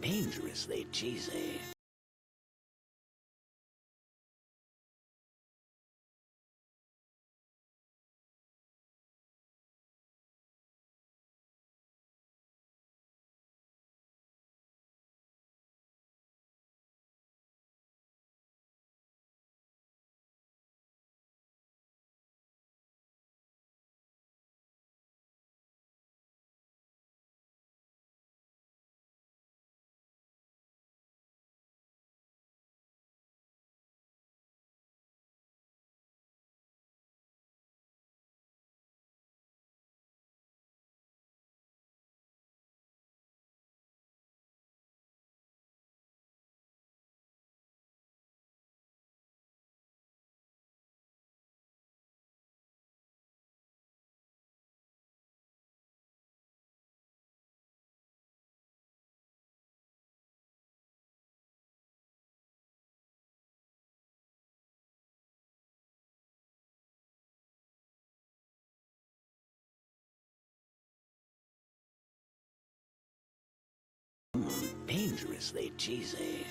Dangerously cheesy. Dangerously cheesy.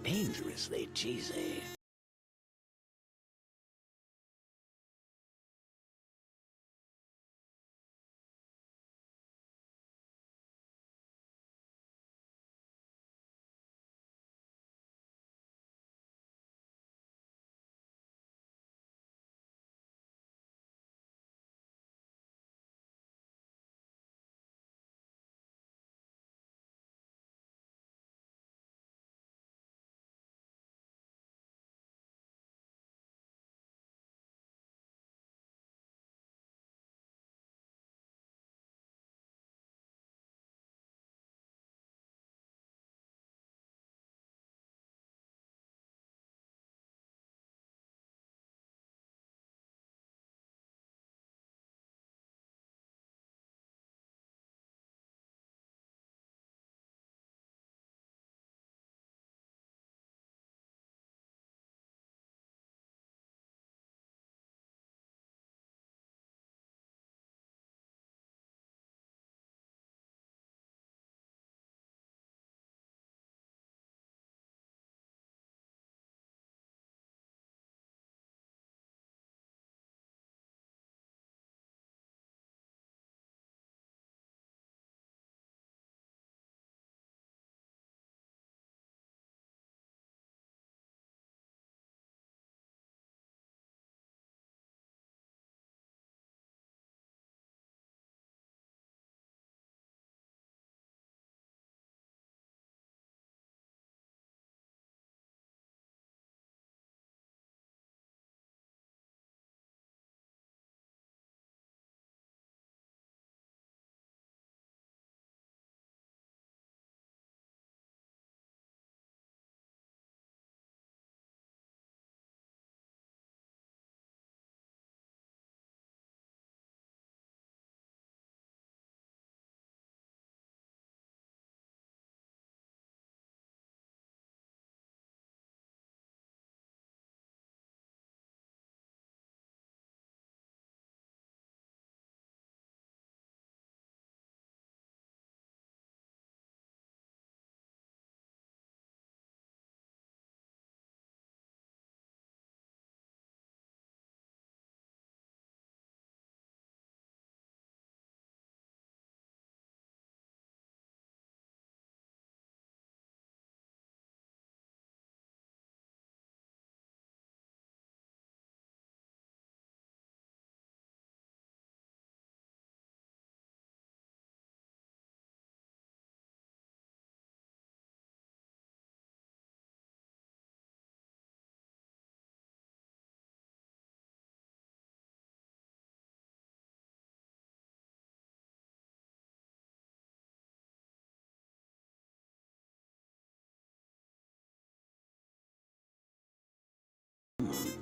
Dangerously cheesy.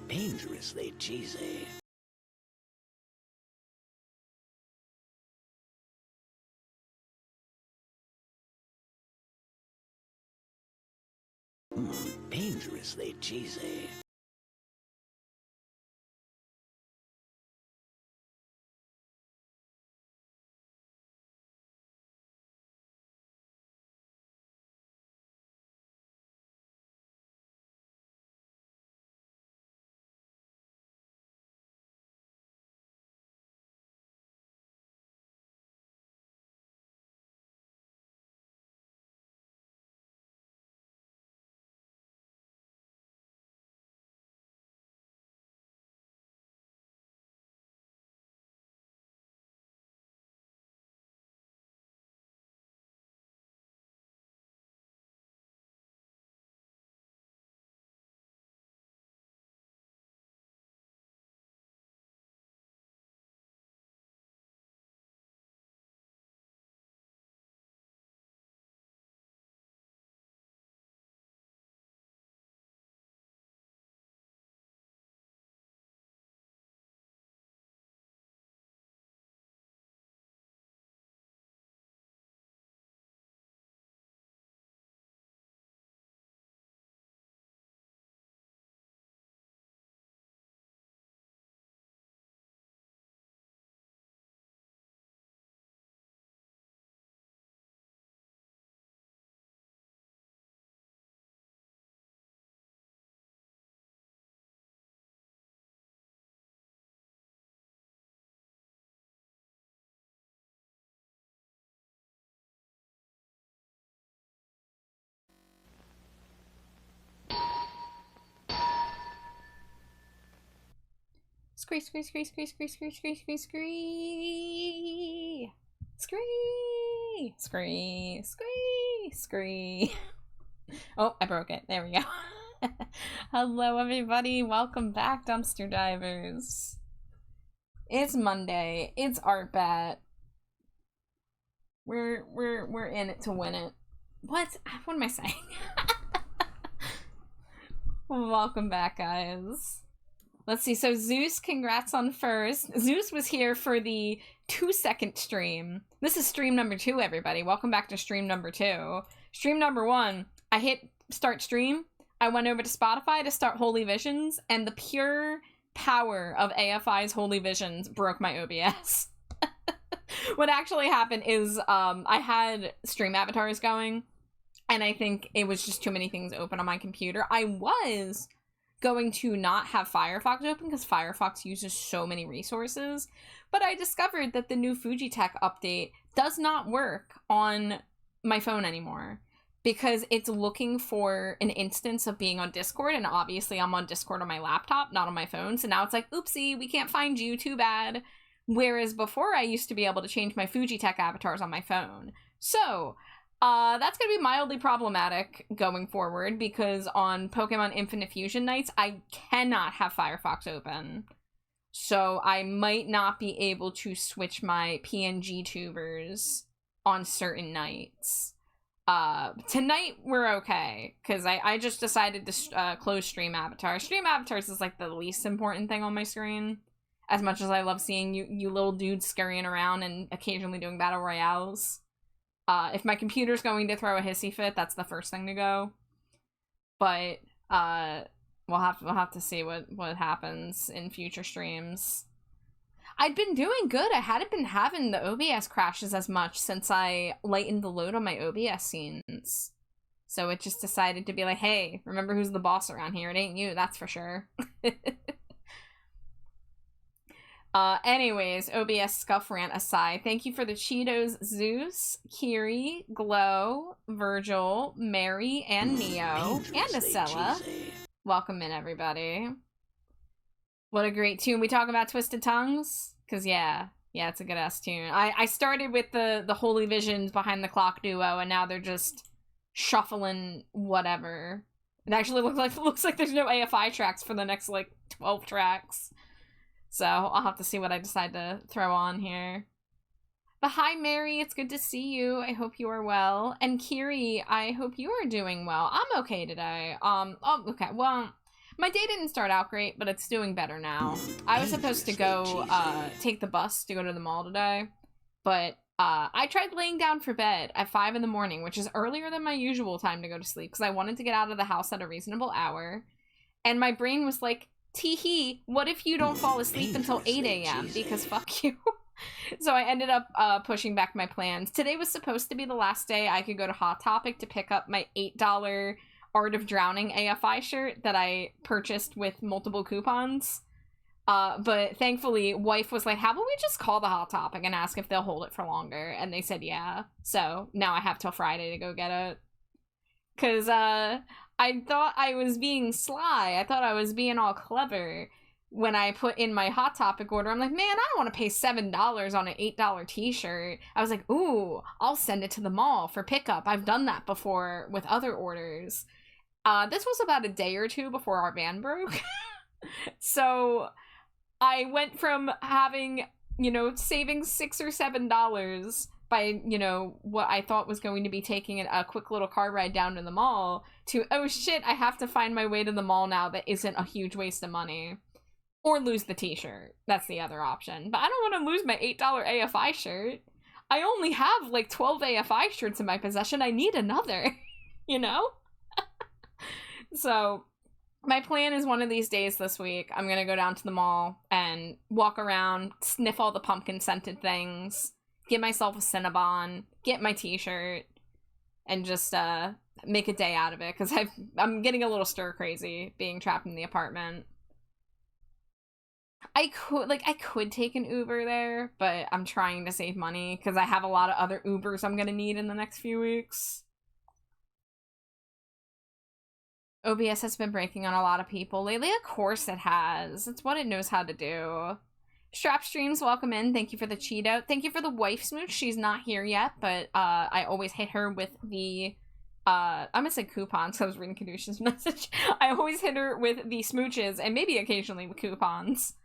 Dangerously cheesy. Dangerously cheesy. Scree, scree, scree, scree, scree, scree, scree, scree, scree. Scree. Scree. Scree. Scree. Oh, I broke it. There we go. Hello, everybody. Welcome back, Dumpster Divers. It's Monday. It's Art Bat. We're in it to win it. What am I saying? Welcome back, guys. Let's see, so Zeus, congrats on first. Zeus was here for the 2-second stream. This is stream number 2, everybody. Welcome back to stream number 2. Stream number 1, I hit start stream. I went over to Spotify to start Holy Visions, and the pure power of AFI's Holy Visions broke my OBS. What actually happened is I had stream avatars going, and I think it was just too many things open on my computer. I was going to not have Firefox open because Firefox uses so many resources, but I discovered that the new Fujitech update does not work on my phone anymore because it's looking for an instance of being on Discord, and obviously I'm on Discord on my laptop, not on my phone, so now it's like, oopsie, we can't find you, too bad. Whereas before I used to be able to change my Fujitech avatars on my phone. So that's going to be mildly problematic going forward because on Pokemon Infinite Fusion nights, I cannot have Firefox open. So I might not be able to switch my PNG tubers on certain nights. Tonight we're okay because I just decided to close Stream Avatars. Stream Avatars is like the least important thing on my screen. As much as I love seeing you little dudes scurrying around and occasionally doing battle royales. If my computer's going to throw a hissy fit, that's the first thing to go. But we'll have to see what happens in future streams. I'd been doing good. I hadn't been having the OBS crashes as much since I lightened the load on my OBS scenes. So it just decided to be like, hey, remember who's the boss around here? It ain't you, that's for sure. Anyways, OBS scuff rant aside, thank you for the Cheetos, Zeus, Kiri, Glow, Virgil, Mary, and Neo, and Acela. Welcome in, everybody. What a great tune. We talk about Twisted Tongues? Because, yeah, it's a good-ass tune. I started with the Holy Visions Behind the Clock duo, and now they're just shuffling whatever. It actually looks like there's no AFI tracks for the next, 12 tracks. So I'll have to see what I decide to throw on here. But hi, Mary. It's good to see you. I hope you are well. And Kiri, I hope you are doing well. I'm okay today. Oh, okay. Well, My day didn't start out great, but it's doing better now. I was supposed to go take the bus to go to the mall today, but I tried laying down for bed at 5 in the morning, which is earlier than my usual time to go to sleep, because I wanted to get out of the house at a reasonable hour. And my brain was like, tee-hee, what if you don't fall asleep until 8 a.m.? Because fuck you. So I ended up pushing back my plans. Today was supposed to be the last day I could go to Hot Topic to pick up my $8 Art of Drowning AFI shirt that I purchased with multiple coupons. But thankfully, wife was like, how about we just call the Hot Topic and ask if they'll hold it for longer? And they said, yeah. So now I have till Friday to go get it. Because I thought I was being sly. I thought I was being all clever when I put in my Hot Topic order. I'm like, man, I don't want to pay $7 on an $8 t-shirt. I was like, ooh, I'll send it to the mall for pickup. I've done that before with other orders. This was about a day or two before our van broke. So I went from having, saving $6 or $7 by, what I thought was going to be taking a quick little car ride down to the mall to, oh shit, I have to find my way to the mall now that isn't a huge waste of money. Or lose the t-shirt. That's the other option. But I don't want to lose my $8 AFI shirt. I only have like 12 AFI shirts in my possession. I need another, So my plan is one of these days this week, I'm going to go down to the mall and walk around, sniff all the pumpkin scented things, get myself a Cinnabon, get my t-shirt, and just make a day out of it. Because I'm getting a little stir crazy being trapped in the apartment. I could take an Uber there, but I'm trying to save money because I have a lot of other Ubers I'm going to need in the next few weeks. OBS has been breaking on a lot of people lately. Of course it has. It's what it knows how to do. Strap Streams, welcome in. Thank you for the Cheeto. Thank you for the wife smooch. She's not here yet, but I always hit her with the... I'm gonna say coupons, because I was reading Kadusha's message. I always hit her with the smooches, and maybe occasionally with coupons.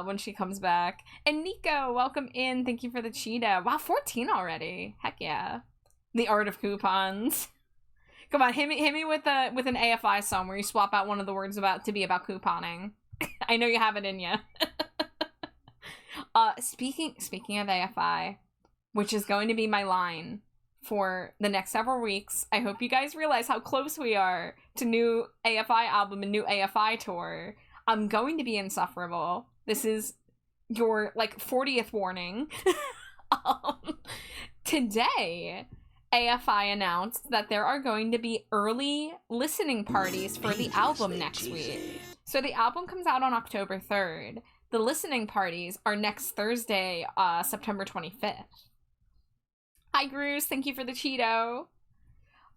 When she comes back. And Nico, welcome in. Thank you for the Cheetah. Wow, 14 already. Heck yeah. The art of coupons. Come on, hit me with an AFI song where you swap out one of the words about couponing. I know you have it in you. Speaking of AFI, which is going to be my line for the next several weeks, I hope you guys realize how close we are to new AFI album and new AFI tour. I'm going to be insufferable. This is your, 40th warning. Today, AFI announced that there are going to be early listening parties for the album next week. So the album comes out on October 3rd. The listening parties are next Thursday, September 25th. Hi, Bruce. Thank you for the Cheeto.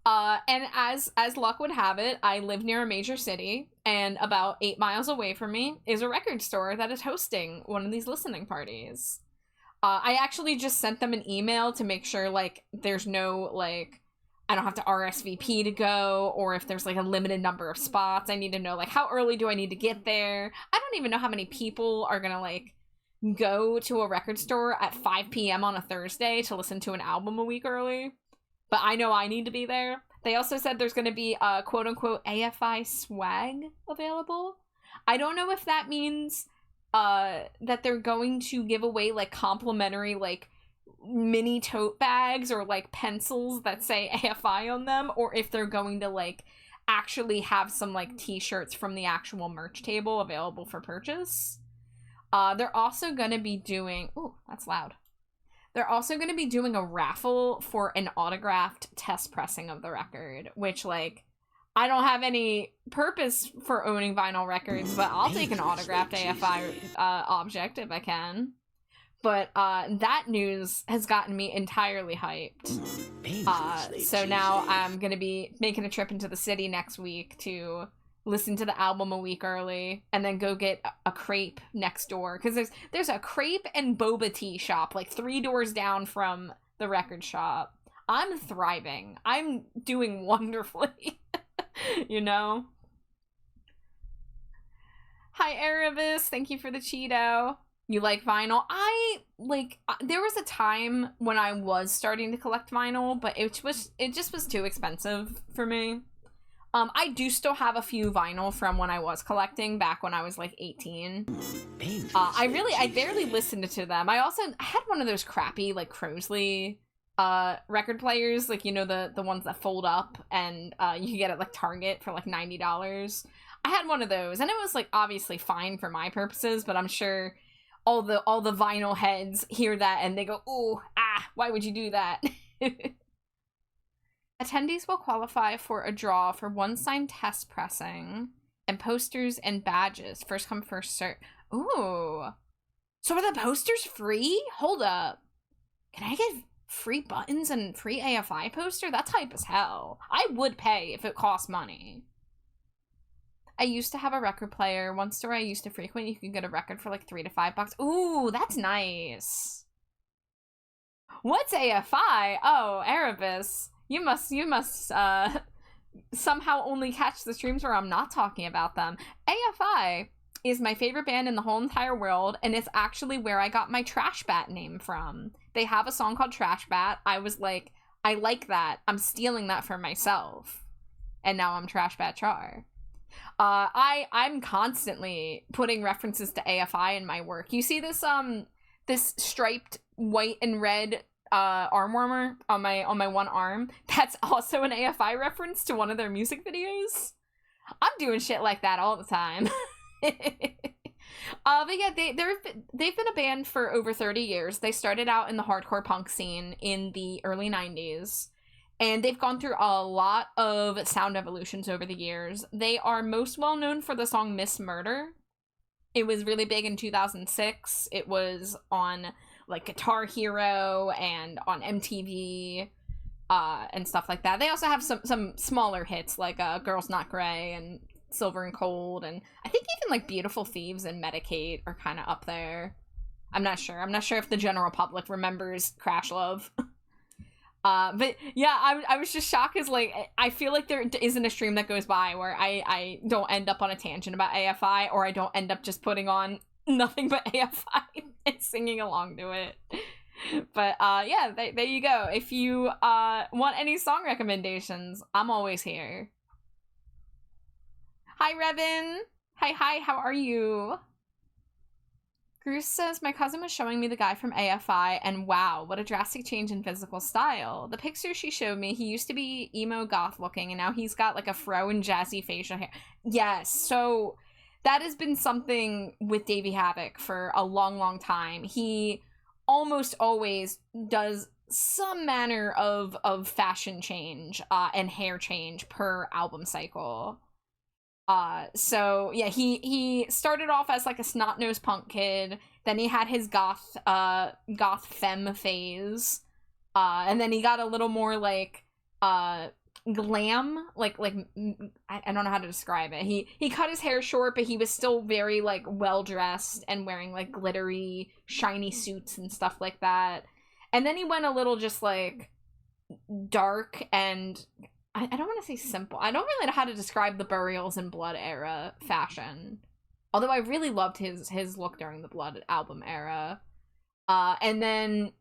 And as luck would have it, I live near a major city, and about 8 miles away from me is a record store that is hosting one of these listening parties. I actually just sent them an email to make sure, there's no, I don't have to RSVP to go, or if there's, a limited number of spots. I need to know, how early do I need to get there? I don't even know how many people are gonna, go to a record store at 5 p.m. on a Thursday to listen to an album a week early. But I know I need to be there. They also said there's going to be quote-unquote AFI swag available. I don't know if that means that they're going to give away, complimentary, mini tote bags or, pencils that say AFI on them, or if they're going to, actually have some, t-shirts from the actual merch table available for purchase. They're also going to be doing... Ooh, that's loud. They're also going to be doing a raffle for an autographed test pressing of the record, which, I don't have any purpose for owning vinyl records, but I'll take an autographed AFI object if I can. But that news has gotten me entirely hyped. So now I'm going to be making a trip into the city next week to listen to the album a week early, and then go get a crepe next door. Because there's a crepe and boba tea shop, 3 doors down from the record shop. I'm thriving. I'm doing wonderfully. Hi, Erebus. Thank you for the Cheeto. You like vinyl? There was a time when I was starting to collect vinyl, but it just was too expensive for me. I do still have a few vinyl from when I was collecting back when I was like 18. I barely listened to them. I had one of those crappy like Crosley record players, like, you know, the ones that fold up and you can get it like Target for like $90. I had one of those, and it was like obviously fine for my purposes, but I'm sure all the vinyl heads hear that and they go, "Ooh, why would you do that?" Attendees will qualify for a draw for one signed test pressing and posters and badges. First come, first serve. Ooh. So are the posters free? Hold up. Can I get free buttons and free AFI poster? That's hype as hell. I would pay if it cost money. I used to have a record player. One store I used to frequent, you could get a record for like $3 to $5. Ooh, that's nice. What's AFI? Oh, Erebus. You must somehow only catch the streams where I'm not talking about them. AFI is my favorite band in the whole entire world, and it's actually where I got my Trash Bat name from. They have a song called Trash Bat. I was like, I like that. I'm stealing that for myself. And now I'm Trash Bat Char. I'm constantly putting references to AFI in my work. You see this this striped white and red arm warmer on my one arm? That's also an AFI reference to one of their music videos. I'm doing shit like that all the time. But yeah, they've been a band for over 30 years. They started out in the hardcore punk scene in the early 90s. And they've gone through a lot of sound evolutions over the years. They are most well known for the song Miss Murder. It was really big in 2006. It was on like Guitar Hero and on MTV and stuff like that. They also have some smaller hits like Girls Not Grey and Silver and Cold. And I think even like Beautiful Thieves and Medicate are kind of up there. I'm not sure. I'm not sure if the general public remembers Crash Love. But yeah, I was just shocked because like I feel like there isn't a stream that goes by where I don't end up on a tangent about AFI, or I don't end up just putting on nothing but AFI and singing along to it. But yeah, there you go. If you want any song recommendations, I'm always here. Hi Revin. Hi, how are you? Bruce says, my cousin was showing me the guy from AFI, and wow, what a drastic change in physical style. The picture she showed me, he used to be emo goth looking, and now he's got like a fro and jazzy facial hair. Yes, so that has been something with Davey Havoc for a long, long time. He almost always does some manner of fashion change and hair change per album cycle. So yeah, he started off as like a snot-nosed punk kid, then he had his goth femme phase, and then he got a little more like glam, like I don't know how to describe it. He cut his hair short, but he was still very like well dressed and wearing like glittery shiny suits and stuff like that. And then he went a little just like dark and I don't want to say simple. I don't really know how to describe the Burials in Blood era fashion. Although I really loved his look during the Blood album era. And then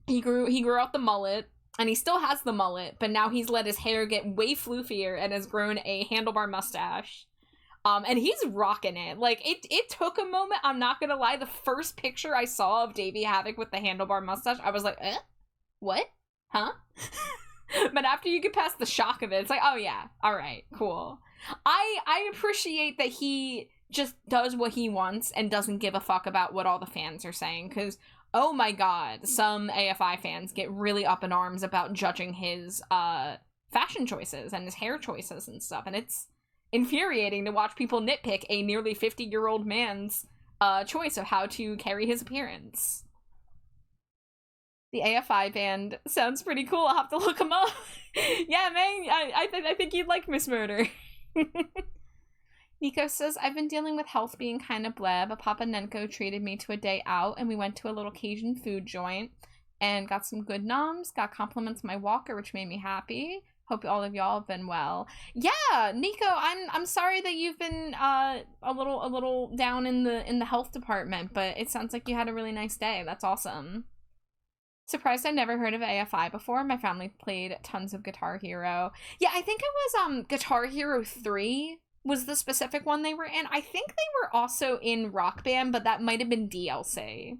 he grew out the mullet, and he still has the mullet, but now he's let his hair get way floofier and has grown a handlebar mustache. And he's rocking it. Like, it took a moment, I'm not gonna lie. The first picture I saw of Davey Havoc with the handlebar mustache, I was like, what? Huh? But after you get past the shock of it, it's like, oh yeah, all right, cool. I appreciate that he just does what he wants and doesn't give a fuck about what all the fans are saying, because, oh my god, some AFI fans get really up in arms about judging his fashion choices and his hair choices and stuff, and it's infuriating to watch people nitpick a nearly 50-year-old man's choice of how to carry his appearance. The AFI band sounds pretty cool. I'll have to look them up. Yeah, man, I think you'd like Miss Murder. Nico says, I've been dealing with health being kind of bleh, but Papa Nenko treated me to a day out, and we went to a little Cajun food joint and got some good noms, got compliments on my walker, which made me happy. Hope all of y'all have been well. Yeah, Nico, I'm sorry that you've been a little down in the health department, but it sounds like you had a really nice day. That's awesome. Surprised I never heard of AFI before. My family played tons of Guitar Hero. Yeah, I think it was Guitar Hero 3 was the specific one they were in. I think they were also in Rock Band, but that might have been DLC.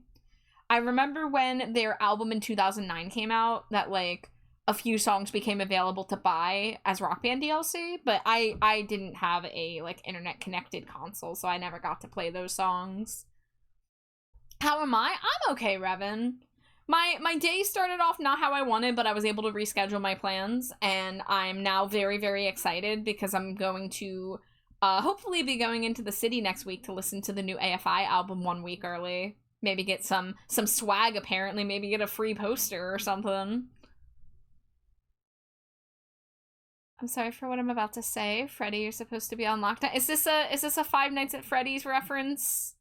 I remember when their album in 2009 came out that like a few songs became available to buy as Rock Band DLC, but I didn't have a like internet connected console, so I never got to play those songs. How am I? I'm okay, Revan. My day started off not how I wanted, but I was able to reschedule my plans, and I'm now very, very excited because I'm going to hopefully be going into the city next week to listen to the new AFI album 1 week early. Maybe get some swag, apparently. Maybe get a free poster or something. I'm sorry for what I'm about to say. Freddy, you're supposed to be on lockdown. Is this a Five Nights at Freddy's reference?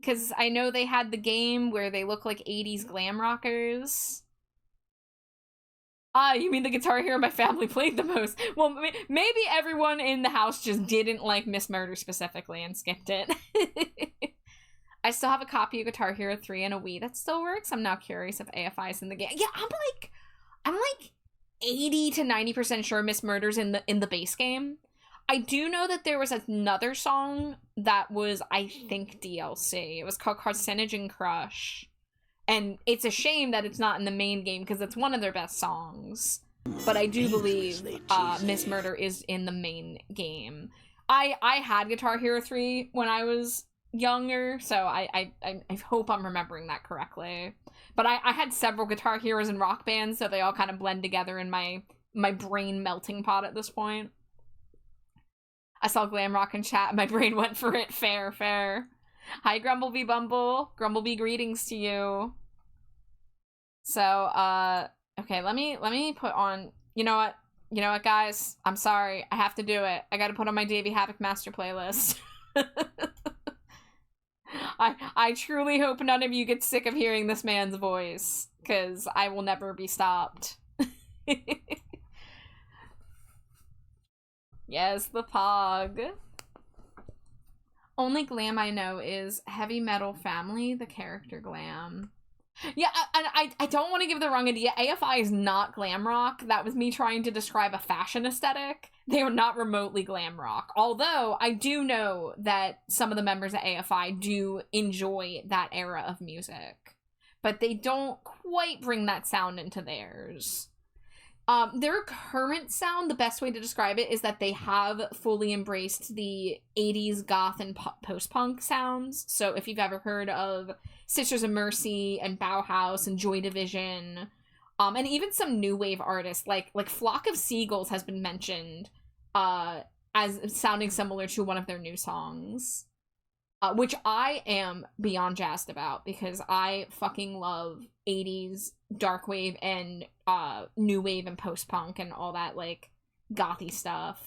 Because I know they had the game where they look like 80s glam rockers. Ah, you mean the Guitar Hero my family played the most? Well, maybe everyone in the house just didn't like Miss Murder specifically and skipped it. I still have a copy of Guitar Hero 3 and a Wii that still works. I'm now curious if AFI is in the game. Yeah, I'm like 80 to 90% sure Miss Murder's in the base game. I do know that there was another song that was, I think, DLC. It was called Carcinogen Crush. And it's a shame that it's not in the main game because it's one of their best songs. But I do believe Miss Murder is in the main game. I had Guitar Hero 3 when I was younger, so I hope I'm remembering that correctly. But I had several Guitar Heroes and Rock Bands, so they all kind of blend together in my brain melting pot at this point. I saw glam rock in chat. My brain went for it. Fair, fair. Hi, Grumblebee Bumble. Grumblebee, greetings to you. So, okay, let me put on. You know what, guys? I'm sorry. I have to do it. I got to put on my Davey Havoc Master playlist. I truly hope none of you get sick of hearing this man's voice, because I will never be stopped. Yes, the Pog. Only glam I know is Heavy Metal Family, the character glam. Yeah, and I don't want to give the wrong idea. AFI is not glam rock. That was me trying to describe a fashion aesthetic. They are not remotely glam rock. Although, I do know that some of the members of AFI do enjoy that era of music. But they don't quite bring that sound into theirs. Their current sound, the best way to describe it is that they have fully embraced the 80s goth and post-punk sounds. So if you've ever heard of Sisters of Mercy and Bauhaus and Joy Division, and even some new wave artists like Flock of Seagulls has been mentioned as sounding similar to one of their new songs, which I am beyond jazzed about because I fucking love 80s dark wave and new wave and post-punk and all that like gothy stuff.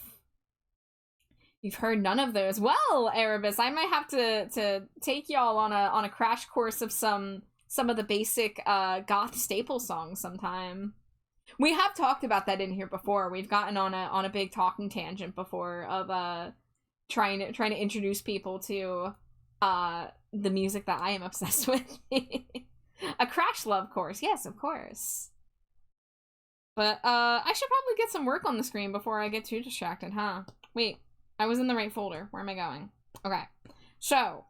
You've heard none of those. Well, Erebus, I might have to take y'all on a crash course of some of the basic goth staple songs sometime. We have talked about that in here before. We've gotten on a big talking tangent before of trying to introduce people to the music that I am obsessed with. A Crash Love course, yes, of course. But I should probably get some work on the screen before I get too distracted, huh? Wait, I was in the right folder. Where am I going? Okay, so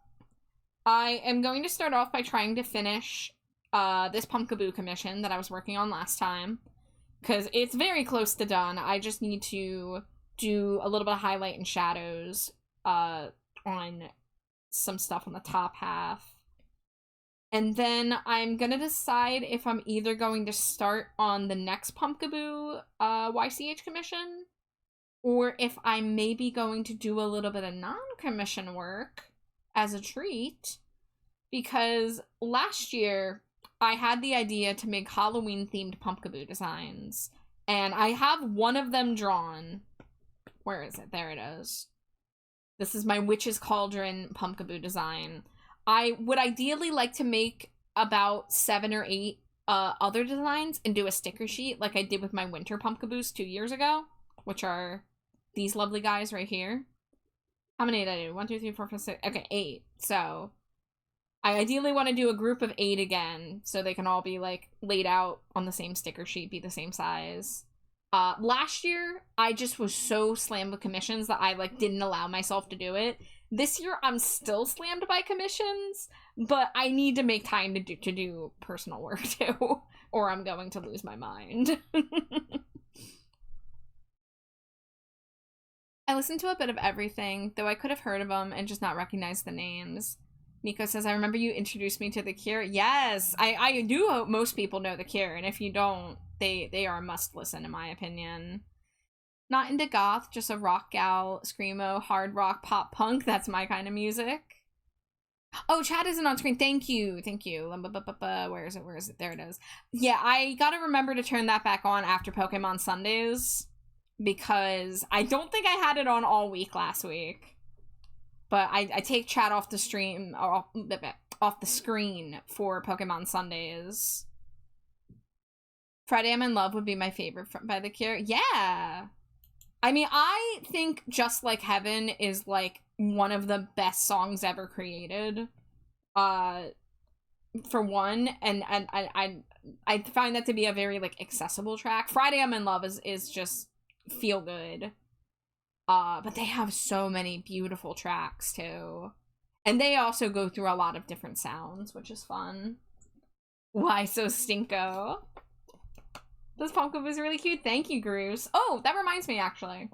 I am going to start off by trying to finish this Pumpkaboo commission that I was working on last time, because it's very close to done. I just need to do a little bit of highlight and shadows on some stuff on the top half. And then I'm gonna decide if I'm either going to start on the next Pumpkaboo YCH commission, or if I'm maybe going to do a little bit of non-commission work as a treat, because last year I had the idea to make Halloween-themed Pumpkaboo designs, and I have one of them drawn. Where is it? There it is. This is my Witch's Cauldron Pumpkaboo design. I would ideally like to make about 7 or 8 other designs and do a sticker sheet like I did with my winter Pumpkaboos 2 years ago, which are these lovely guys right here. How many did I do? 1, 2, 3, 4, 5, 6. Okay, 8. So I ideally want to do a group of 8 again, so they can all be, like, laid out on the same sticker sheet, be the same size. Last year, I just was so slammed with commissions that I, like, didn't allow myself to do it. This year, I'm still slammed by commissions, but I need to make time to do personal work, too, or I'm going to lose my mind. I listened to a bit of everything, though I could have heard of them and just not recognized the names. Nico says, I remember you introduced me to The Cure. Yes, I do hope most people know The Cure, and if you don't, they are a must listen, in my opinion. Not into goth, just a rock gal, screamo, hard rock, pop punk. That's my kind of music. Oh, chat isn't on screen. Thank you. Where is it? There it is. Yeah, I gotta remember to turn that back on after Pokemon Sundays, because I don't think I had it on all week last week. But I take chat off the stream, off the screen for Pokemon Sundays. Friday I'm in Love would be my favorite by The Cure. Yeah. I mean, I think Just Like Heaven is, like, one of the best songs ever created. For one, and I find that to be a very, like, accessible track. Friday I'm in Love is just feel good. But they have so many beautiful tracks, too. And they also go through a lot of different sounds, which is fun. Why so stinko? This Pumpkaboos is really cute. Thank you, Groose. Oh, that reminds me, actually.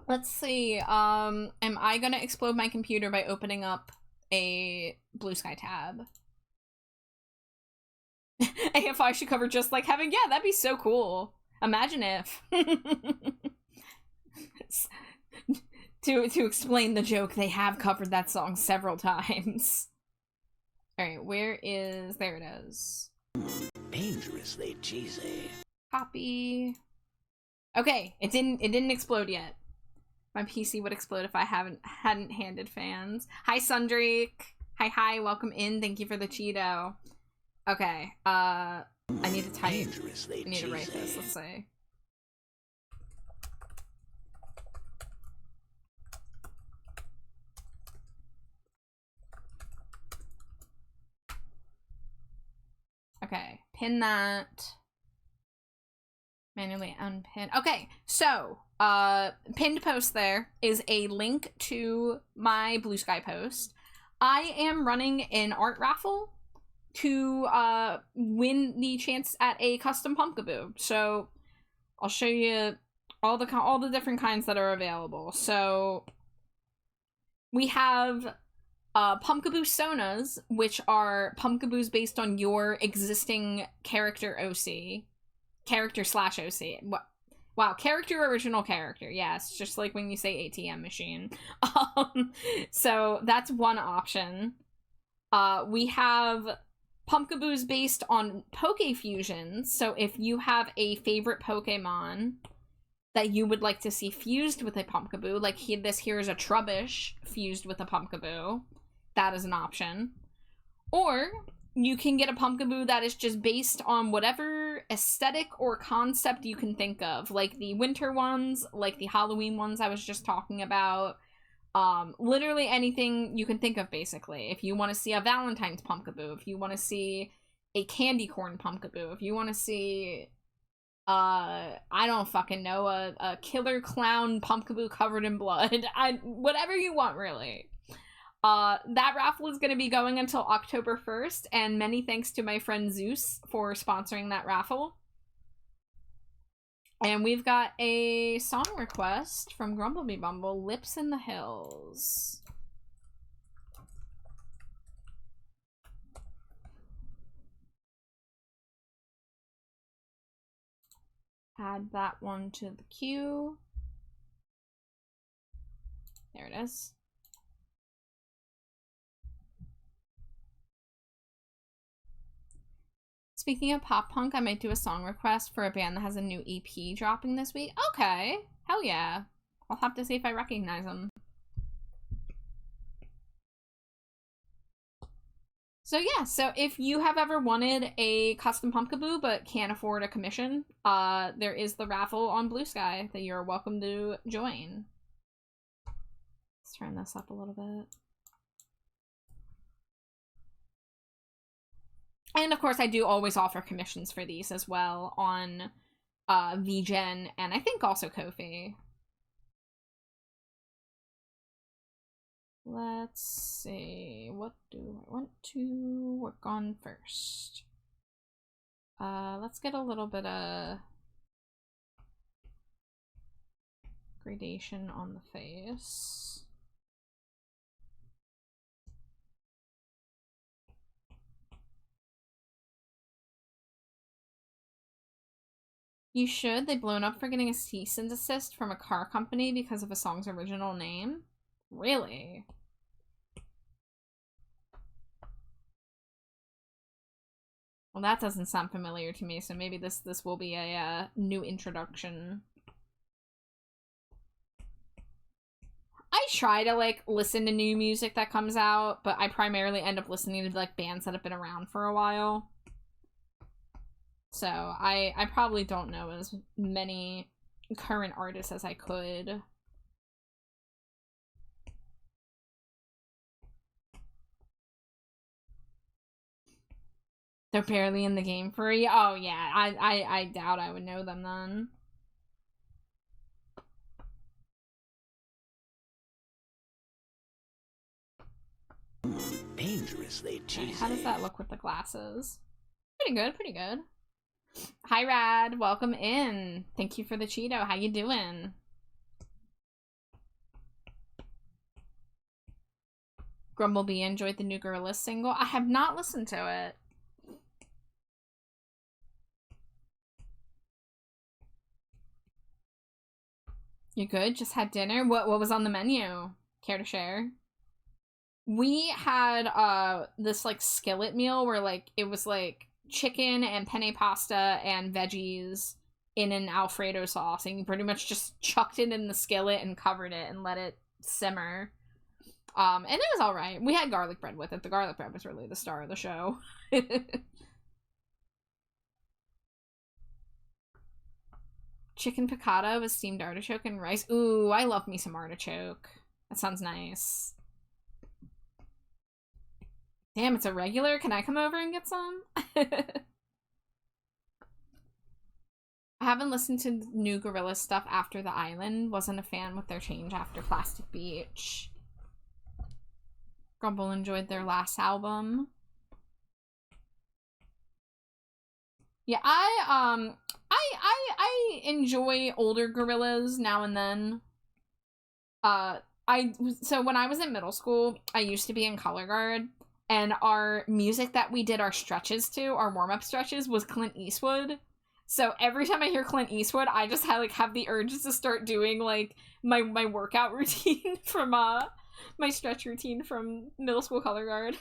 Let's see. Am I gonna explode my computer by opening up a Blue Sky tab? AFI should cover Just Like Heaven. Yeah, that'd be so cool. Imagine if. to explain the joke, they have covered that song several times. Alright, where is... There it is. Dangerously cheesy. Copy. Okay, it didn't explode yet. My PC would explode if I hadn't handed fans. Hi, Sundrake. Hi, welcome in. Thank you for the Cheeto. Okay, I need to type. Dangerously I need to write cheesy. this, let's see. Okay, pin that. Manually unpin. Okay, so, pinned post there is a link to my Blue Sky post. I am running an art raffle to win the chance at a custom Pumpkaboo. So I'll show you all the different kinds that are available. So we have Pumpkaboo Sonas, which are Pumpkaboos based on your existing character OC. Character/OC. Wow, character, original character. Yes, just like when you say ATM machine. So that's one option. We have Pumpkaboos based on Poke Fusions. So if you have a favorite Pokemon that you would like to see fused with a Pumpkaboo, like this here is a Trubbish fused with a Pumpkaboo, that is an option. Or you can get a Pumpkaboo that is just based on whatever aesthetic or concept you can think of, like the winter ones, like the Halloween ones I was just talking about. Literally anything you can think of, basically. If you want to see a Valentine's Pumpkaboo, if you want to see a candy corn Pumpkaboo, if you want to see, I don't fucking know, a killer clown Pumpkaboo covered in blood, whatever you want, really. That raffle is going to be going until October 1st, and many thanks to my friend Zeus for sponsoring that raffle. And we've got a song request from Grumblebee Bumble, Lips in the Hills. Add that one to the queue. There it is. Speaking of pop punk, I might do a song request for a band that has a new EP dropping this week. Okay. Hell yeah. I'll have to see if I recognize them. So yeah, so if you have ever wanted a custom Pumpkaboo but can't afford a commission, there is the raffle on Blue Sky that you're welcome to join. Let's turn this up a little bit. And of course, I do always offer commissions for these as well on VGen and I think also Ko-fi. Let's see, what do I want to work on first? Let's get a little bit of gradation on the face. You should. They've blown up for getting a cease and desist from a car company because of a song's original name. Really? Well, that doesn't sound familiar to me, so maybe this will be a new introduction. I try to, like, listen to new music that comes out, but I primarily end up listening to, like, bands that have been around for a while. So, I probably don't know as many current artists as I could. They're barely in the game for a year? Oh, yeah. I doubt I would know them then. Dangerously cheesy. How does that look with the glasses? Pretty good, pretty good. Hi, Rad. Welcome in. Thank you for the Cheeto. How you doing? Grumblebee enjoyed the new Gorillaz single. I have not listened to it. You good? Just had dinner? What was on the menu? Care to share? We had this like skillet meal where like it was like chicken and penne pasta and veggies in an Alfredo sauce, and you pretty much just chucked it in the skillet and covered it and let it simmer. And it was all right. We had garlic bread with it. The garlic bread was really the star of the show. Chicken piccata with steamed artichoke and rice. Ooh, I love me some artichoke. That sounds nice. Damn, it's a regular? Can I come over and get some? I haven't listened to new Gorillaz stuff after The Island. Wasn't a fan with their change after Plastic Beach. Grumble enjoyed their last album. Yeah, I enjoy older Gorillaz now and then. So when I was in middle school, I used to be in color guard, and our music that we did our stretches to, our warm-up stretches, was Clint Eastwood. So every time I hear Clint Eastwood, I just have the urges to start doing like my workout routine from my stretch routine from middle school color guard.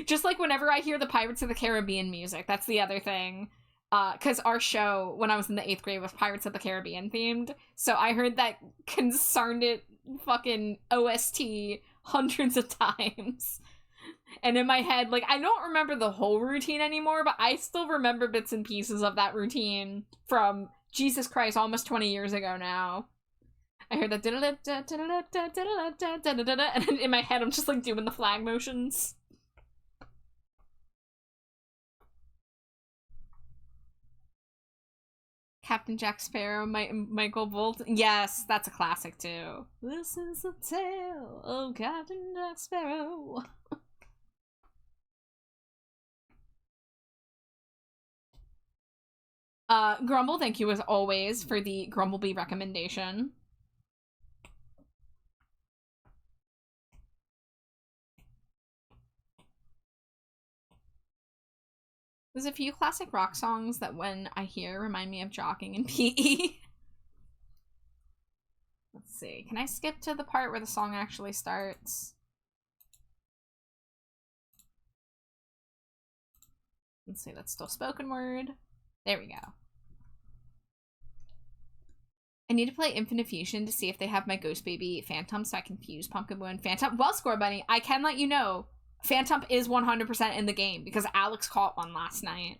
Just like whenever I hear the Pirates of the Caribbean music, that's the other thing. Because our show, when I was in the 8th grade, was Pirates of the Caribbean themed. So I heard that concerned it fucking OST hundreds of times. And in my head, like, I don't remember the whole routine anymore, but I still remember bits and pieces of that routine from, Jesus Christ, almost 20 years ago now. I heard that, and in my head, I'm just, like, doing the flag motions. Captain Jack Sparrow, Michael Bolton. Yes, that's a classic, too. This is the tale of Captain Jack Sparrow. Grumble, thank you as always for the Grumblebee recommendation. There's a few classic rock songs that when I hear remind me of jogging in PE. Let's see. Can I skip to the part where the song actually starts? Let's see, that's still spoken word. There we go. I need to play Infinite Fusion to see if they have my Ghost Baby Phantom so I can fuse Pumpkaboo and Phantom. Well, Score Bunny, I can let you know, Phantom is 100% in the game because Alex caught one last night.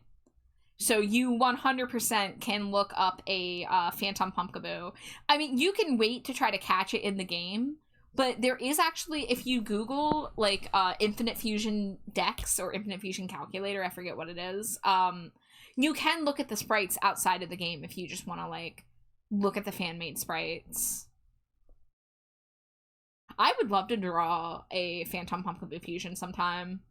So you 100% can look up a Phantom Pumpkaboo. I mean, you can wait to try to catch it in the game, But there is actually, if you Google, like, Infinite Fusion Dex or Infinite Fusion Calculator, I forget what it is, you can look at the sprites outside of the game if you just want to, like, look at the fan-made sprites. I would love to draw a Phantom Pumpkaboo fusion sometime.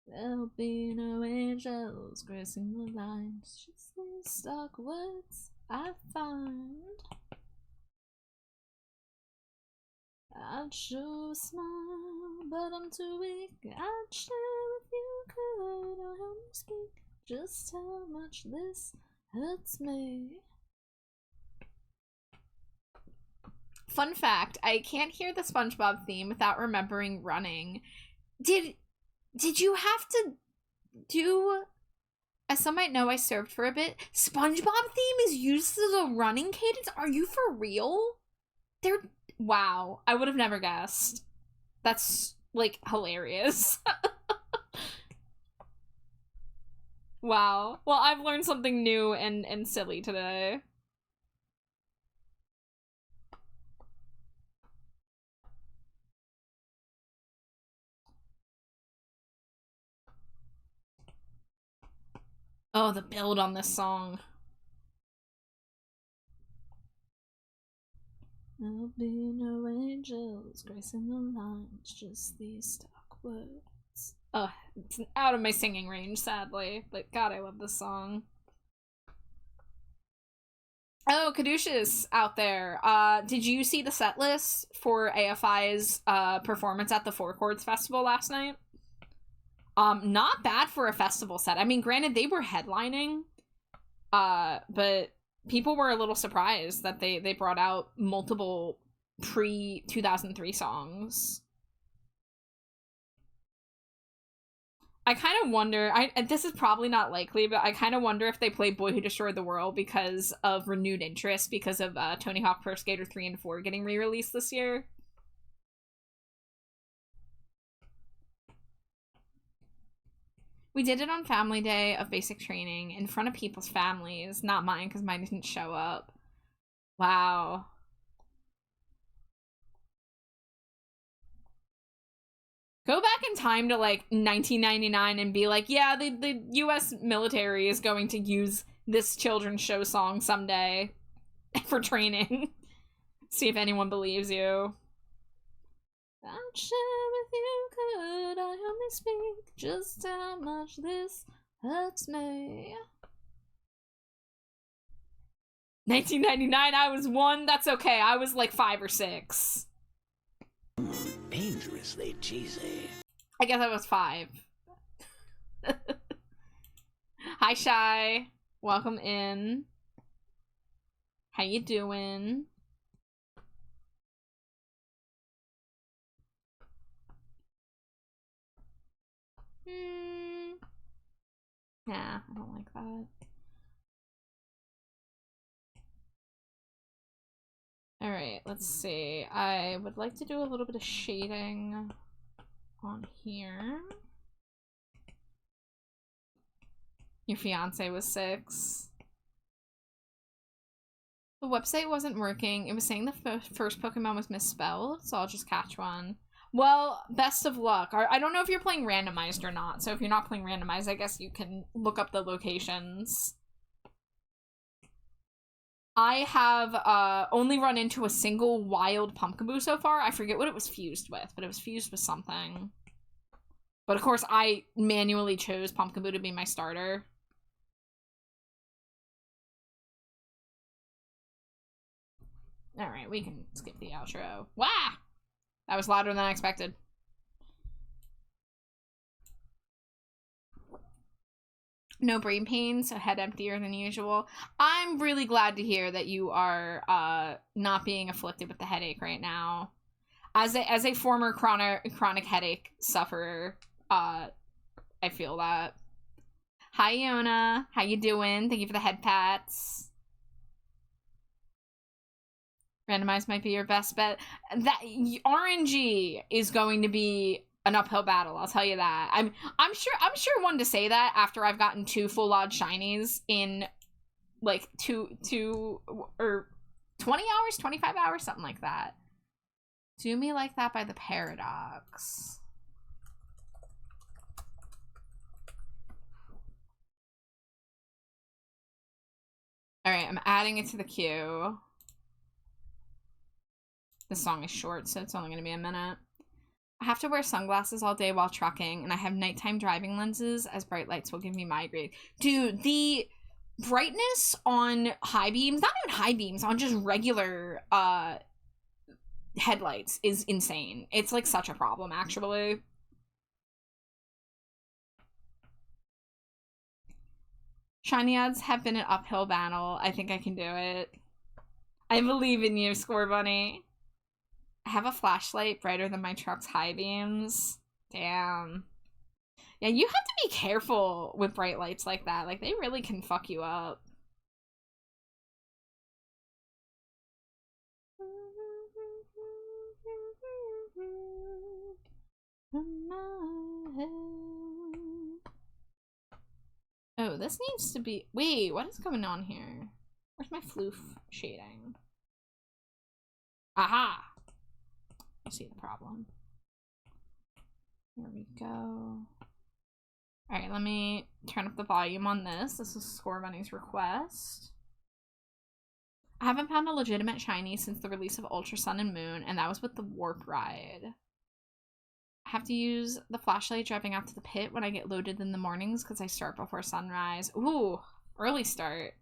There'll be no angels gracing the lines, just these stock words I find. I'd show a smile, but I'm too weak. I'd share if you could, or help me speak just how much this hurts me. Fun fact, I can't hear the SpongeBob theme without remembering running. Did you have to do, as some might know, I served for a bit, SpongeBob theme is used as a running cadence? Are you for real? Wow, I would have never guessed. That's, like, hilarious. Wow. Well, I've learned something new and silly today. Oh, the build on this song. There'll be no angels gracing the lines, just these stock words. Ugh, it's out of my singing range, sadly. But God, I love this song. Oh, Caduceus out there. Did you see the set list for AFI's performance at the Four Chords Festival last night? Not bad for a festival set. I mean, granted, they were headlining, but people were a little surprised that they brought out multiple pre-2003 songs. I kind of wonder, this is probably not likely, but I kind of wonder if they play Boy Who Destroyed the World because of renewed interest because of Tony Hawk Pro Skater 3 and 4 getting re-released this year. We did it on Family Day of basic training in front of people's families, not mine because mine didn't show up. Wow. Go back in time to, like, 1999 and be like, yeah, the US military is going to use this children's show song someday for training. See if anyone believes you. I'd share if you could, I only speak just how much this hurts me. 1999, I was 1, that's okay, I was like 5 or 6. Dangerously cheesy. I guess I was 5. Hi, Shy. Welcome in. How you doing? Nah, I don't like that. Alright, let's see. I would like to do a little bit of shading on here. Your fiance was 6. The website wasn't working. It was saying the first Pokemon was misspelled, so I'll just catch one. Well, best of luck. I don't know if you're playing randomized or not, so if you're not playing randomized, I guess you can look up the locations. I have only run into a single wild Pumpkaboo so far. I forget what it was fused with, but it was fused with something. But of course, I manually chose Pumpkaboo to be my starter. Alright, we can skip the outro. Wah! That was louder than I expected. No brain pain, so head emptier than usual. I'm really glad to hear that you are not being afflicted with the headache right now. As a former chronic headache sufferer, I feel that. Hi, Iona. How you doing? Thank you for the head pats. Randomized might be your best bet. That RNG is going to be an uphill battle, I'll tell you that. I'm sure one to say that after I've gotten 2 full odd shinies in like two or 20 hours, 25 hours, something like that. Do Me Like That by The Paradox. Alright, I'm adding it to the queue. This song is short, so it's only going to be a minute. I have to wear sunglasses all day while trucking, and I have nighttime driving lenses as bright lights will give me migraine. Dude, the brightness on high beams, not even high beams, on just regular headlights is insane. It's like such a problem, actually. Shiny ads have been an uphill battle. I think I can do it. I believe in you, Score Bunny. I have a flashlight brighter than my truck's high beams. Damn. Yeah, you have to be careful with bright lights like that. Like, they really can fuck you up. Oh, this needs to be... Wait, what is going on here? Where's my floof shading? Aha! I see the problem. Here we go. Alright, let me turn up the volume on this. This is Score Bunny's request. I haven't found a legitimate shiny since the release of Ultra Sun and Moon, and that was with the Warp Ride. I have to use the flashlight driving out to the pit when I get loaded in the mornings because I start before sunrise. Ooh, early start.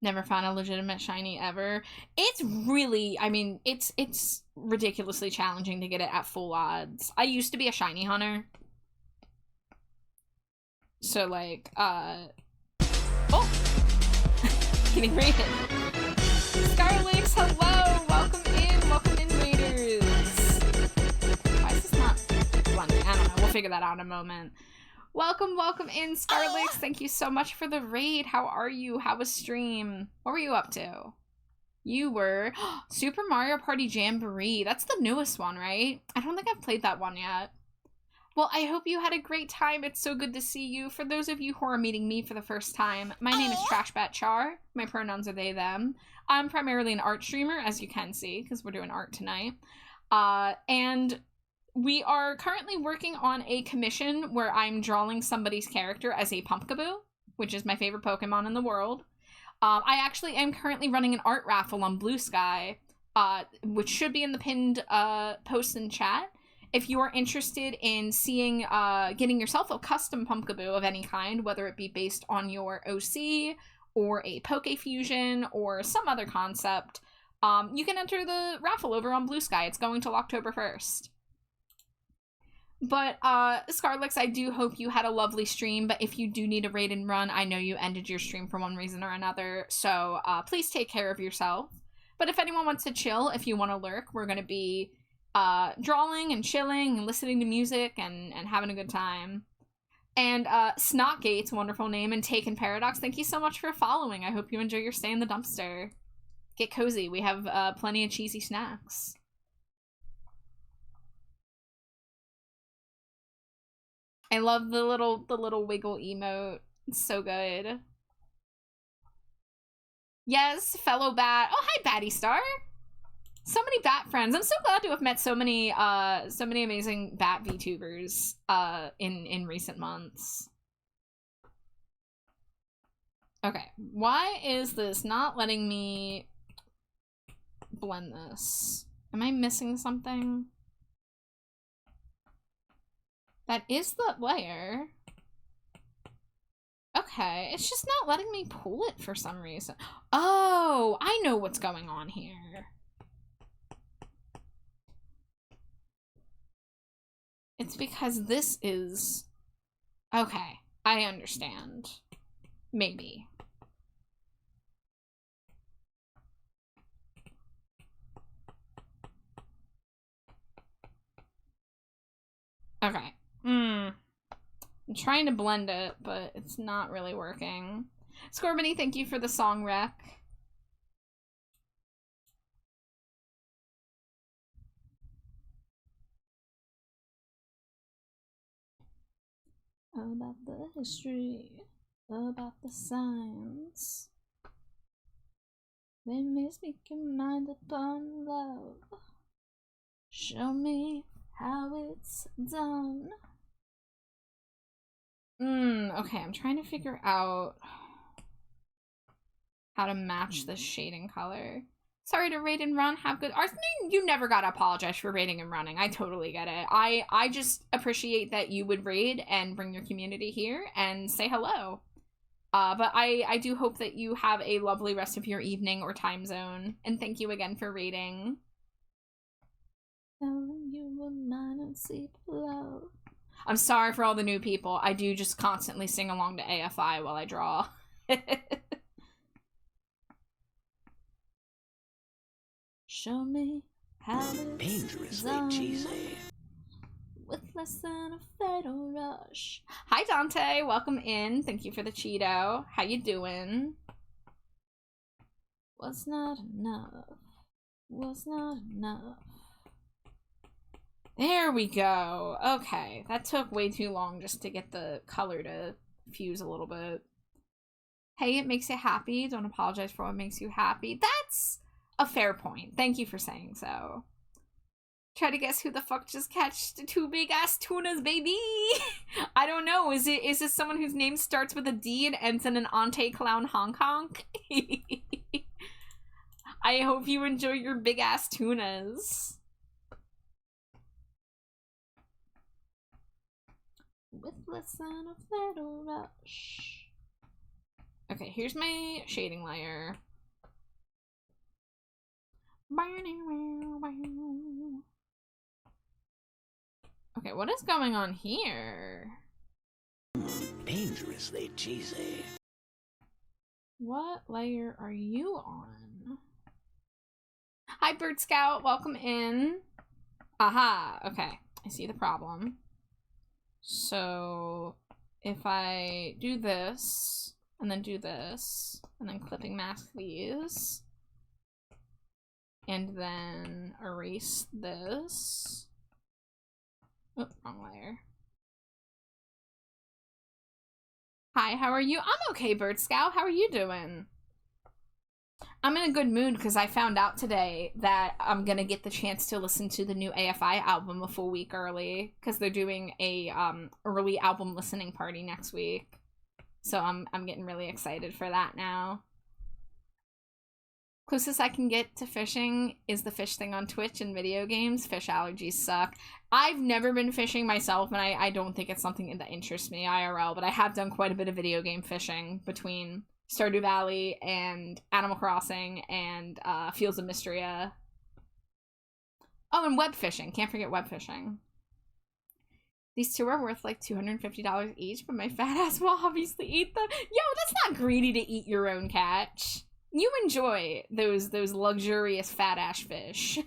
Never found a legitimate shiny ever. It's really, I mean, it's ridiculously challenging to get it at full odds. I used to be a shiny hunter. So, like, oh! Getting raided. Scarlix, hello! Welcome in, raiders! Why is this not blending? I don't know, we'll figure that out in a moment. Welcome in, Scarlix. Thank you so much for the raid. How are you? How was stream? What were you up to? You were Super Mario Party Jamboree. That's the newest one, right? I don't think I've played that one yet. Well, I hope you had a great time. It's so good to see you. For those of you who are meeting me for the first time, my name is Trashbat Char. My pronouns are they, them. I'm primarily an art streamer, as you can see, because we're doing art tonight. And we are currently working on a commission where I'm drawing somebody's character as a Pumpkaboo, which is my favorite Pokemon in the world. I actually am currently running an art raffle on Blue Sky, which should be in the pinned post in chat. If you are interested in seeing, getting yourself a custom Pumpkaboo of any kind, whether it be based on your OC or a Poke Fusion or some other concept, you can enter the raffle over on Blue Sky. It's going till October 1st. But, Scarlix, I do hope you had a lovely stream, but if you do need a raid and run, I know you ended your stream for one reason or another, so, please take care of yourself. But if anyone wants to chill, if you want to lurk, we're gonna be, drawing and chilling and listening to music and having a good time. And, Snotgate's wonderful name, and Taken Paradox, thank you so much for following. I hope you enjoy your stay in the dumpster. Get cozy, we have, plenty of cheesy snacks. I love the little wiggle emote. It's so good. Yes, fellow bat. Oh, hi, Batty Star. So many bat friends. I'm so glad to have met so many amazing bat VTubers in recent months. Okay, why is this not letting me blend this? Am I missing something? That is the layer. Okay, it's just not letting me pull it for some reason. Oh, I know what's going on here. It's because this is... Okay, I understand. Maybe. Okay. I'm trying to blend it, but it's not really working. Scorbiny, thank you for the song rec. about the history, about the science. They may speak your mind upon love. Show me how it's done. Okay, I'm trying to figure out how to match the shading color. Sorry to raid and run, have good art. You never gotta apologize for raiding and running. I totally get it. I just appreciate that you would raid and bring your community here and say hello. But I do hope that you have a lovely rest of your evening or time zone. And thank you again for raiding. I'm sorry for all the new people. I do just constantly sing along to AFI while I draw. Show me how it's Dangerously done. cheesy. With less than a fatal rush. Hi Dante, welcome in. Thank you for the Cheeto. How you doing? Was not enough. Was not enough. There we go. Okay, that took way too long just to get the color to fuse a little bit. Hey, it makes you happy. Don't apologize for what makes you happy. That's a fair point. Thank you for saying so. Try to guess who the fuck just catched two big ass tunas, baby. I don't know. Is this someone whose name starts with a D and ends in an Ante Clown honk honk? I hope you enjoy your big ass tunas. With less than a fatal rush. Okay, here's my shading layer. Okay, what is going on here? Dangerously cheesy. What layer are you on? Hi, Bird Scout. Welcome in. Aha. Okay, I see the problem. So if I do this, and then do this, and then clipping mask these, and then erase this. Oh, wrong layer. Hi, how are you? I'm okay, Bird Scout. How are you doing? I'm in a good mood because I found out today that I'm gonna get the chance to listen to the new AFI album a full week early because they're doing a early album listening party next week. So I'm getting really excited for that now. Closest I can get to fishing is the fish thing on Twitch and video games. Fish allergies suck. I've never been fishing myself, and I don't think it's something that interests me IRL, but I have done quite a bit of video game fishing between Stardew Valley and Animal Crossing and Fields of Mysteria. Oh, and web fishing. Can't forget web fishing. These two are worth like $250 each, but my fat ass will obviously eat them. Yo, that's not greedy to eat your own catch. You enjoy those luxurious fat ash fish.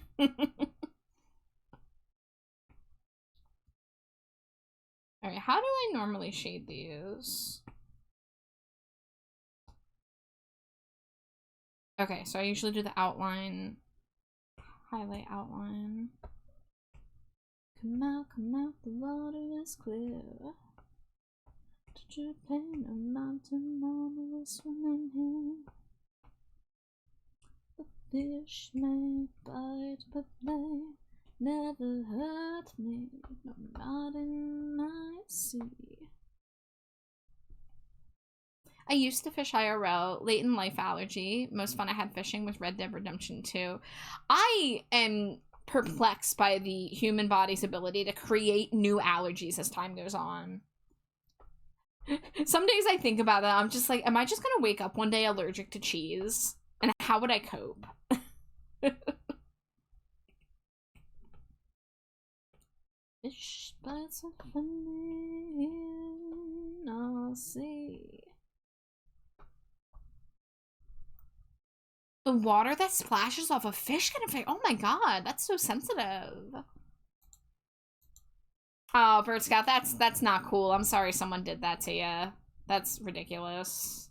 Alright, how do I normally shade these? Okay, so I usually do the outline, highlight outline. Come out, the water is clear. Did you paint a mountain on the swimming here? The fish may bite, but they never hurt me. No, not in my sea. I used to fish IRL, late in life allergy. Most fun I had fishing was Red Dead Redemption 2. I am perplexed by the human body's ability to create new allergies as time goes on. Some days I think about that, I'm just like, am I just gonna wake up one day allergic to cheese? And how would I cope? Fish bites are funny, I'll see. The water that splashes off a fish can affect. Oh my god, that's so sensitive. Oh, Bird Scout, that's not cool. I'm sorry someone did that to you. That's ridiculous.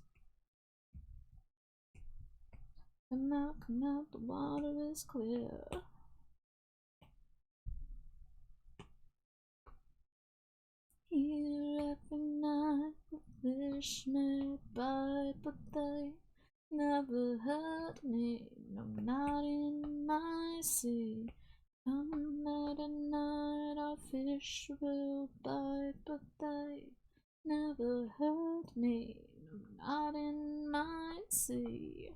Come out, the water is clear. Here up in fish may bite, but they never hurt me. No, not in my sea. Come night and night, our fish will bite, but they never hurt me. No, not in my sea.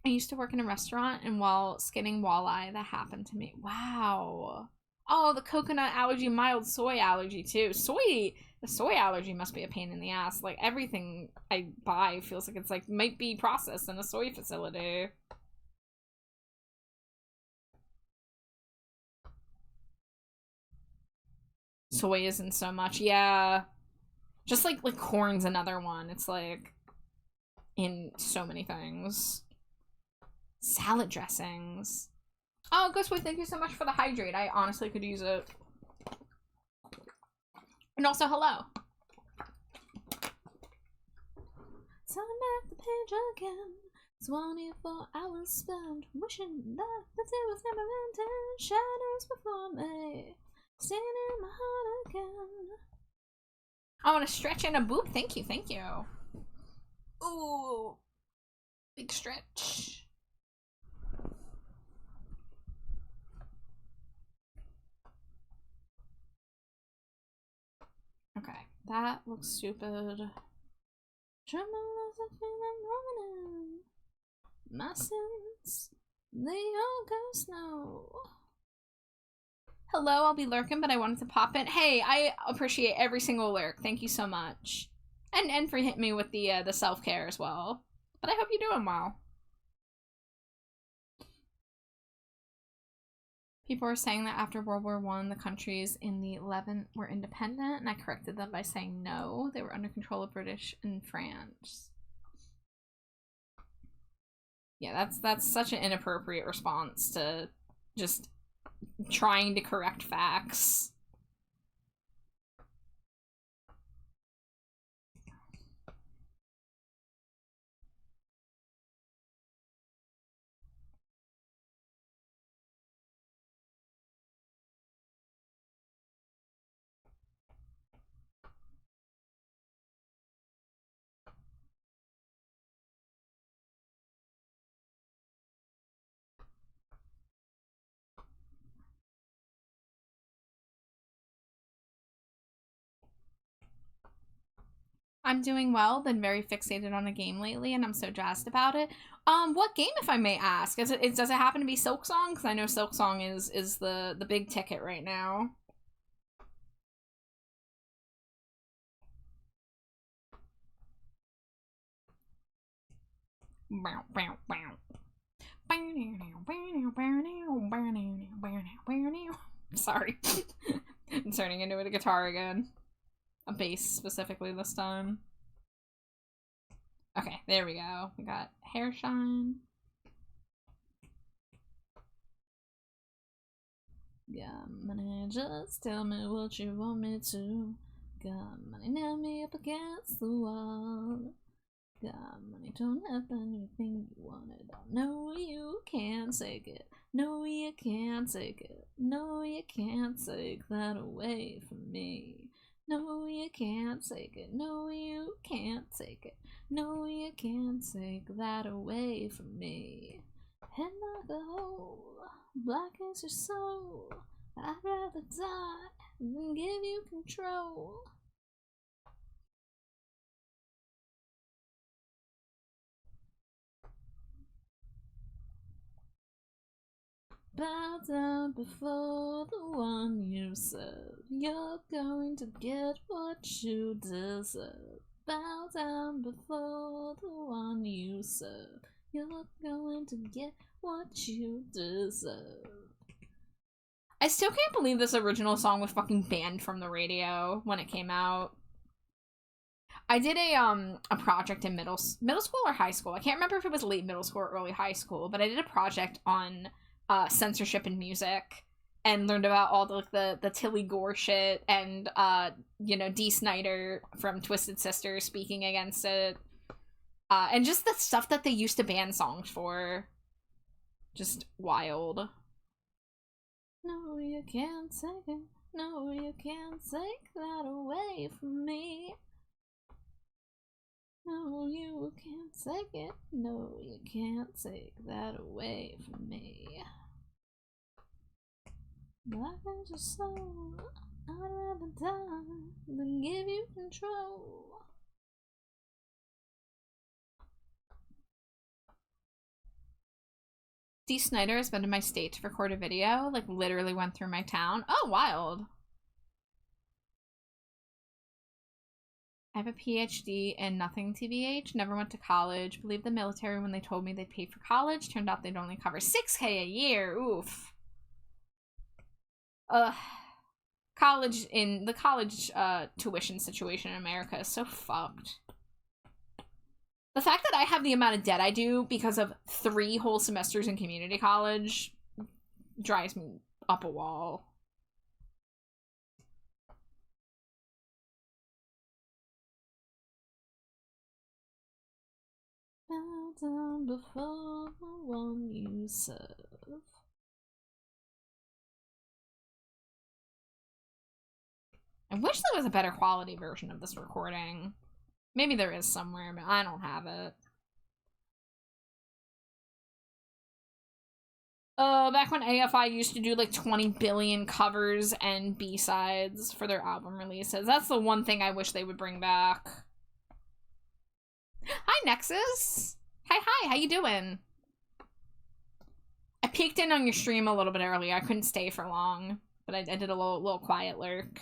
I used to work in a restaurant, and while skinning walleye, that happened to me. Wow. Oh, the coconut allergy, mild soy allergy too. The soy allergy must be a pain in the ass. Like, everything I buy feels like it's like might be processed in a soy facility. Soy isn't so much, yeah. Just like corn's another one. It's like in so many things. Salad dressings. Oh, Ghostboy, thank you so much for the hydrate. I honestly could use it. And also, hello. Turn back the page again. 24 hours spent wishing that the day was never ending. Shadows before me, staying in my heart again. I want to stretch and a boop. Thank you, thank you. Ooh, big stretch. Okay, that looks stupid. Tremulous, I feel I'm running. My sins, they all go snow. Hello, I'll be lurking, but I wanted to pop in. Hey, I appreciate every single lurk. Thank you so much. And for hitting me with the self-care as well. But I hope you're doing well. People are saying that after World War I, the countries in the Levant were independent, and I corrected them by saying no, they were under control of British and France. Yeah, that's such an inappropriate response to just trying to correct facts. I'm doing well, been very fixated on a game lately, and I'm so jazzed about it. What game, if I may ask? Does it happen to be Silksong? Because I know Silksong is the big ticket right now. Sorry. I'm turning into a guitar again. A bass specifically this time. Okay, there we go. We got hair shine. Got money, just tell me what you want me to. Got money, nail me up against the wall. Got money, don't have anything you wanted. No, you can't take it. No, you can't take it. No, you can't take that away from me. No, you can't take it. No, you can't take it. No, you can't take that away from me. Head like a hole, black as your soul. I'd rather die than give you control. Bow down before the one you serve. You're going to get what you deserve. Bow down before the one you serve. You're going to get what you deserve. I still can't believe this original song was fucking banned from the radio when it came out. I did a project in middle school or high school. I can't remember if it was late middle school or early high school, but I did a project on censorship in music and learned about all the Tilly Gore shit and you know, Dee Snider from Twisted Sister speaking against it, and just the stuff that they used to ban songs for. Just wild. No, you can't take it. No, you can't take that away from me. No, you can't take it. No, you can't take that away from me. Black as your soul, I'd rather die than give you control. D. Snyder has been to my state to record a video, like literally went through my town. Oh, wild. I have a PhD in nothing TBH, never went to college, believed the military when they told me they'd pay for college, turned out they'd only cover $6K a year, oof. College tuition situation in America is so fucked. The fact that I have the amount of debt I do because of 3 whole semesters in community college drives me up a wall. Bow down before the one you serve. I wish there was a better quality version of this recording. Maybe there is somewhere, but I don't have it. Back when AFI used to do like 20 billion covers and B-sides for their album releases. That's the one thing I wish they would bring back. Hi, Nexus! Hi, how you doing? I peeked in on your stream a little bit earlier. I couldn't stay for long, but I did a little quiet lurk.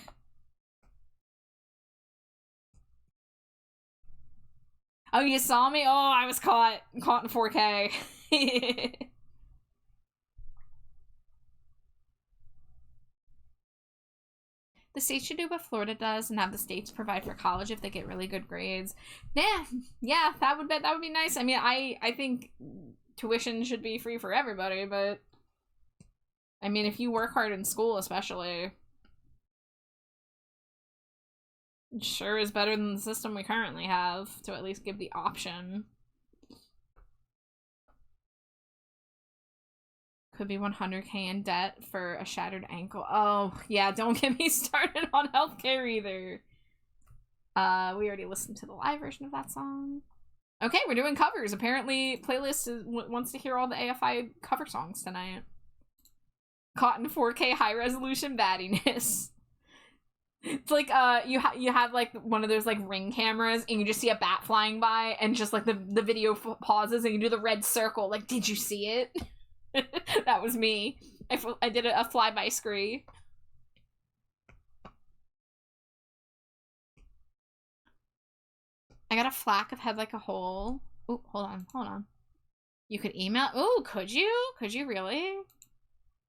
Oh, you saw me? Oh, I was caught in 4K. The state should do what Florida does and have the states provide for college if they get really good grades. Yeah, that would be nice. I mean, I think tuition should be free for everybody, but I mean, if you work hard in school, especially, it sure is better than the system we currently have to at least give the option. Could be 100K in debt for a shattered ankle. Oh, yeah, don't get me started on healthcare either. We already listened to the live version of that song. Okay, we're doing covers. Apparently, playlist wants to hear all the AFI cover songs tonight. Caught in 4K high resolution battiness. It's like, you have like one of those like Ring cameras and you just see a bat flying by and just like the video pauses and you do the red circle. Like, did you see it? That was me. I did a flyby scree. I got a flack of head like a hole. Oh, hold on. You could email? Oh, could you? Could you really?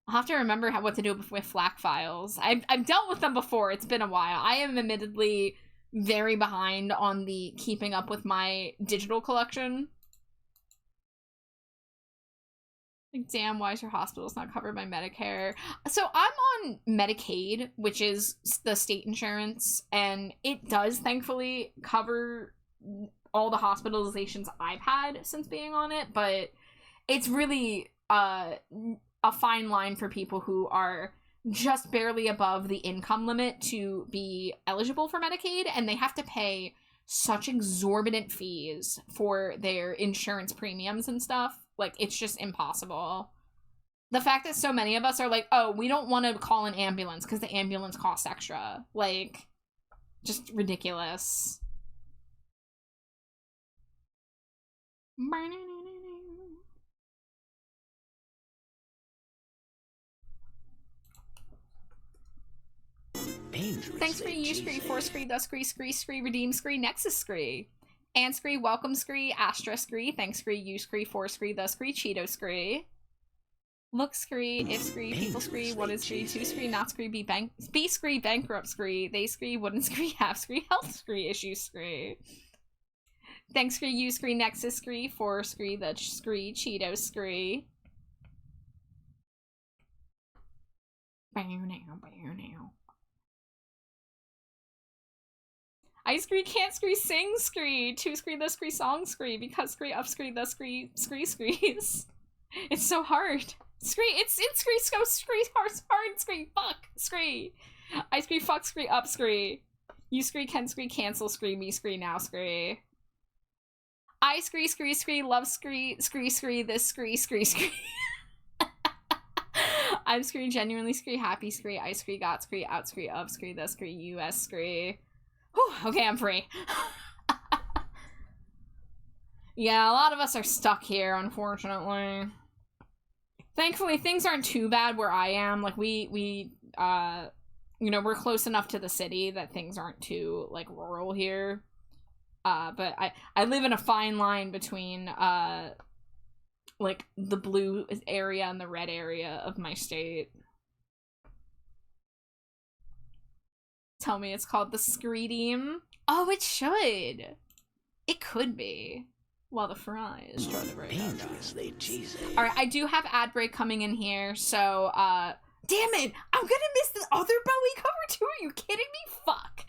I'll have to remember what to do with flack files. I've dealt with them before. It's been a while. I am admittedly very behind on the keeping up with my digital collection. Like, damn, why is your hospital's not covered by Medicare? So I'm on Medicaid, which is the state insurance, and it does thankfully cover all the hospitalizations I've had since being on it, but it's really a fine line for people who are just barely above the income limit to be eligible for Medicaid, and they have to pay such exorbitant fees for their insurance premiums and stuff. Like, it's just impossible. The fact that so many of us are like, oh, we don't want to call an ambulance because the ambulance costs extra. Like, just ridiculous. Thanks for you, Scree, for Scree, the Scree, Redeem Scree, Nexus Scree. And Scree, Welcome Scree, Astra Scree, Thanks Scree, You Scree, For Scree, The Scree, Cheeto Scree. Look Scree, If Scree, People Scree, What is Scree, Two Scree, Not Scree, Be Scree, Bankrupt Scree, They Scree, Wouldn't Scree, Half Scree, Health Scree, Issue Scree. Thanks Scree, You Scree, Nexus Scree, For Scree, The Scree, Cheeto Scree. Bow now. I Scree, Can't Scree, Sing Scree, Two Scree, The Scree, Song Scree, Because Scree, Up Scree, The Scree, Screes. It's so hard. Scree, it's Scree, Scree, hard Scree, fuck, Scree. I scree, fuck scree, up scree. You scree, can scree, cancel scree, me scree, now scree. I scree, scree, scree, love scree, scree, scree, this scree, scree, scree. I'm scree, genuinely scree, happy scree, I scree, got scree, out scree, of scree, the scree, US scree. Whew, okay, I'm free. Yeah, a lot of us are stuck here, unfortunately. Thankfully, things aren't too bad where I am. Like, you know, we're close enough to the city that things aren't too, like, rural here. But I live in a fine line between, like, the blue area and the red area of my state. Tell me it's called the Screedium. Oh, it should. It could be. While the fries try to break out. Dangerously cheesy. Alright, I do have ad break coming in here, so, damn it! I'm gonna miss the other Bowie cover too? Are you kidding me? Fuck.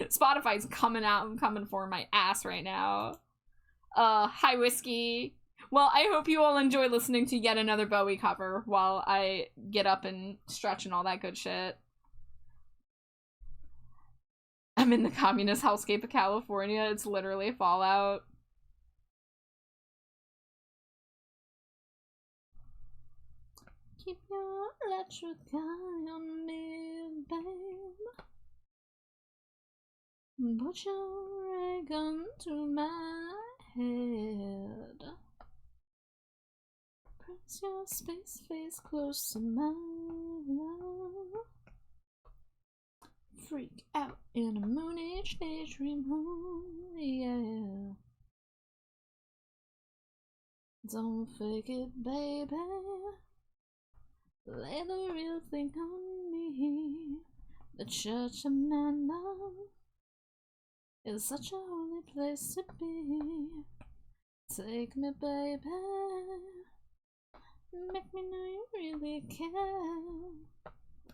Spotify's coming out and coming for my ass right now. Hi, Whiskey. Well, I hope you all enjoy listening to yet another Bowie cover while I get up and stretch and all that good shit. I'm in the communist hellscape of California. It's literally Fallout. Keep your electric eye on me, babe. Put your ray gun to my head. Press your space face close to my love. Freak out in a moonish daydream, yeah. Don't fake it, baby. Lay the real thing on me. The church of my love is such a holy place to be. Take me, baby. Make me know you really care.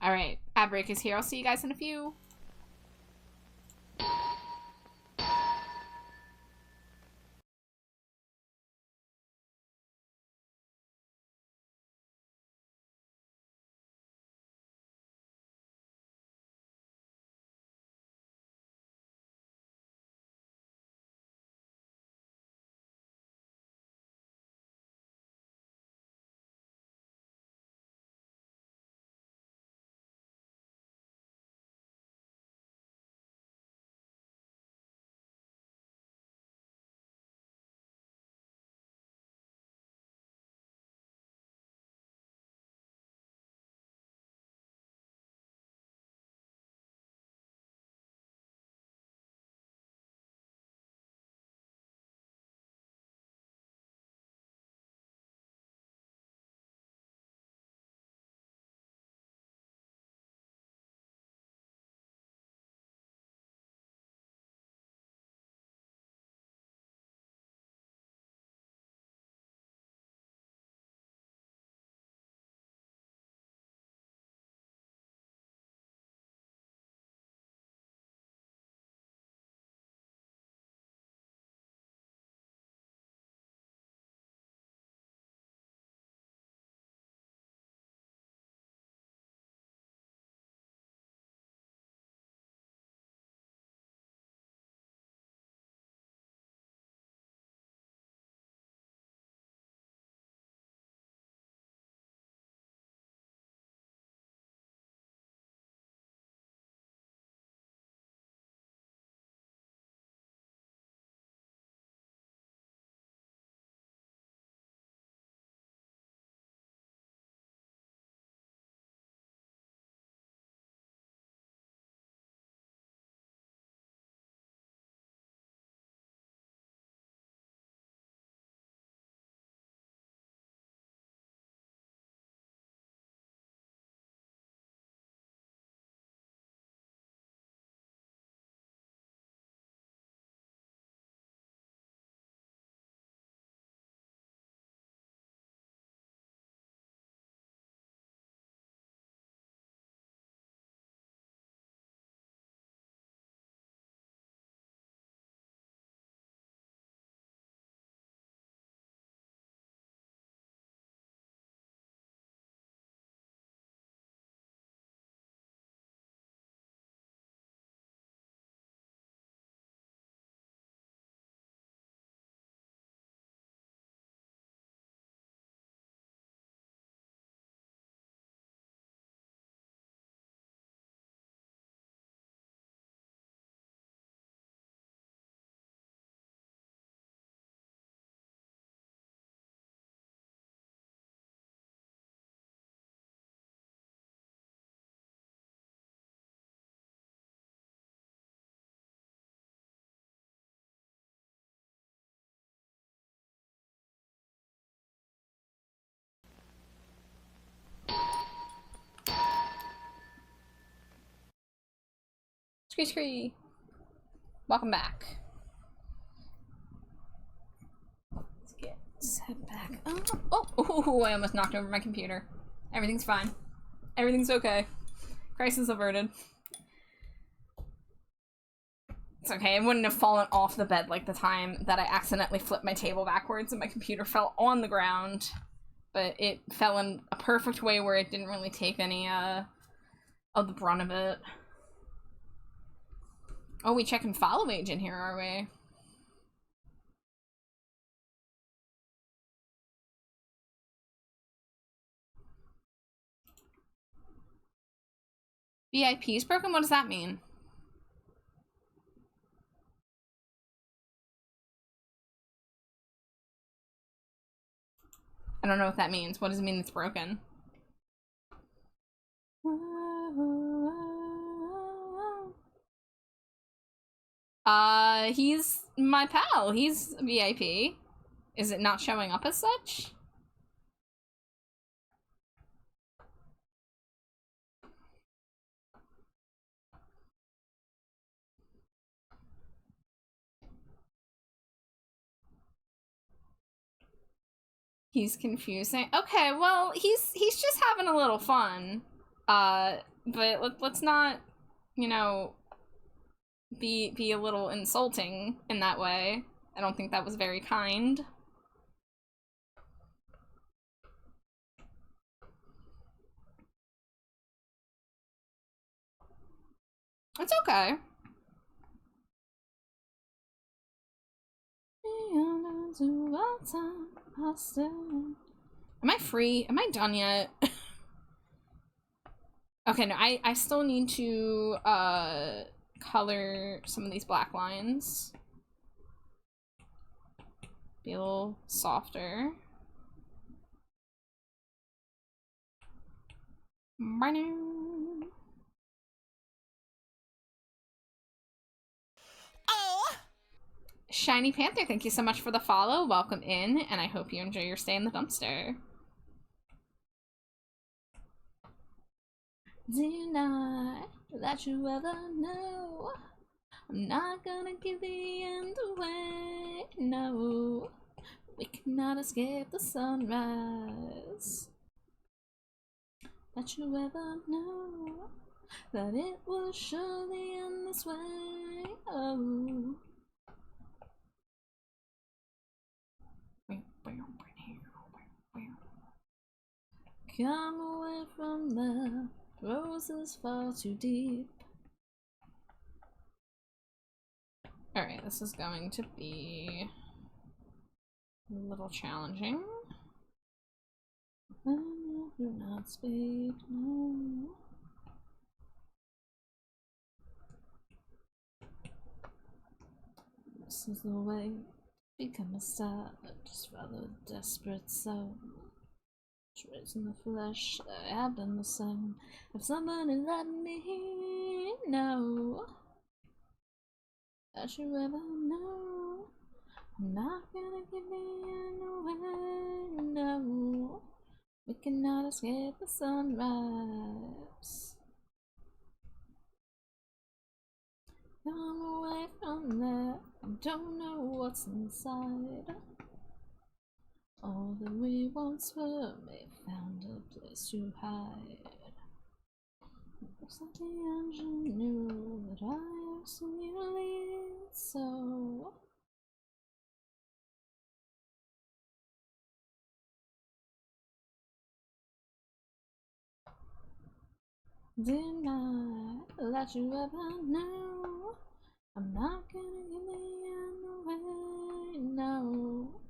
Alright, ad break is here. I'll see you guys in a few. Scree. Welcome back. Let's get set back. Oh, I almost knocked over my computer. Everything's fine. Everything's okay. Crisis averted. It's okay, it wouldn't have fallen off the bed like the time that I accidentally flipped my table backwards and my computer fell on the ground. But it fell in a perfect way where it didn't really take any, of the brunt of it. Oh, we checking follow age in here, are we? VIP's broken? What does that mean? I don't know what that means. What does it mean it's broken? He's my pal. He's VIP. Is it not showing up as such? He's confusing. Okay, well, he's just having a little fun. But let's not, you know, be a little insulting in that way. I don't think that was very kind. It's okay. Am I free? Am I done yet? Okay, no, I still need to color some of these black lines. Be a little softer. Oh! Shiny Panther, thank you so much for the follow. Welcome in, and I hope you enjoy your stay in the dumpster. Deny that you ever know. I'm not gonna give the end away. No, we cannot escape the sunrise. That you ever know that it will surely end this way. Oh. Come away from the roses fall too deep. Alright, this is going to be a little challenging. Do not speak, no. This is the way to become a star. Just follow the desperate soul. Traits in the flesh, I have been the same. If somebody let me know that you ever know, I'm not gonna give the end away. No, we cannot escape the sunrise. Come away from there, I don't know what's inside. All that we once were may found a place to hide. Looks like the engine knew that I was nearly so. Deny that you ever know. I'm not gonna give the end away. No,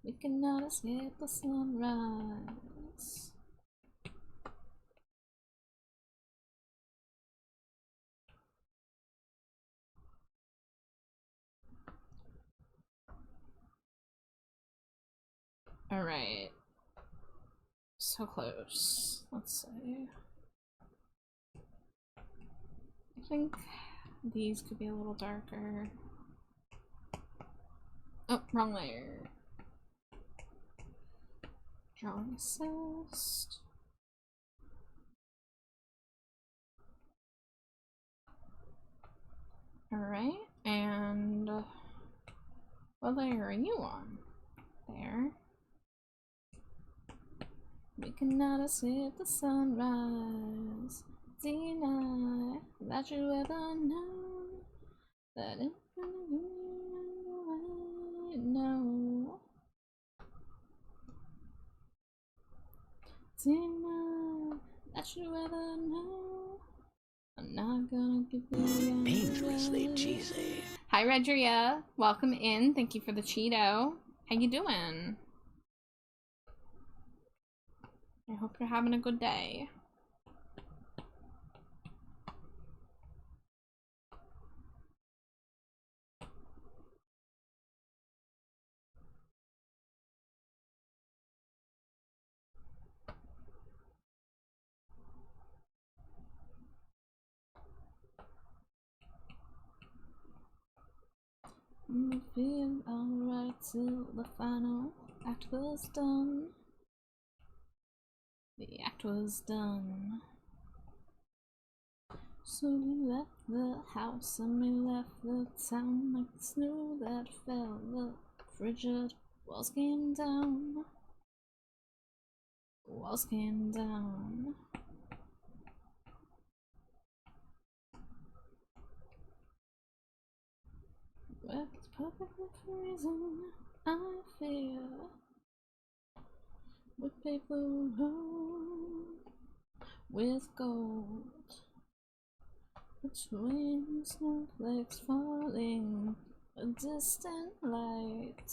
we cannot escape the sunrise. Alright. So close. Let's see. I think these could be a little darker. Oh, wrong layer. Drawing assist. Alright, and what layer are you on? There. We cannot escape the sunrise. Deny that you ever know that it no. Deny that you ever know. I'm not gonna give you Dangerously cheesy. Hi Redria, welcome in. Thank you for the Cheeto. How you doing? I hope you're having a good day. We feel alright till the final act was done. The act was done. So we left the house and we left the town like the snow that fell. The frigid walls came down. Walls came down. Well, it's perfectly freezing. I feel we paved the road with gold. Between snowflakes falling, a distant light.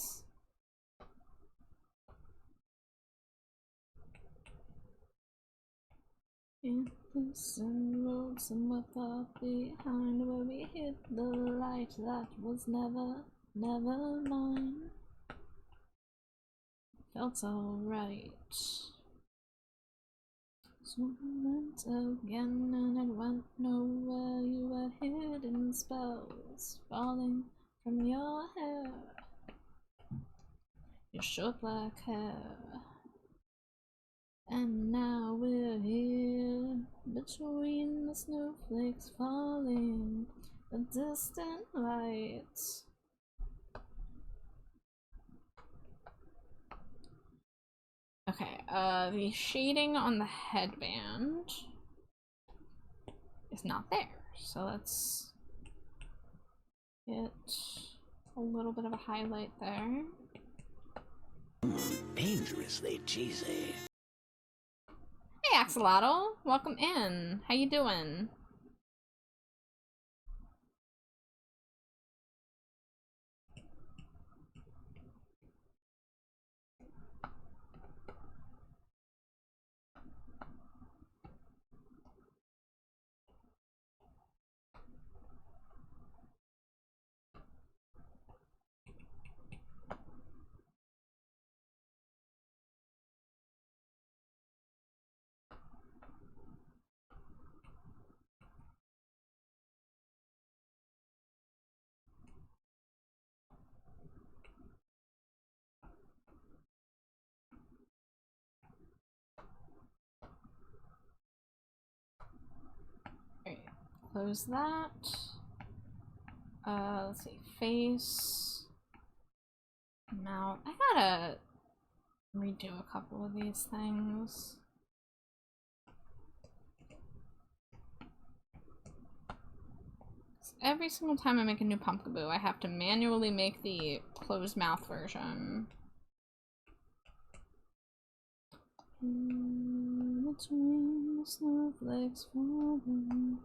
In distant roads somewhere far behind, where we hit the light that was never mine. Felt alright. So we went again and it went nowhere. You were hidden spells falling from your hair, your short black hair. And now we're here between the snowflakes falling, a distant light. Okay, the shading on the headband is not there, so let's get a little bit of a highlight there. Dangerously cheesy. Hey Axolotl, welcome in. How you doing? Alright, close that. Let's see, face, mouth. I gotta redo a couple of these things. Every single time I make a new Pumpkaboo, I have to manually make the closed mouth version. Between the snowflakes falling.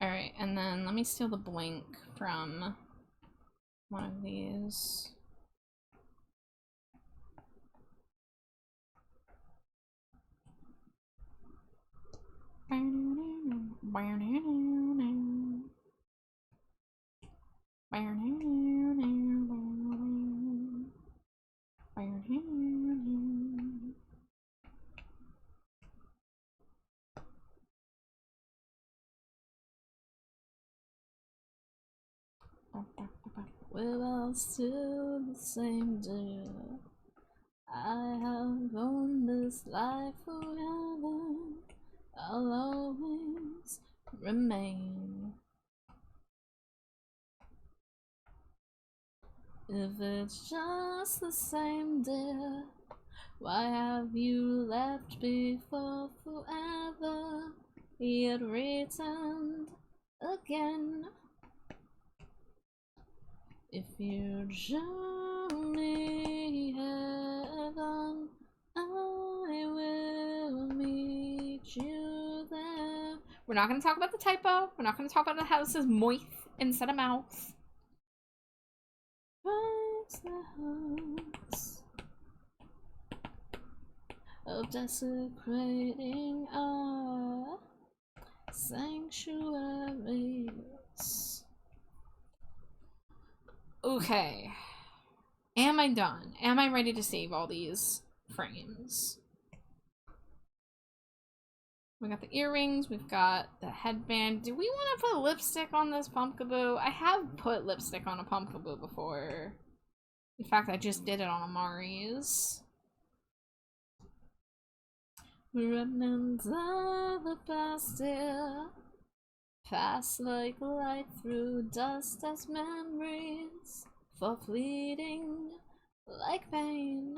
Alright, and then let me steal the blink from one of these. we're all still the same, dear. I have known this life forever. I'll always remain. If it's just the same, dear, why have you left before forever, yet returned again? If you show me heaven, I will meet you there. We're not going to talk about the typo. We're not going to talk about how this is moith instead of mouth. Breaks the hearts of desecrating our sanctuaries. Okay. Am I done? Am I ready to save all these frames? We got the earrings, we've got the headband. Do we want to put lipstick on this Pumpkaboo? I have put lipstick on a Pumpkaboo before. In fact, I just did it on Amari's. Remnants of the past, dear, pass like light through dust as memories, for fleeting like pain.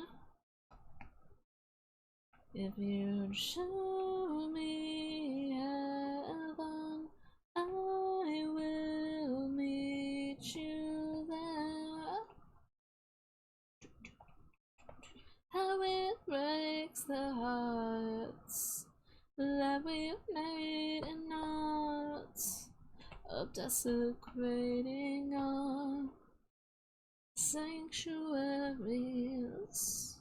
If you'd show me heaven, I will meet you there. How it breaks the hearts that we've made in knots of desecrating our sanctuaries.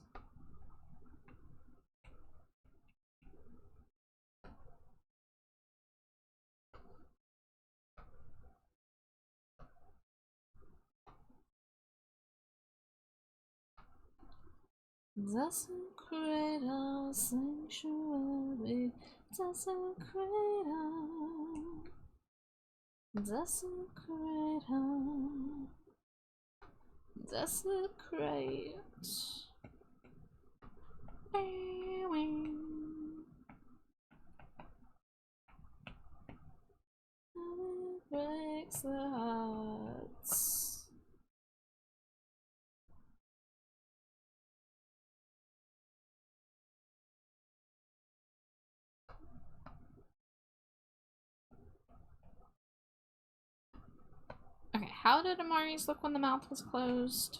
Desecrate our sanctuary, desecrate our, desecrate our, desecrate. It breaks the hearts. Okay, how did Amari's look when the mouth was closed?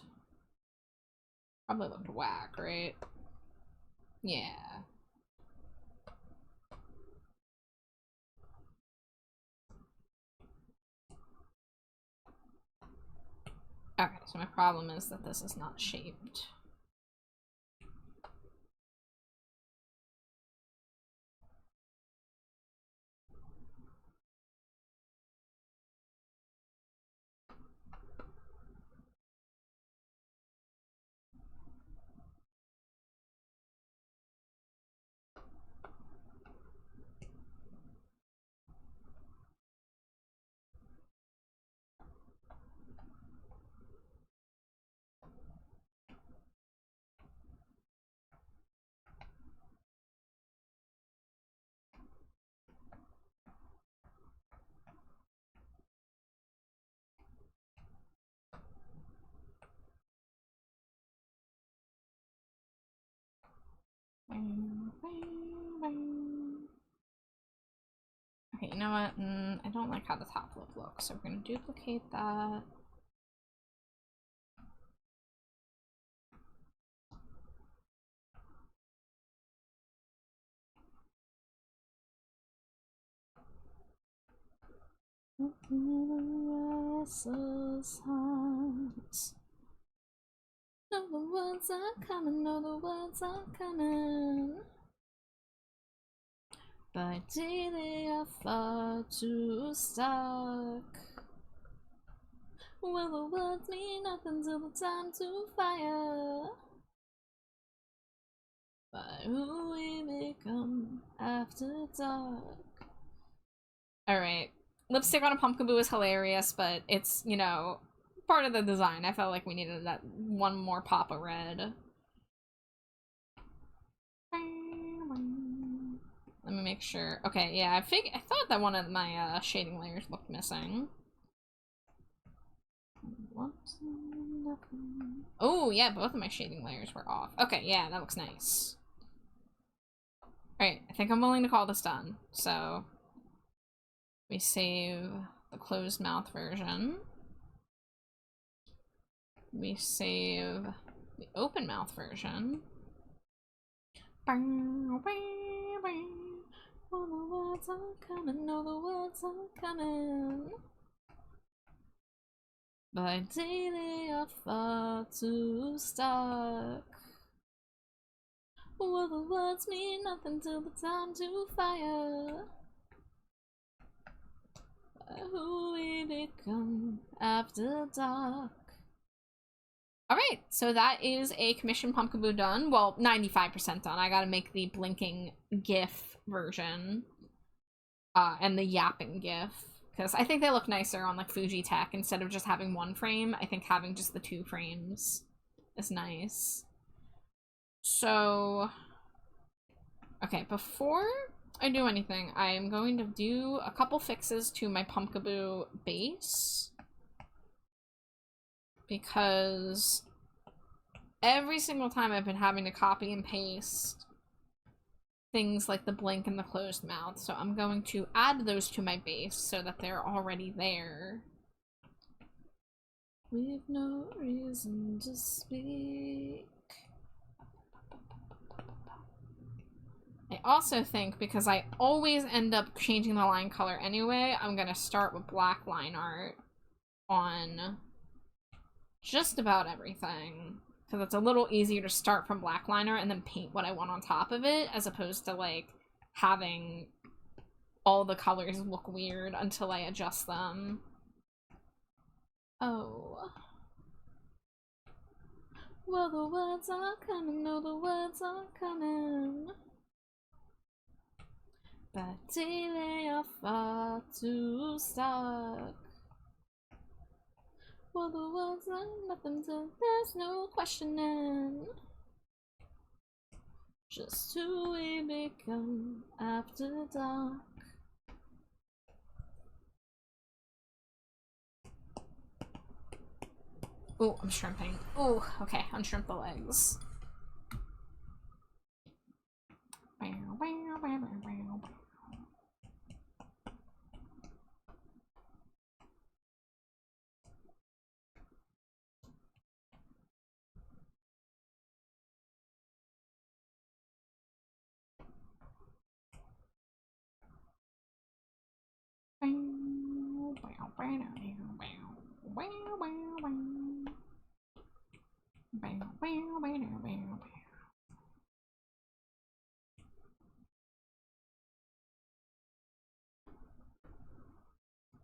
Probably looked whack, right? Yeah. Okay, so my problem is that this is not shaped. Okay, you know what? I don't like how the top lip looks, so we're gonna duplicate that. Restless hearts. No, the words are coming, no, the words are coming. But daily are far too stark. Well, the words mean nothing till the time to fire. By who we become after dark. Alright. Lipstick on a Pumpkaboo is hilarious, but it's, you know, part of the design. I felt like we needed that one more pop of red. Let me make sure. Okay, yeah, I thought that one of my shading layers looked missing. Oh, yeah, both of my shading layers were off. Okay, yeah, that looks nice. Alright, I think I'm willing to call this done. So, we save the closed mouth version. We save the open mouth version. All the words are coming, all the words are coming. But daily are far too stark. Well, the words mean nothing till the time to fire. Who we become after dark. Alright, so that is a commission Pumpkaboo done. Well, 95% done. I gotta make the blinking GIF version. And the yapping GIF. Because I think they look nicer on like Fuji Tech instead of just having one frame. I think having just the 2 frames is nice. So, okay, before I do anything, I am going to do a couple fixes to my Pumpkaboo base. Because every single time I've been having to copy and paste things like the blink and the closed mouth. So I'm going to add those to my base so that they're already there. We've no reason to speak. I also think, because I always end up changing the line color anyway, I'm gonna start with black line art on just about everything. Because it's a little easier to start from black liner and then paint what I want on top of it, as opposed to, like, having all the colors look weird until I adjust them. Oh. Well, the words are coming, no, the words are coming. But daily are far too stark. Well, the words are nothing till there's no questioning. Just who we become after dark. Oh, I'm shrimping. Oh, okay, unshrimp the legs.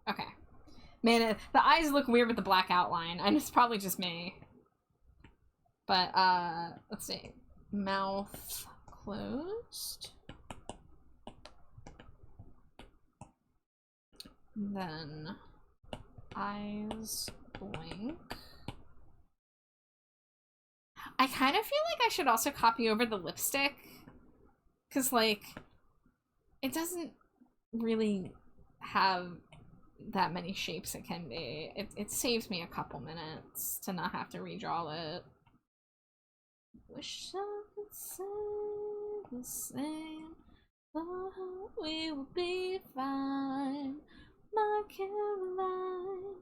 Okay. Man, the eyes look weird with the black outline, and it's probably just me. But, let's see. Mouth closed. Then eyes blink. I kind of feel like I should also copy over the lipstick. Because, like, it doesn't really have that many shapes it can be. It saves me a couple minutes to not have to redraw it. Wish I could say the same. Thought we would be fine. My Caroline.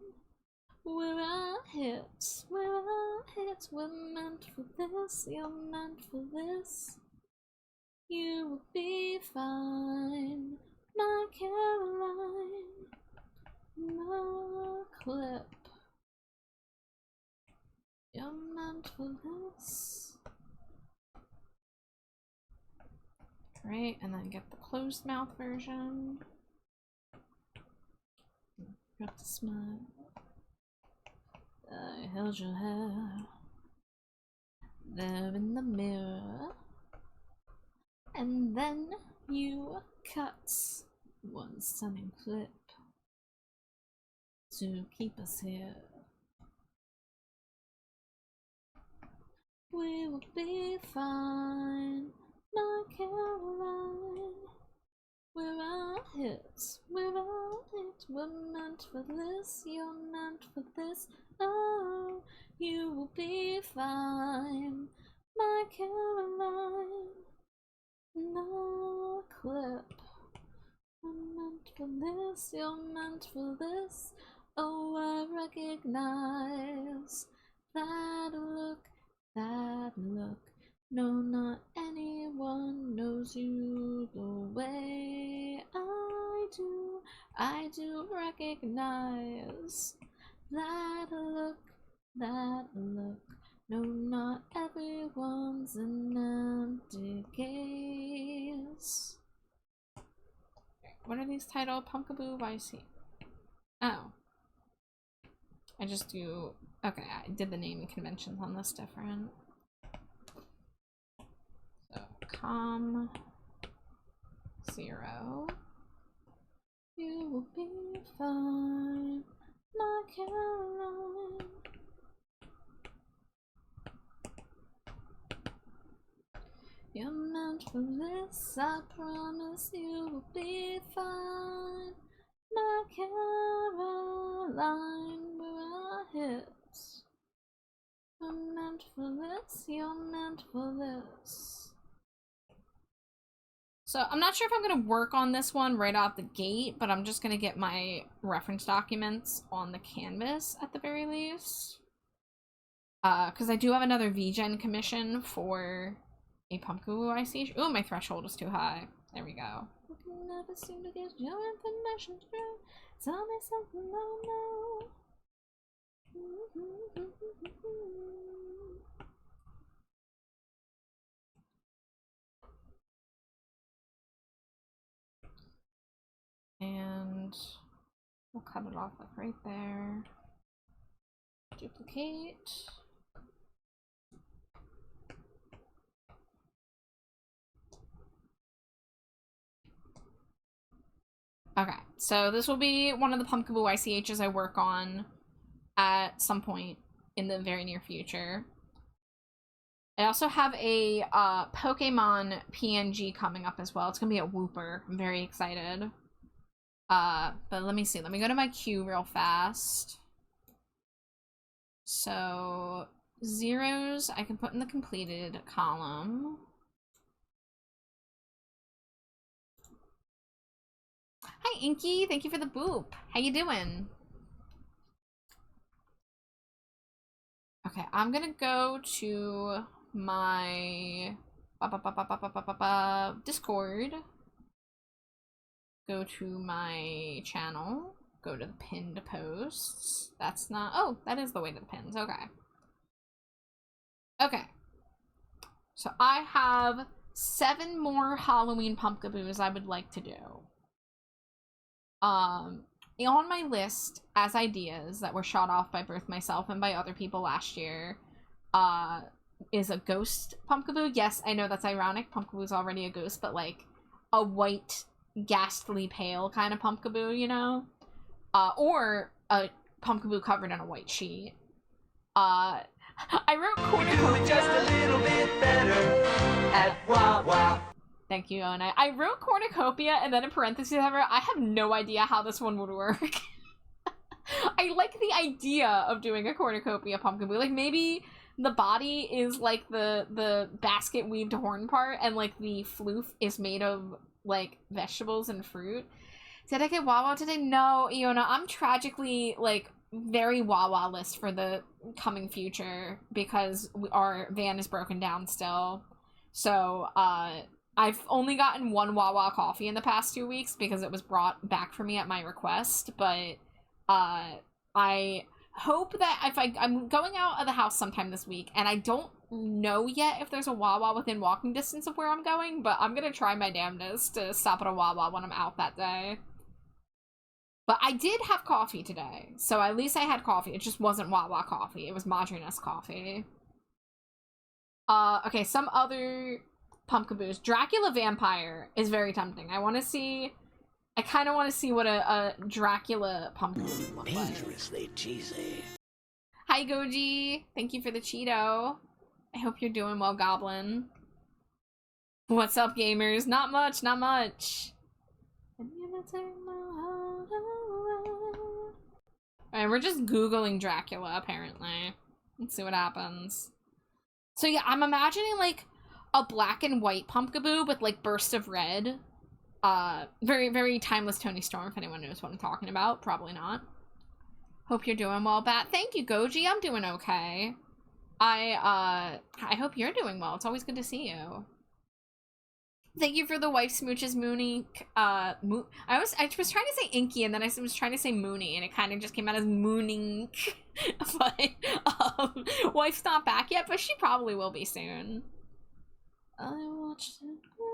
We're our hits. We're meant for this. You're meant for this. You will be fine. My Caroline. My clip. You're meant for this. Great, and then get the closed mouth version. Got the smile. I held your hair there in the mirror, and then you cut one stunning clip to keep us here. We will be fine, my Caroline. We're all hits, we're all it. We're meant for this, you're meant for this. Oh, you will be fine, my Caroline. No clip. I'm meant for this, you're meant for this. Oh, I recognize that look, that look. No, not anyone knows you the way I do. I do recognize that look, that look. No, not everyone's an empty gaze. What are these titled? Pumpkaboo YC. Oh. I just do... Okay, I did the naming conventions on this different. So, Com0. You will be fine, my Caroline. You're meant for this, I promise you will be fine, my Caroline. We're our hips. I'm meant for this, you're meant for this. So I'm not sure if I'm gonna work on this one right out the gate, but I'm just gonna get my reference documents on the canvas at the very least. Because I do have another VGen commission for a Pumpkaboo I see. Oh, my threshold is too high. There we go. You can never seem to get your information straight. Tell me something I know. And we'll cut it off like right there. Duplicate. Okay, so this will be one of the Pumpkaboo ICHs I work on at some point in the very near future. I also have a Pokemon PNG coming up as well. It's gonna be a Wooper. I'm very excited. But let me see. Let me go to my queue real fast. So zeros I can put in the completed column. Hi Inky, thank you for the boop. How you doing? Okay, I'm gonna go to my Discord. Go to my channel. Go to the pinned posts. That's not... Oh, that is the way to the pins. Okay. Okay. So I have 7 more Halloween Pumpkaboos I would like to do. On my list as ideas that were shot off by both myself and by other people last year, is a ghost Pumpkaboo. Yes, I know that's ironic. Pumpkaboo's already a ghost, but like a white, ghastly pale kind of Pumpkaboo, you know? Or a Pumpkaboo covered in a white sheet. I wrote Cornucopia. Just a little bit better at Wawa. Thank you, and I wrote Cornucopia, and then in parentheses, I have no idea how this one would work. I like the idea of doing a Cornucopia Pumpkaboo. Like, maybe the body is, like, the basket weaved horn part, and, like, the floof is made of, like, vegetables and fruit. Did I get Wawa today? No, Iona, I'm tragically, like, very Wawa-less for the coming future, because our van is broken down still. So, I've only gotten 1 Wawa coffee in the past 2 weeks because it was brought back for me at my request, but I hope that if I'm going out of the house sometime this week, and I don't know yet if there's a Wawa within walking distance of where I'm going, but I'm gonna try my damnedest to stop at a Wawa when I'm out that day. But I did have coffee today, so at least I had coffee. It just wasn't Wawa coffee. It was Madrina's coffee. Okay, some other Pumpkaboos. Dracula Vampire is very tempting. I kind of want to see what a Dracula Pumpkaboo looks like. Dangerously cheesy. Hi, Goji. Thank you for the Cheeto. I hope you're doing well, Goblin. What's up, gamers? Not much, not much. Alright, we're just Googling Dracula, apparently. Let's see what happens. So yeah, I'm imagining, like, a black and white Pumpkaboo with, like, bursts of red. Very, very timeless Tony Storm, if anyone knows what I'm talking about. Probably not. Hope you're doing well, Bat. Thank you, Goji. I'm doing okay. I hope you're doing well. It's always good to see you. Thank you for the wife smooches, Mooney. I was trying to say Inky, and then I was trying to say Mooney, and it kind of just came out as Mooning. But, wife's not back yet, but she probably will be soon. I watched it grow.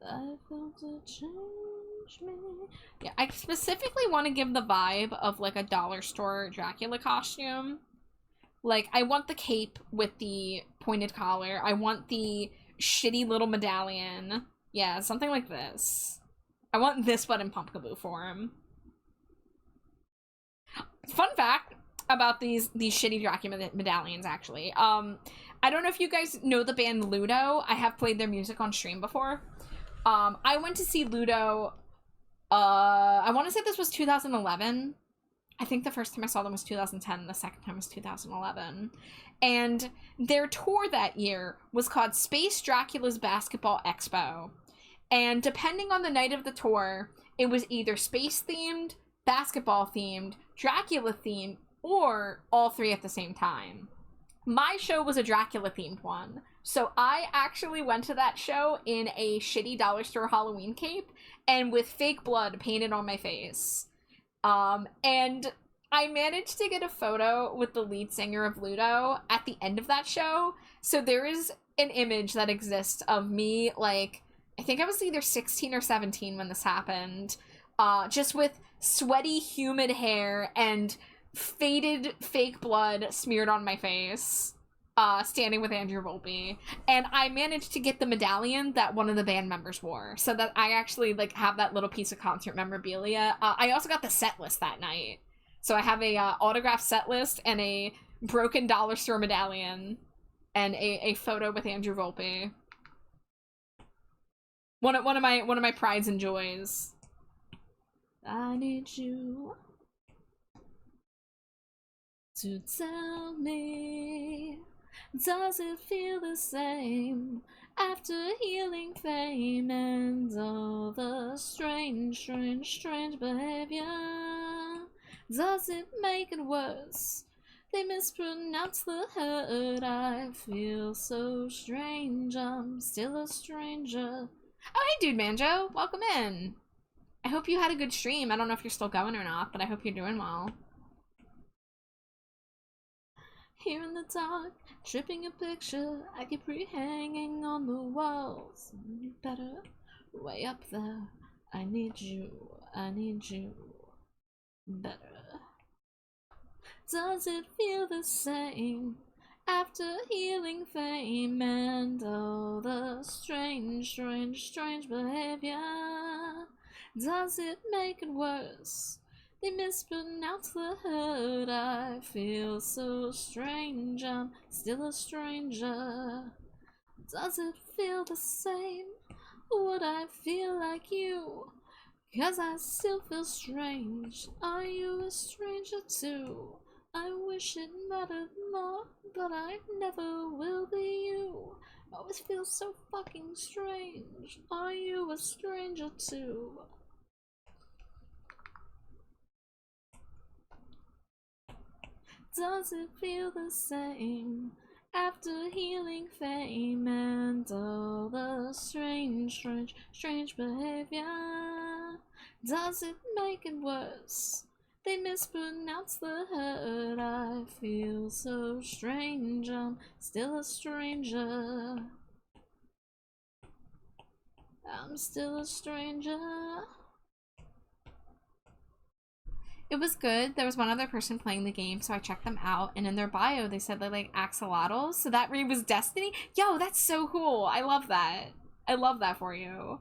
I felt it change me. Yeah, I specifically want to give the vibe of, like, a dollar store Dracula costume. Like, I want the cape with the pointed collar. I want the shitty little medallion. Yeah, something like this. I want this, but in Pumpkaboo form. Fun fact about these shitty Dracula medallions, actually. I don't know if you guys know the band Ludo. I have played their music on stream before. I went to see Ludo, I want to say this was 2011. I think the first time I saw them was 2010, the second time was 2011. And their tour that year was called Space Dracula's Basketball Expo. And depending on the night of the tour, it was either space-themed, basketball-themed, Dracula-themed, or all three at the same time. My show was a Dracula-themed one. So I actually went to that show in a shitty dollar store Halloween cape and with fake blood painted on my face. And I managed to get a photo with the lead singer of Ludo at the end of that show. So there is an image that exists of me, like, I think I was either 16 or 17 when this happened, just with sweaty, humid hair and faded fake blood smeared on my face, standing with Andrew Volpe. And I managed to get the medallion that one of the band members wore, so that I actually, like, have that little piece of concert memorabilia. I also got the set list that night. So I have a autographed set list and a broken dollar store medallion and a photo with Andrew Volpe. One of my prides and joys. I need you to tell me, does it feel the same after healing fame and all the strange behavior? Does it make it worse? They mispronounce the hurt. I feel so strange. I'm still a stranger. Oh, hey, Dude Manjo. Welcome in. I hope you had a good stream. I don't know if you're still going or not, but I hope you're doing well. Here in the dark, tripping a picture, I keep re-hanging on the walls. You better way up there. I need you better. Does it feel the same after healing fame and all the strange behavior? Does it make it worse? They mispronounce the hurt. I feel so strange. I'm still a stranger. Does it feel the same? Would I feel like you? 'Cause I still feel strange. Are you a stranger too? I wish it mattered more, but I never will be you. Always feel so fucking strange. Are you a stranger too? Does it feel the same after healing fame and all the strange behavior? Does it make it worse? They mispronounce the hurt. I feel so strange. I'm still a stranger. I'm still a stranger. It was good. There was one other person playing the game, so I checked them out, and in their bio they said they like axolotls, so that read was Destiny. Yo, that's so cool. I love that. I love that for you.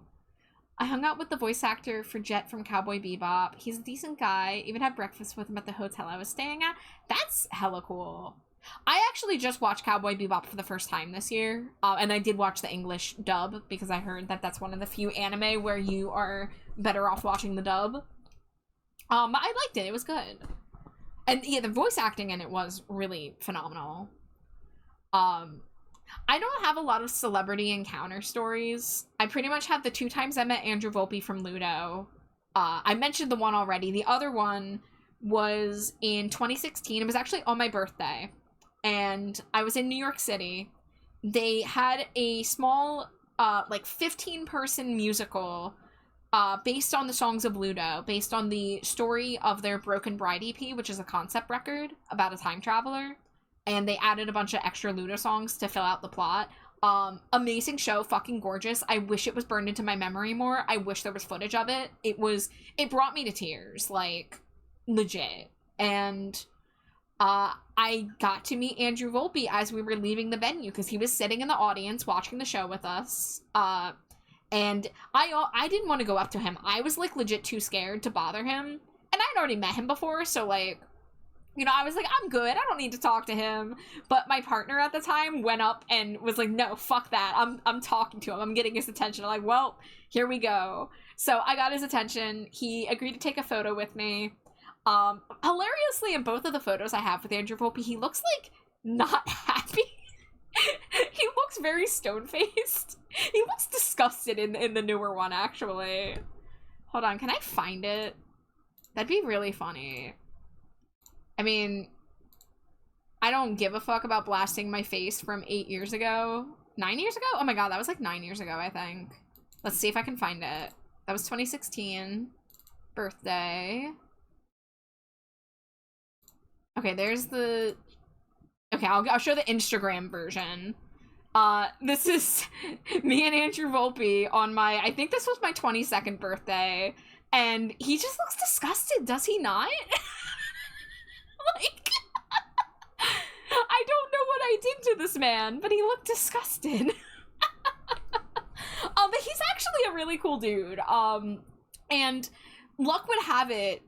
I hung out with the voice actor for Jet from Cowboy Bebop. He's a decent guy. Even had breakfast with him at the hotel I was staying at. That's hella cool. I actually just watched Cowboy Bebop for the first time this year, and I did watch the English dub because I heard that that's one of the few anime where you are better off watching the dub. But I liked it. It was good. And yeah, the voice acting in it was really phenomenal. I don't have a lot of celebrity encounter stories. I pretty much have the 2 times I met Andrew Volpe from Ludo. I mentioned the one already. The other one was in 2016. It was actually on my birthday. And I was in New York City. They had a small, 15-person musical based on the songs of Ludo, based on the story of their Broken Bride EP, which is a concept record about a time traveler. And they added a bunch of extra Ludo songs to fill out the plot. Amazing show, fucking gorgeous. I wish it was burned into my memory more. I wish there was footage of it. It brought me to tears, like, legit. And I got to meet Andrew Volpe as we were leaving the venue, because he was sitting in the audience watching the show with us. And I didn't want to go up to him. I was, like, legit too scared to bother him. And I'd already met him before, so, like, you know, I was like, I'm good. I don't need to talk to him. But my partner at the time went up and was like, no, fuck that. I'm talking to him. I'm getting his attention. I'm like, well, here we go. So I got his attention. He agreed to take a photo with me. Hilariously, in both of the photos I have with Andrew Volpe, he looks, like, not happy. He looks very stone-faced. He looks disgusted in the newer one, actually. Hold on, can I find it? That'd be really funny. I mean, I don't give a fuck about blasting my face from 8 years ago. 9 years ago? Oh my god, that was like 9 years ago, I think. Let's see if I can find it. That was 2016. Birthday. Okay, there's the... Okay, I'll show the Instagram version. This is me and Andrew Volpe on my... I think this was my 22nd birthday. And he just looks disgusted, does he not? Like, I don't know what I did to this man, but he looked disgusted. But he's actually a really cool dude. And luck would have it,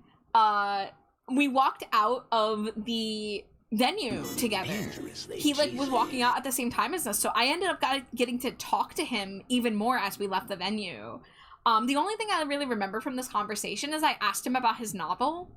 we walked out of the venue together. He, like, was walking out at the same time as us, so I ended up getting to talk to him even more as we left the venue. The only thing I really remember from this conversation is I asked him about his novel,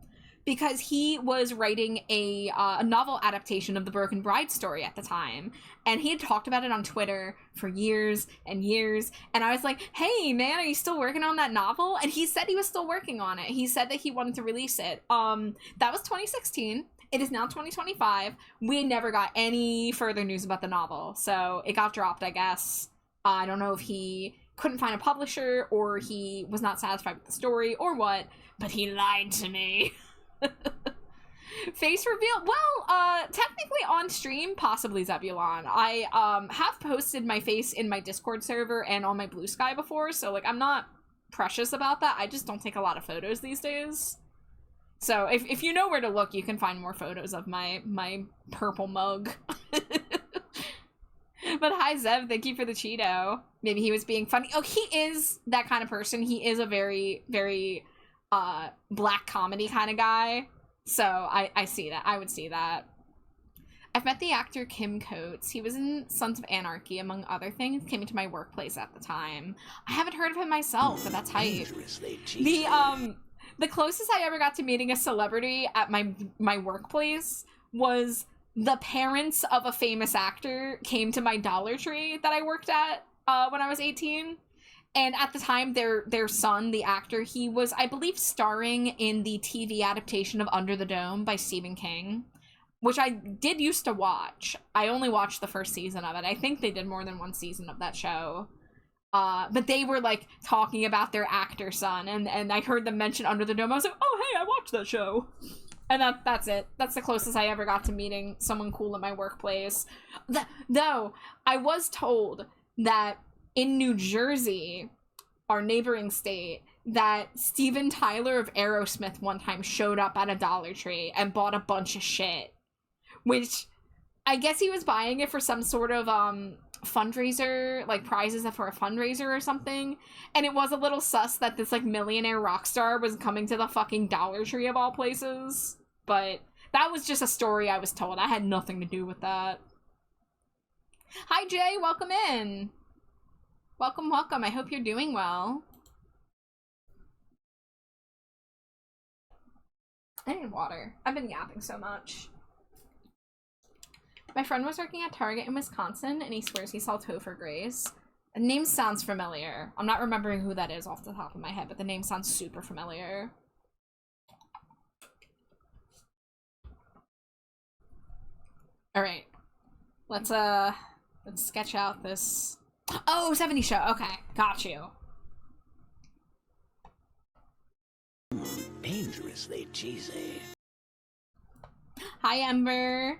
because he was writing a novel adaptation of the Broken Bride story at the time. And he had talked about it on Twitter for years and years. And I was like, hey, man, are you still working on that novel? And he said he was still working on it. He said that he wanted to release it. That was 2016. It is now 2025. We never got any further news about the novel. So it got dropped, I guess. I don't know if he couldn't find a publisher, or he was not satisfied with the story, or what. But he lied to me. Face reveal? Well, technically on stream, possibly Zebulon. I have posted my face in my Discord server and on my Blue Sky before, so, like, I'm not precious about that. I just don't take a lot of photos these days. So if you know where to look, you can find more photos of my purple mug. But hi, Zev, thank you for the Cheeto. Maybe he was being funny. Oh, he is that kind of person. He is a very, very black comedy kind of guy. So I see that. I would see that. I've met the actor Kim Coates. He was in Sons of Anarchy, among other things. Came into my workplace at the time. I haven't heard of him myself, but that's hype. The closest I ever got to meeting a celebrity at my workplace was the parents of a famous actor came to my Dollar Tree that I worked at when I was 18. And at the time, their son, the actor, he was, I believe, starring in the TV adaptation of Under the Dome by Stephen King, which I did used to watch. I only watched the first season of it. I think they did more than one season of that show. But they were, like, talking about their actor son, and I heard them mention Under the Dome. I was like, oh, hey, I watched that show. And that's it. That's the closest I ever got to meeting someone cool at my workplace. Though, I was told that in New Jersey, our neighboring state, that Steven Tyler of Aerosmith one time showed up at a Dollar Tree and bought a bunch of shit. Which, I guess he was buying it for some sort of, fundraiser, like prizes for a fundraiser or something. And it was a little sus that this, like, millionaire rock star was coming to the fucking Dollar Tree of all places. But That was just a story I was told. I had nothing to do with that. Hi, Jay. Welcome in. Welcome, welcome. I hope you're doing well. I need water. I've been yapping so much. My friend was working at Target in Wisconsin, and he swears he saw Topher Grace. The name sounds familiar. I'm not remembering who that is off the top of my head, but the name sounds super familiar. Alright. Let's sketch out this... Oh, 70 show. Okay, got you. Dangerously cheesy. Hi, Ember.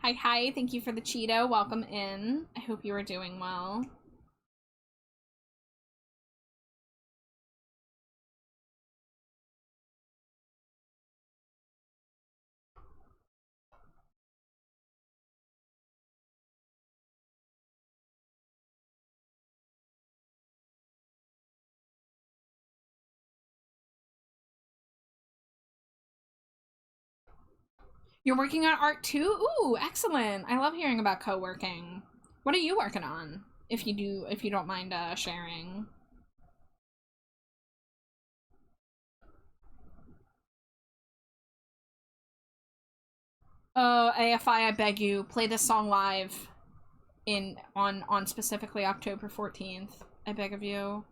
Hi, hi. Thank you for the Cheeto. Welcome in. I hope you are doing well. You're working on art too? Ooh, excellent. I love hearing about co-working. What are you working on? If you don't mind sharing. Oh, AFI, I beg you, play this song live on specifically October 14th. I beg of you.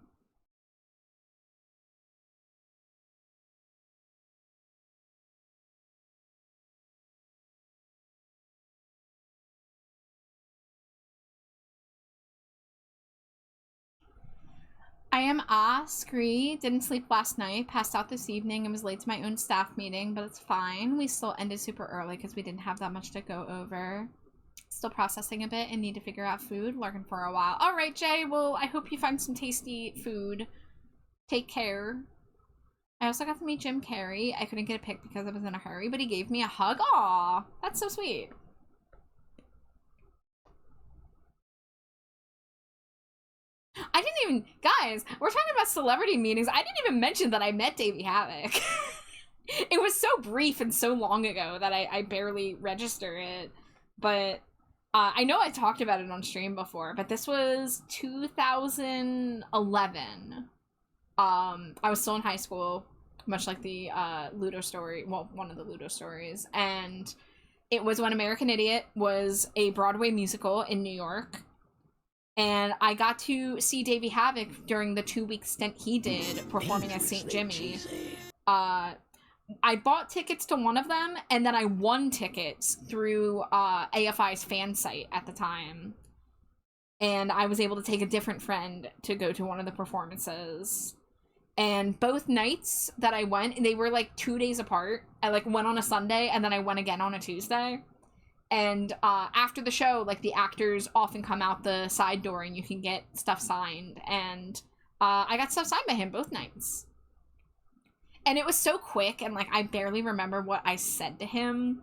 I am Scree. Didn't sleep last night. Passed out this evening and was late to my own staff meeting, but it's fine. We still ended super early because we didn't have that much to go over. Still processing a bit and need to figure out food. Lurking for a while. All right, Jay. Well, I hope you find some tasty food. Take care. I also got to meet Jim Carrey. I couldn't get a pic because I was in a hurry, but he gave me a hug. Aw, that's so sweet. I didn't even, guys, we're talking about celebrity meetings. I didn't even mention that I met Davey Havoc. It was so brief and so long ago that I barely register it. But I know I talked about it on stream before, but this was 2011. I was still in high school, much like the Ludo story, well, one of the Ludo stories. And it was when American Idiot was a Broadway musical in New York. And I got to see Davey Havoc during the 2-week stint he did performing as St. Jimmy. I bought tickets to one of them, and then I won tickets through AFI's fan site at the time. And I was able to take a different friend to go to one of the performances. And both nights that I went, they were like 2 days apart. I like went on a Sunday, and then I went again on a Tuesday. And after the show, like, the actors often come out the side door and you can get stuff signed. And I got stuff signed by him both nights. And it was so quick, and, like, I barely remember what I said to him.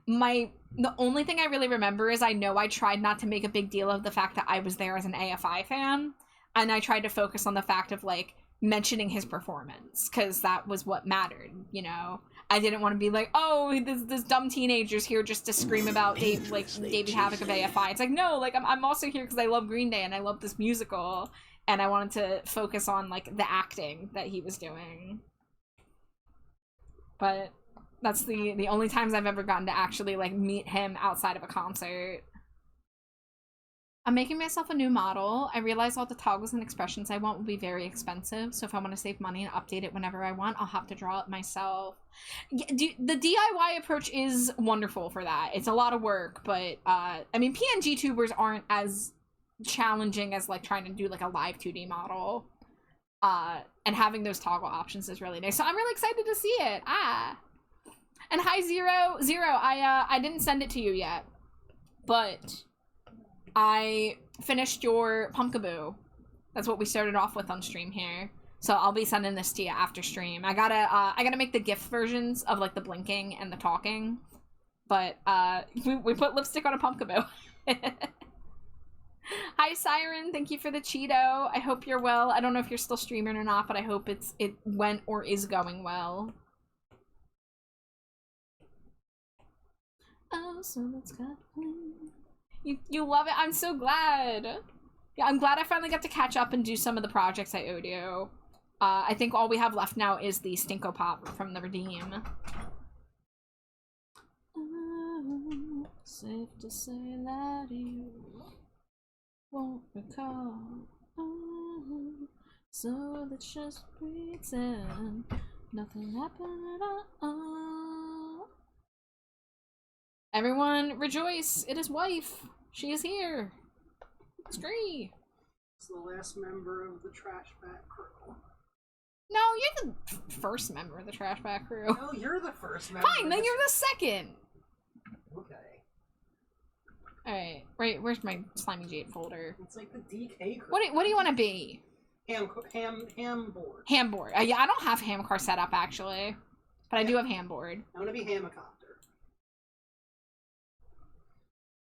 The only thing I really remember is I know I tried not to make a big deal of the fact that I was there as an AFI fan. And I tried to focus on the fact of, like, mentioning his performance, because that was what mattered, you know? I didn't want to be like, oh, this dumb teenager's here just to scream about Davey Havoc of AFI. It's like, no, like, I'm also here because I love Green Day and I love this musical, and I wanted to focus on, like, the acting that he was doing. But that's the only times I've ever gotten to actually, like, meet him outside of a concert. I'm making myself a new model. I realize all the toggles and expressions I want will be very expensive, so if I want to save money and update it whenever I want, I'll have to draw it myself. The DIY approach is wonderful for that. It's a lot of work, but, I mean, PNG tubers aren't as challenging as, like, trying to do, like, a live 2D model. And having those toggle options is really nice. So I'm really excited to see it. And hi, Zero. I didn't send it to you yet, but I finished your Pumpkaboo. That's what we started off with on stream here. So I'll be sending this to you after stream. I gotta make the GIF versions of, like, the blinking and the talking. But we put lipstick on a Pumpkaboo. Hi, Siren. Thank you for the Cheeto. I hope you're well. I don't know if you're still streaming or not, but I hope it went or is going well. Oh, so that's good. You love it. I'm so glad. Yeah, I'm glad I finally got to catch up and do some of the projects I owed you. I think all we have left now is the Stinko Pop from the Redeem. Safe to say that you won't recall. So let's just pretend nothing happened at all. Everyone rejoice! It is wife! She is here! Scree! It's the last member of the Trash Bag crew. No, you're the first member of the Trash Bag crew. No, you're the first member. Fine, then you're the second! Okay. Alright, right, where's my Slimy Jade folder? It's like the DK crew. What do you want to be? Ham board. Ham board. Yeah, I don't have ham car set up, actually. But I do have ham board. I'm gonna be Hamicopter.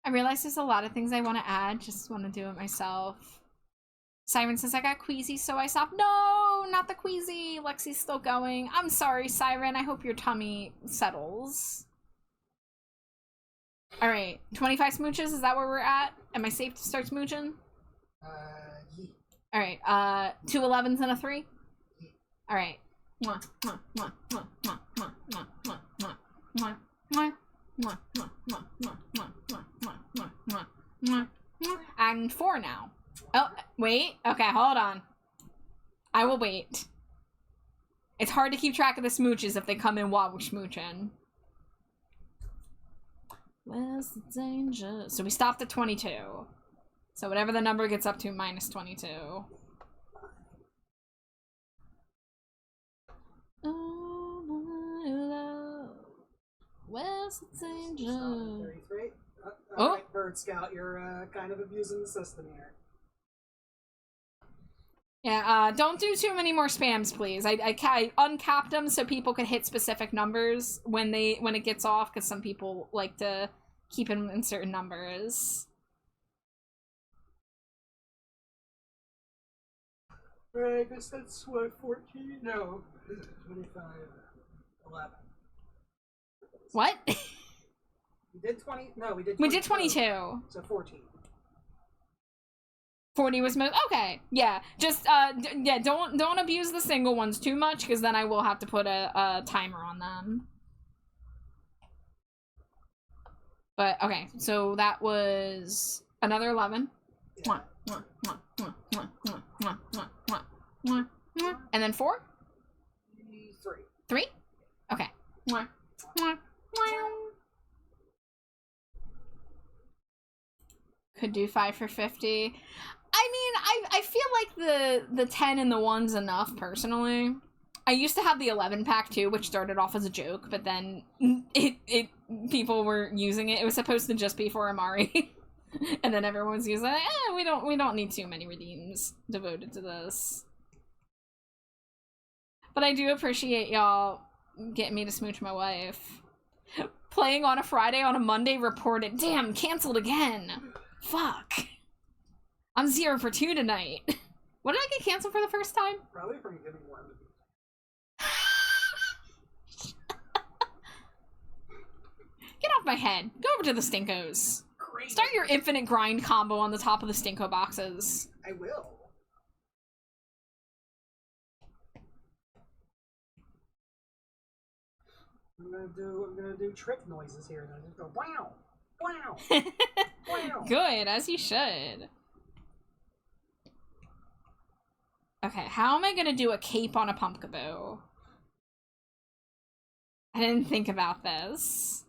I realize there's a lot of things I want to add, just want to do it myself. Siren says I got queasy, so I stopped. No, not the queasy. Lexi's still going. I'm sorry, Siren. I hope your tummy settles. All right, 25 smooches. Is that where we're at? Am I safe to start smooching? Yeah. All right, 2 11s and a 3. Yeah. All right. And 4 now. Oh, wait. Okay, hold on. I will wait. It's hard to keep track of the smooches if they come in while we're smooching. Where's the danger? So we stopped at 22. So whatever the number gets up to minus 22. Oh my love. Where's the danger? 33. Oh. Alright, Bird Scout, you're kind of abusing the system here. Yeah, don't do too many more spams, please. I uncapped them so people could hit specific numbers when it gets off, because some people like to keep them in certain numbers. Right, I guess that's what, 14? No, 25, 11. What? We did 20, no, we did 22. We did 22. So 14. 40 was most okay. Yeah, just yeah, don't abuse the single ones too much, because then I will have to put a timer on them. But okay, so that was another 11. Yeah. And then 4? 3. 3? Okay. Could do 5 for 50. I mean, I feel like the 10 and the 1's enough, personally. I used to have the 11 pack too, which started off as a joke, but then people were using it. It was supposed to just be for Amari. And then everyone was using it. We don't need too many redeems devoted to this. But I do appreciate y'all getting me to smooch my wife. Playing on a Friday, on a Monday, reported. Damn, canceled again. Fuck. I'm 0 for 2 tonight. What did I get canceled for the first time? Probably from giving one. Get off my head. Go over to the Stinkos. Great. Start your infinite grind combo on the top of the Stinko boxes. I will. I'm gonna do trick noises here, and I just go wow, wow, wow. Good, as you should. Okay, how am I gonna do a cape on a Pumpkaboo? I didn't think about this.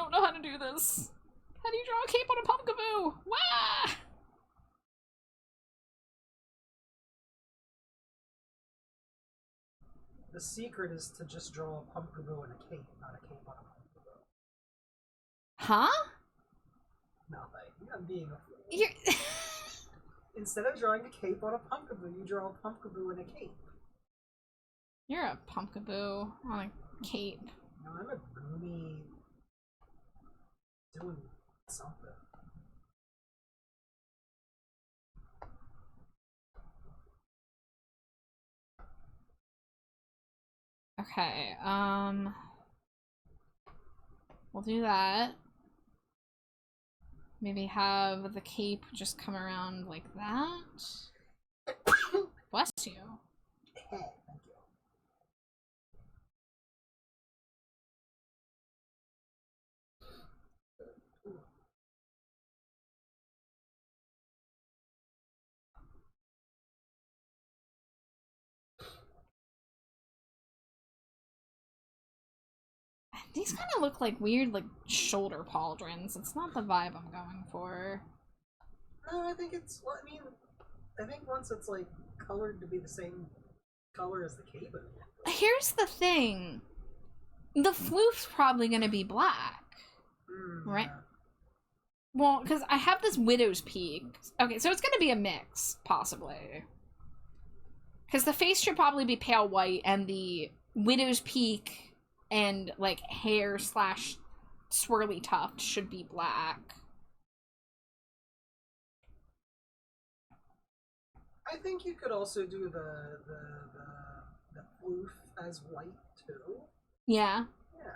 don't know how to do this. How do you draw a cape on a Pumpkaboo? Wah! The secret is to just draw a Pumpkaboo and a cape, not a cape on a Pumpkaboo. Huh? Nothing. I'm being a fool. You're... Instead of drawing a cape on a Pumpkaboo, you draw a Pumpkaboo and a cape. You're a Pumpkaboo on a cape. No, I'm a goomy doing something. Okay, we'll do that. Maybe have the cape just come around like that. Bless you. Thank you. These kind of look like weird, like, shoulder pauldrons. It's not the vibe I'm going for. No, I think it's, well, I mean, I think once it's, like, colored to be the same color as the cape. Here's the thing. The floof's probably gonna be black. Right? Yeah. Well, because I have this Widow's Peak. Okay, so it's gonna be a mix, possibly. Because the face should probably be pale white, and the Widow's Peak and, like, hair slash swirly tuft should be black. I think you could also do the floof as white, too. Yeah. Yeah.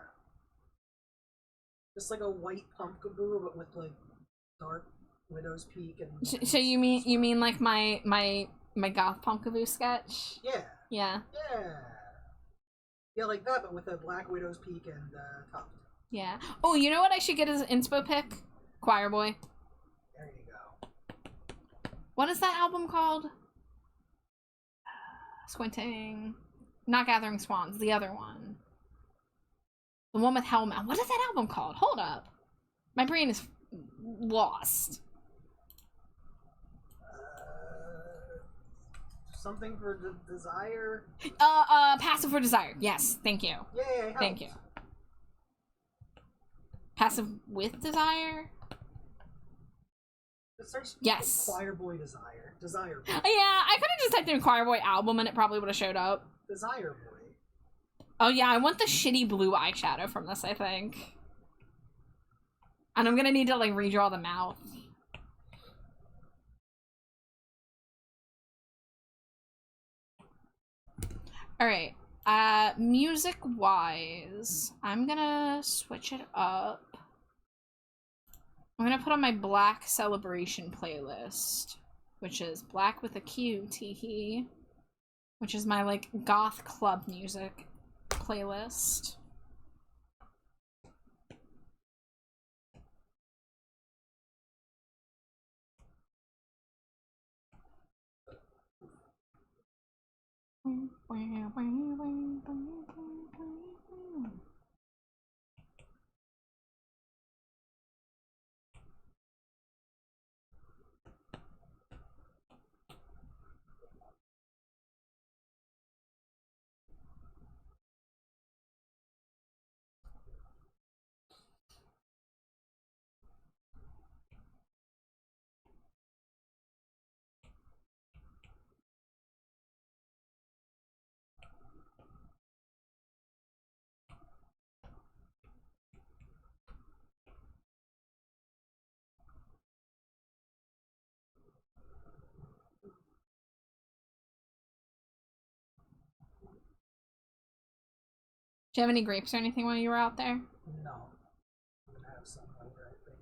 Just like a white Pumpkaboo, but with, like, dark Widow's Peak and... So you mean like my goth Pumpkaboo sketch? Yeah. Yeah. Yeah. Yeah, like that, but with a black Widow's Peak and tuft. Yeah. Oh, you know what I should get as an inspo pick? Choir Boy. There you go. What is that album called? Squinting. Not Gathering Swans, the other one. The one with Hellmouth. What is that album called? Hold up. My brain is lost. Something for the desire. Passive for Desire. Yes, thank you. Yay, Thank you. Passive with Desire? Search Yes. Choir Boy Desire. Desire Boy. Yeah, I could have just typed in Choir Boy album and it probably would have showed up. Desire Boy. Oh yeah, I want the shitty blue eyeshadow from this, I think. And I'm gonna need to, like, redraw the mouth. Alright, music-wise, I'm gonna switch it up. I'm gonna put on my Black Celebration playlist, which is Black with a Q, teehee, which is my, like, goth club music playlist. Do you have any grapes or anything while you were out there? No. I'm gonna have some later, I think.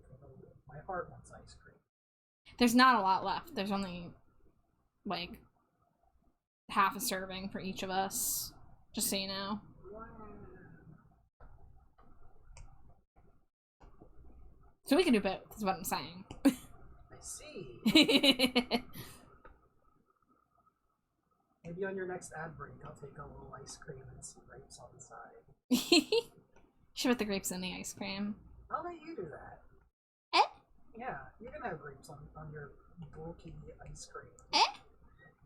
My heart wants ice cream. There's not a lot left. There's only, like, half a serving for each of us. Just so you know. So we can do both, is what I'm saying. I see. Maybe on your next ad break, I'll take a little ice cream and some grapes on the side. Should put the grapes in the ice cream. I'll let you do that. Eh? Yeah, you can have grapes on your bulky ice cream. Eh?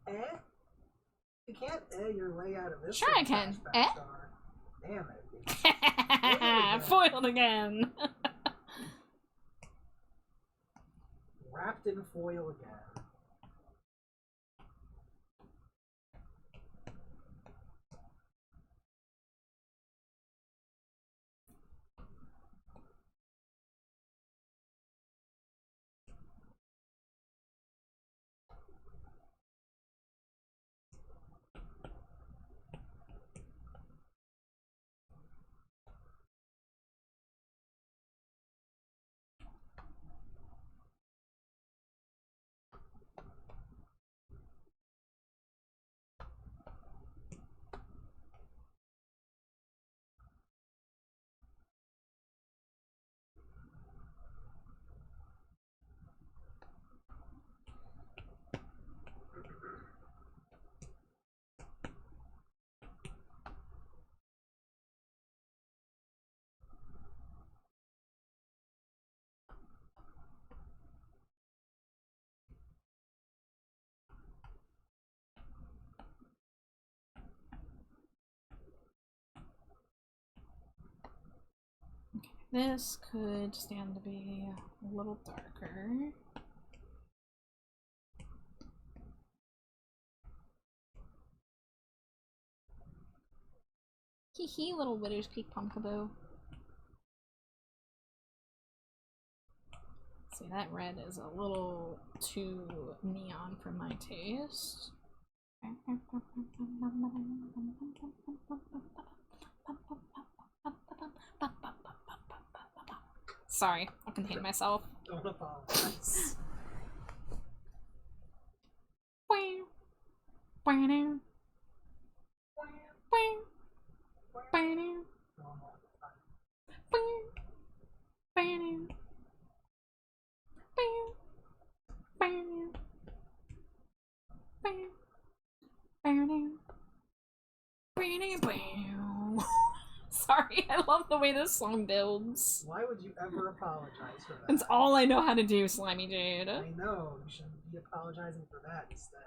Eh? You can't your way out of this. Sure I can. Eh? Star. Damn it. Foiled again. Wrapped in foil again. This could stand to be a little darker. Hee hee, little Widow's Peak Pumpkaboo. See, that red is a little too neon for my taste. Sorry, I'll contain myself. Don't apologize. Sorry, I love the way this song builds. Why would you ever apologize for that? It's all I know how to do, Slimy Jade. I know, you should be apologizing for that instead.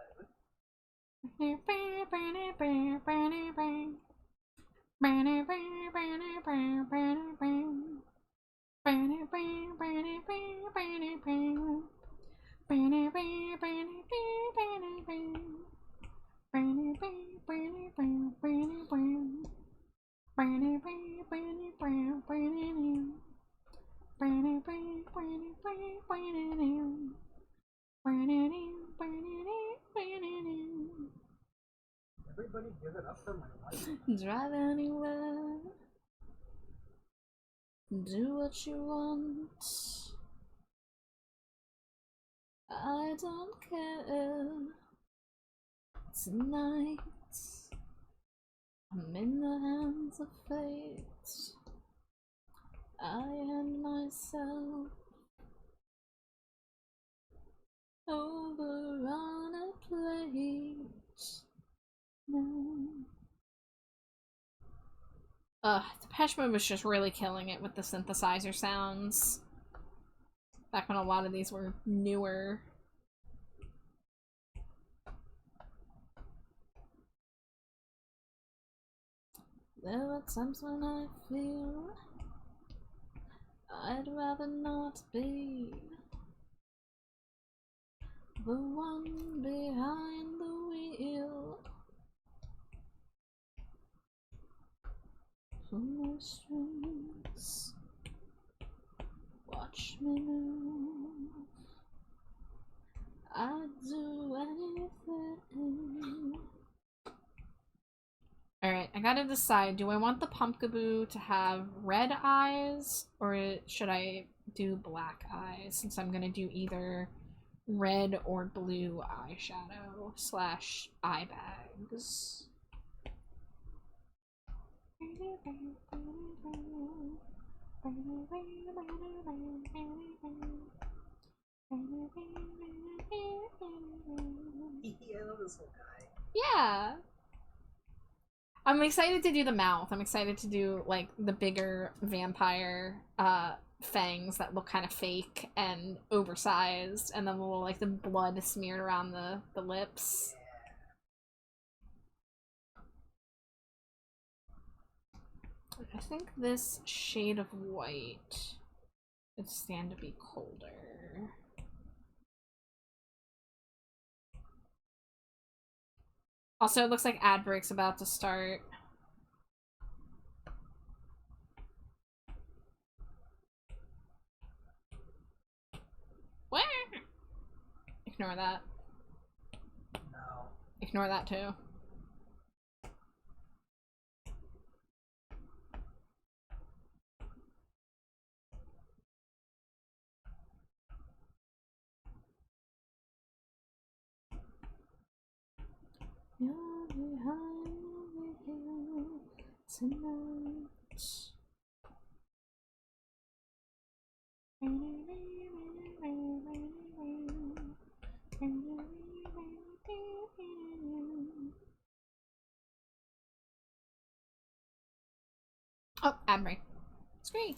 Everybody give it up for my life. Drive anywhere. Do what you want. I don't care. Tonight, I'm in the hands of fate. I and myself over on a plate. No. Depeche Mode was just really killing it with the synthesizer sounds. Back when a lot of these were newer. There are times when I feel I'd rather not be the one behind the wheel. Pull my strings, watch me move. I'd do anything. Alright, I gotta decide, do I want the Pumpkaboo to have red eyes, or should I do black eyes, since I'm gonna do either red or blue eyeshadow slash eye bags. I love this little guy. Yeah. I'm excited to do the mouth. I'm excited to do like the bigger vampire fangs that look kind of fake and oversized, and then the little, like, the blood smeared around the lips. I think this shade of white would stand to be colder. Also, it looks like ad break's about to start. Where? Ignore that. No. Ignore that too. You're behind the hill tonight. Oh, ad break. It's great.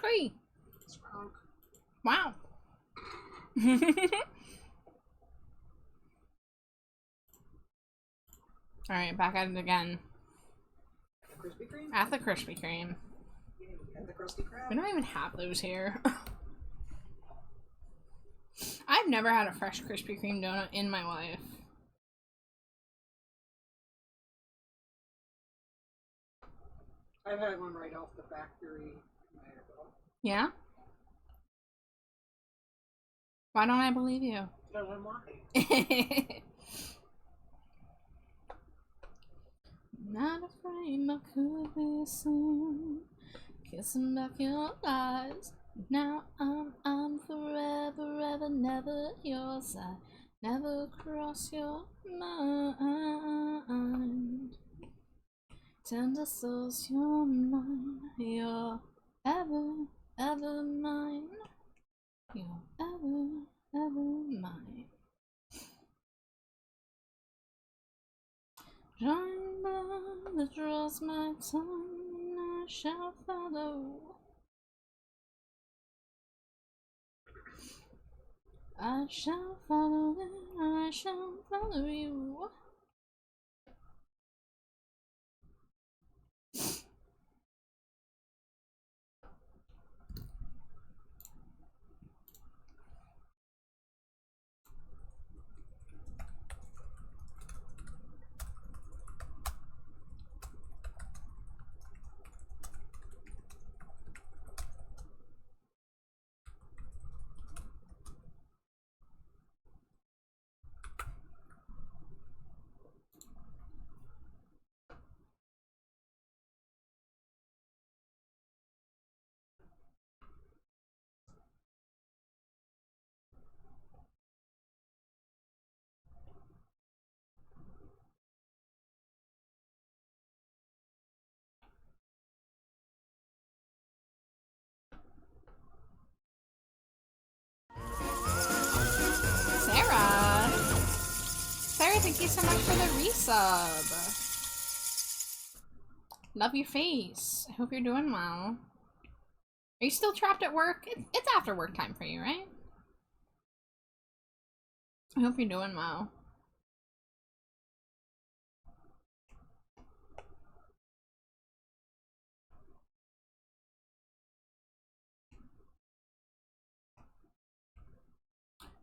Scree. Strong. Wow. Alright, back at it again. The Krispy Kreme? At the Krispy Kreme. Yay, and the Krusty Krab? We don't even have those here. I've never had a fresh Krispy Kreme donut in my life. I've had one right off the factory. Yeah? Why don't I believe you? No, I'm lying. Not afraid my could be seen. Kissing back your eyes. Now I'm forever, never yours. I never cross your mind. Tender souls, you're mine. You're ever mine. You're ever mine. Drawing blood that draws my tongue, I shall follow. I shall follow it, I shall follow you. Sarah, thank you so much for the resub. Love your face. I hope you're doing well. Are you still trapped at work? It's after work time for you, right? I hope you're doing well.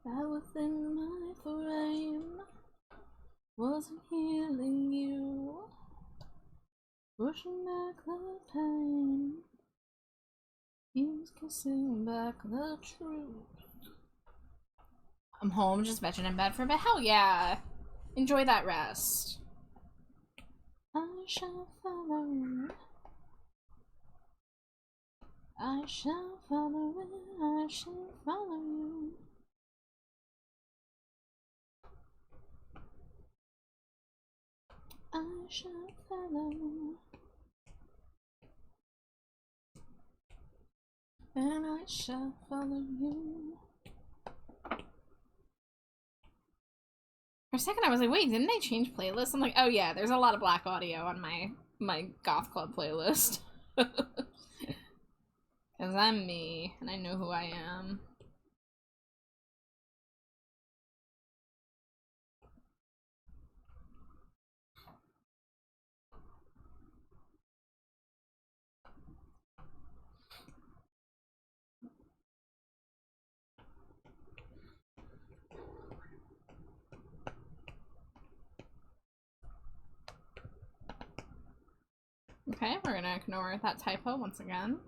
That within my frame wasn't healing you, pushing back the pain. He was kissing back the truth. I'm home, just vegging in bed for a bit. Hell yeah! Enjoy that rest. I shall follow. I shall follow it. I shall follow you. I shall follow. And I shall follow you. For a second I was like, wait, didn't they change playlists? I'm like, oh yeah, there's a lot of black audio on my goth club playlist. Cause I'm me, and I know who I am. Okay, we're gonna ignore that typo once again.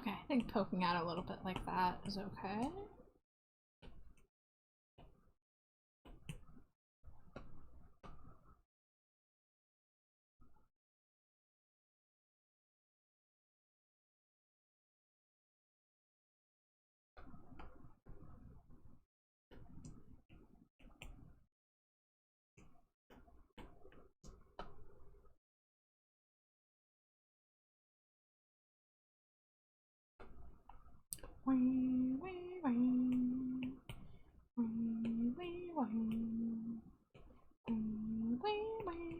Okay, I think poking out a little bit like that is okay. Wee, wee, wee. Wee, wee, wee. Wee, wee, wee.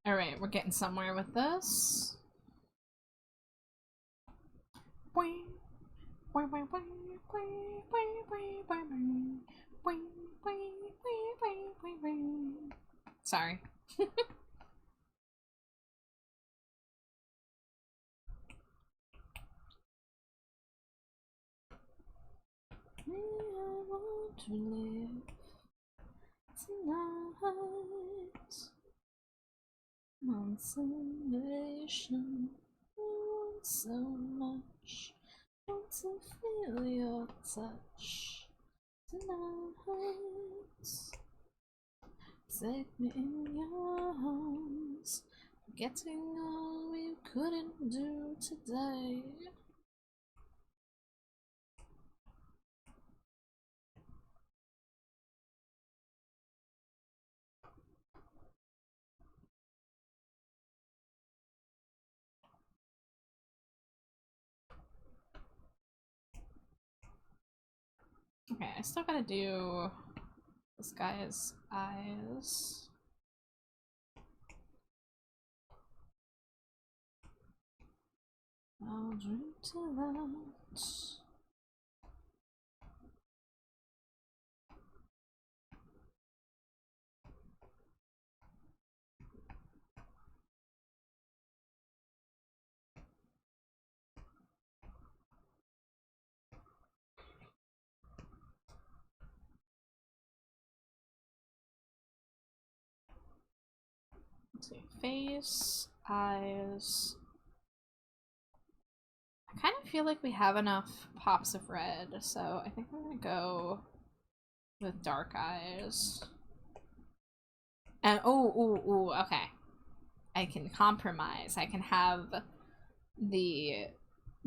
Alright, we're getting somewhere with this. Sorry. I want to live tonight. Consolation, I want so much. Want to feel your touch tonight. Take me in your arms, forgetting all we couldn't do today. Okay, I still gotta do this guy's eyes. I'll drink to that. Let's see, face, eyes. I kind of feel like we have enough pops of red, so I think I'm gonna go with dark eyes. And ooh, okay. I can compromise. I can have the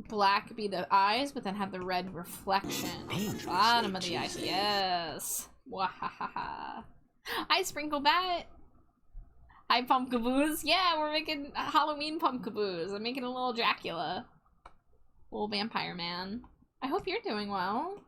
black be the eyes, but then have the red reflection on the bottom of the eyes. Yes. Wahahaha. Hi, Sprinkle Bat. Hi, Pumpkaboos. Yeah, we're making Halloween Pumpkaboos. I'm making a little Dracula. Little vampire man. I hope you're doing well.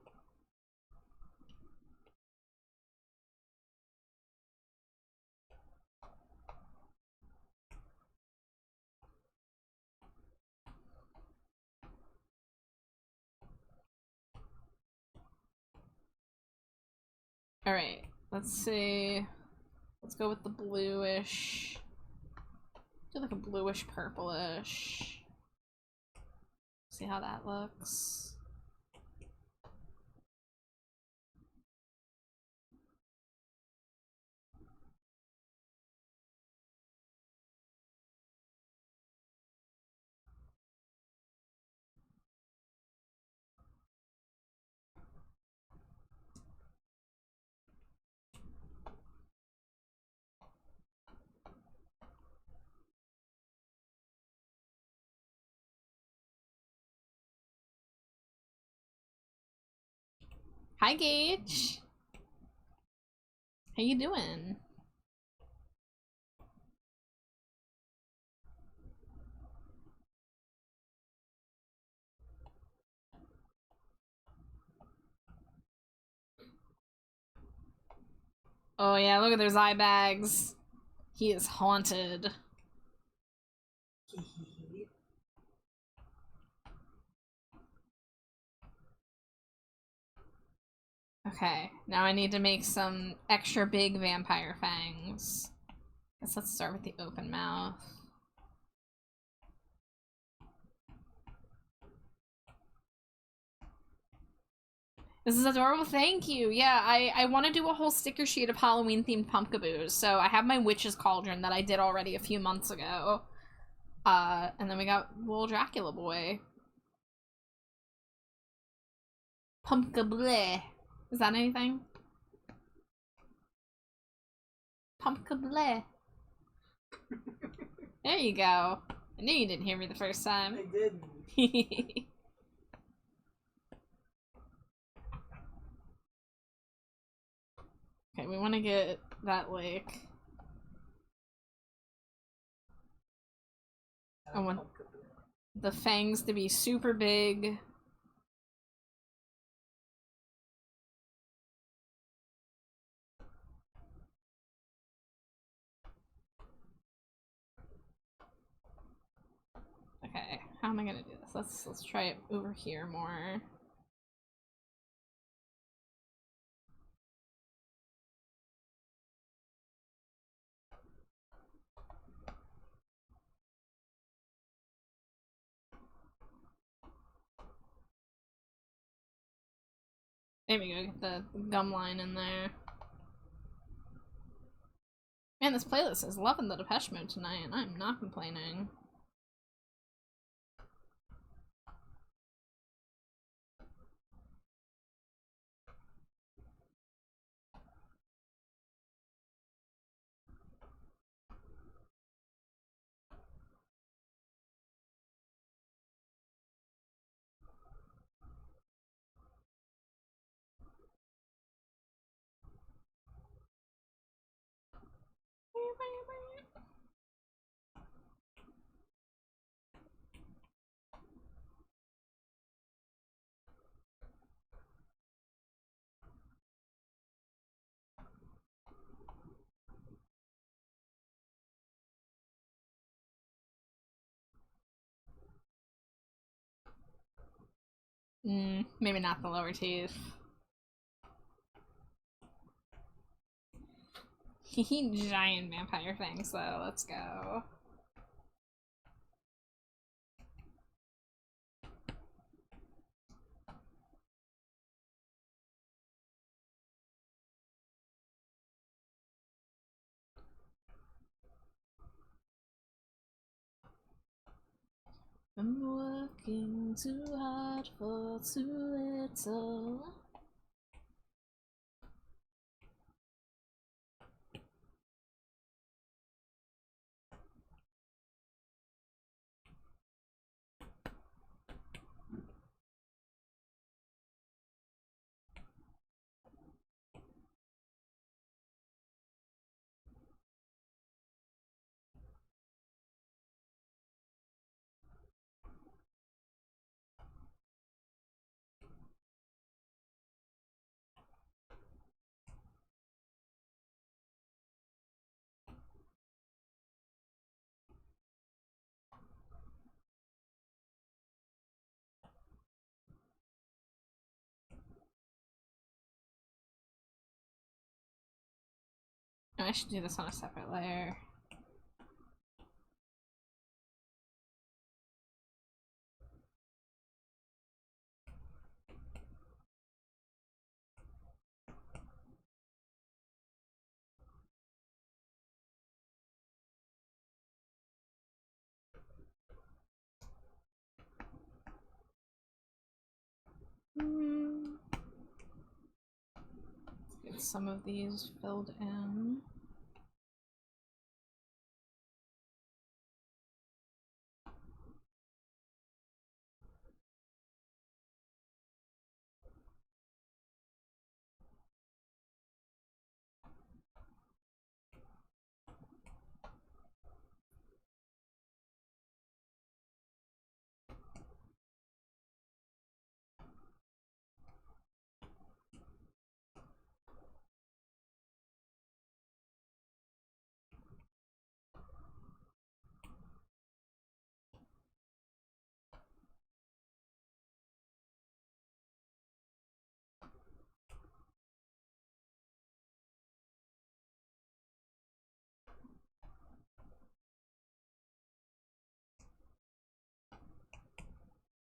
Alright, let's see. Let's go with the bluish. Do like a bluish purplish. See how that looks. Hi, Gage. How you doing? Oh yeah, look at those eye bags. He is haunted. Okay, now I need to make some extra big vampire fangs. Guess let's start with the open mouth. This is adorable, thank you! Yeah, I want to do a whole sticker sheet of Halloween-themed Pumpkaboos, so I have my Witch's Cauldron that I did already a few months ago. And then we got little Dracula boy. Pumpkableh. Is that anything? Pumpkableh. There you go. I knew you didn't hear me the first time. I didn't. Okay, we want to get that, like... I want the fangs to be super big. Okay, how am I gonna do this? Let's try it over here more. There we go, get the gum line in there. Man, this playlist is loving the Depeche Mode tonight, and I'm not complaining. Maybe not the lower teeth. Giant vampire fangs, though. Let's go. I'm working too hard for too little. Oh, I should do this on a separate layer. Get some of these filled in.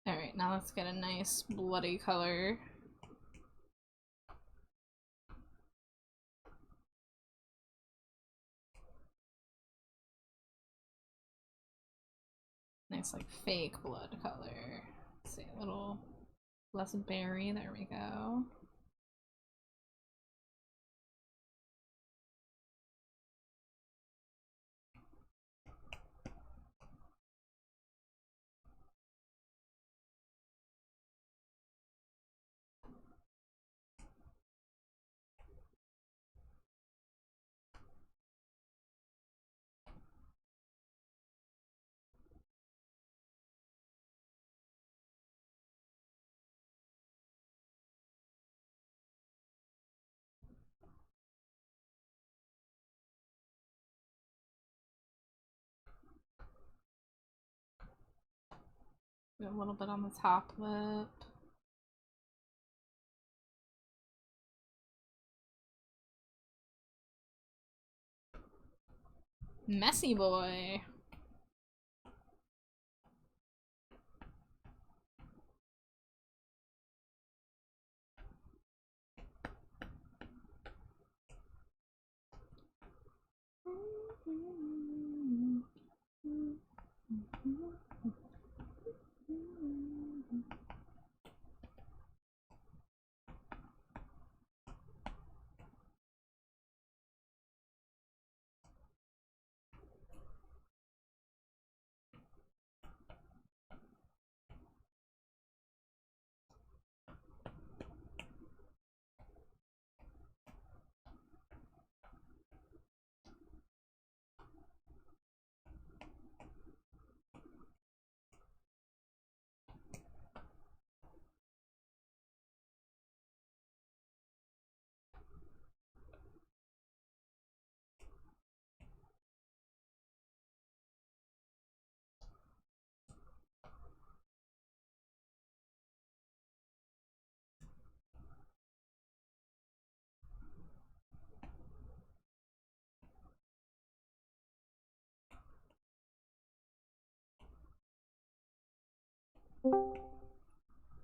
Alright, now let's get a nice bloody color. Nice, like, fake blood color. Let's see, a little less berry. There we go. A little bit on the top lip. Messy boy.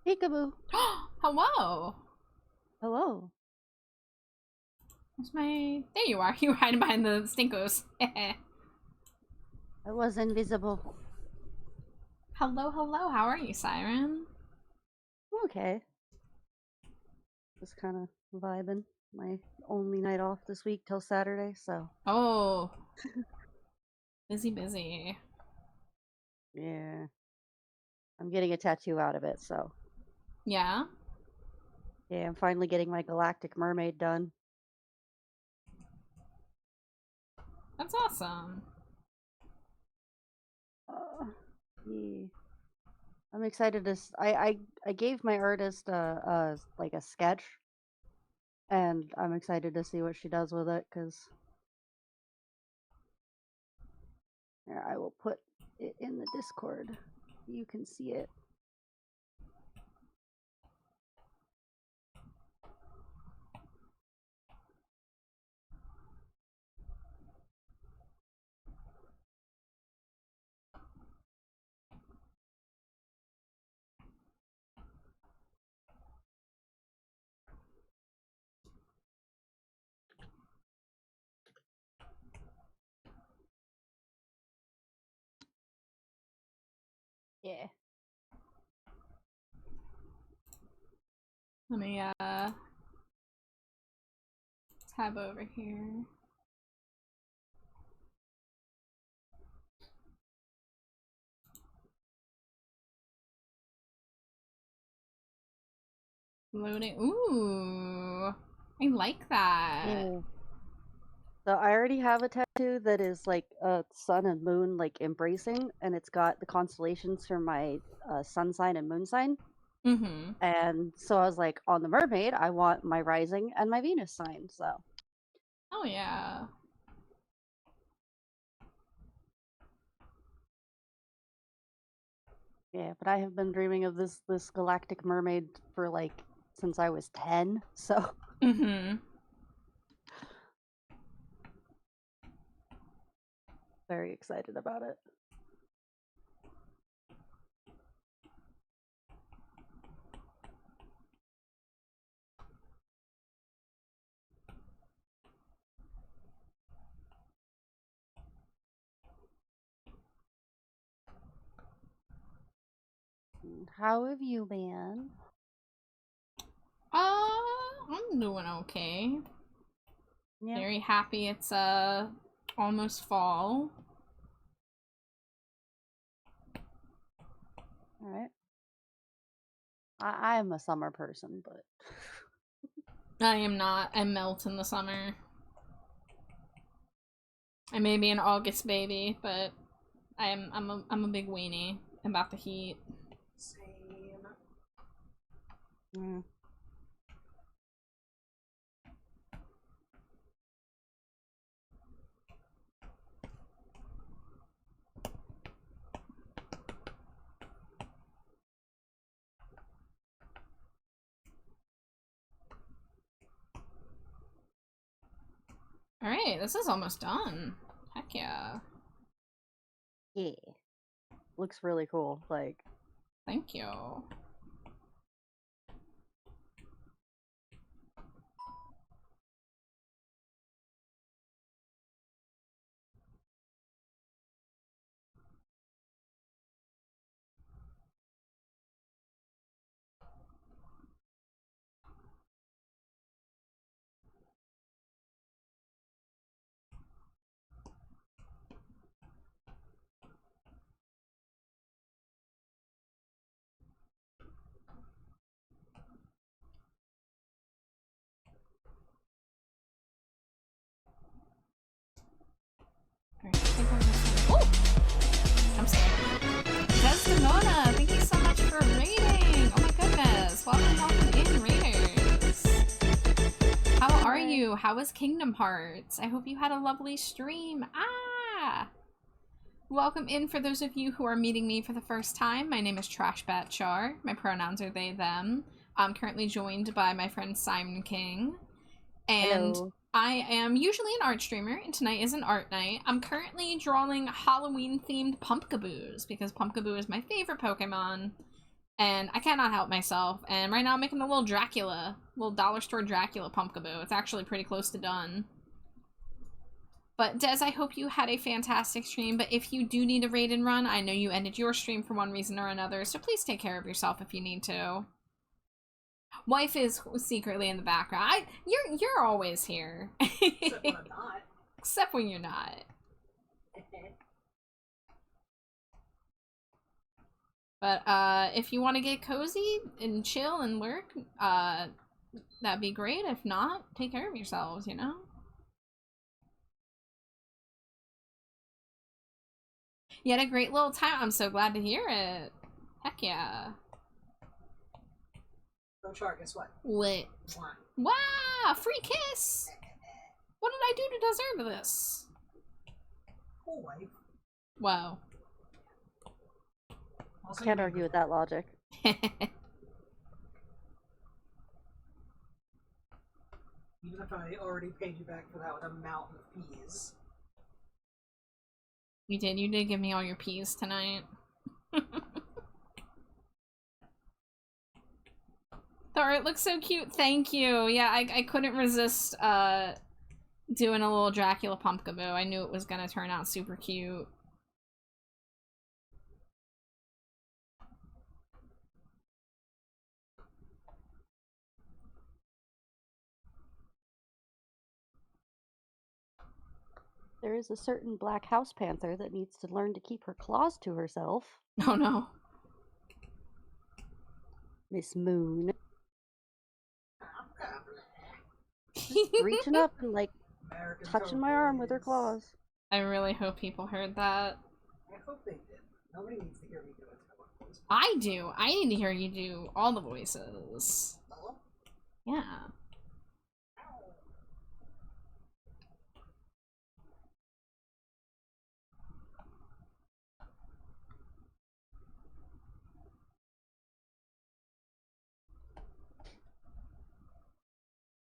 Peekaboo. Hello! Hello. Where's my... There you are. You were hiding behind the stinkos. I was invisible. Hello, hello. How are you, Siren? Okay. Just kind of vibing. My only night off this week till Saturday, so. Oh. Busy, busy. Yeah. I'm getting a tattoo out of it, so. Yeah? Yeah, I'm finally getting my Galactic Mermaid done. That's awesome. Yeah. I'm excited to. I gave my artist like a sketch, and I'm excited to see what she does with it. Cause here, I will put it in the Discord. You can see it. Yeah. Let me tab over here. Loading. Ooh, I like that. Yeah. So I already have a tattoo that is like a sun and moon like embracing, and it's got the constellations for my sun sign and moon sign. Mm-hmm. And so I was like, on the mermaid, I want my rising and my Venus sign. So Oh yeah. yeah, but I have been dreaming of this galactic mermaid for like since I was 10. So Mm-hmm. very excited about it. How have you been? I'm doing okay. Yeah. Very happy it's almost fall. All right. I am a summer person, but I am not. I melt in the summer. I may be an August baby, but I'm a big weenie about the heat. Same. mm. Alright, this is almost done. Heck yeah. Yeah, looks really cool. Like, Thank you. Alright, I think I'm just gonna... Oh! I'm scared. Desdemona, thank you so much for raiding! Oh my goodness. Welcome in, raiders. How are you? How was Kingdom Hearts? I hope you had a lovely stream. Ah! Welcome in for those of you who are meeting me for the first time. My name is Trashbatchar. My pronouns are they, them. I'm currently joined by my friend Simon King. And hello. I am usually an art streamer, and tonight is an art night. I'm currently drawing Halloween-themed Pumpkaboos, because Pumpkaboo is my favorite Pokemon, and I cannot help myself. And right now I'm making a little Dracula, little dollar store Dracula Pumpkaboo. It's actually pretty close to done. But Des, I hope you had a fantastic stream, but if you do need a raid and run, I know you ended your stream for one reason or another, so please take care of yourself if you need to. Wife is secretly in the background. You're always here. Except when I'm not. Except when you're not. But if you want to get cozy and chill and lurk, that'd be great. If not, take care of yourselves, you know? You had a great little time. I'm so glad to hear it. Heck yeah. No char, guess what? What? Mwah. Wow! Free kiss! What did I do to deserve this? Cool wife. Wow. Also, Can't you argue with that logic. even if I already paid you back for that with a mountain of peas. You did give me all your peas tonight. The art looks so cute, thank you. Yeah, I couldn't resist doing a little Dracula Pumpkaboo. I knew it was gonna turn out super cute. There is a certain black house panther that needs to learn to keep her claws to herself. Oh no. Miss Moon. Pumpkaboos. Reaching up and, like, American touching my arm with her Toad claws. I really hope people heard that. Boys. I hope they did. Nobody needs to hear me do a Toad voice. I do. I need to hear you do all the voices. Hello? Yeah.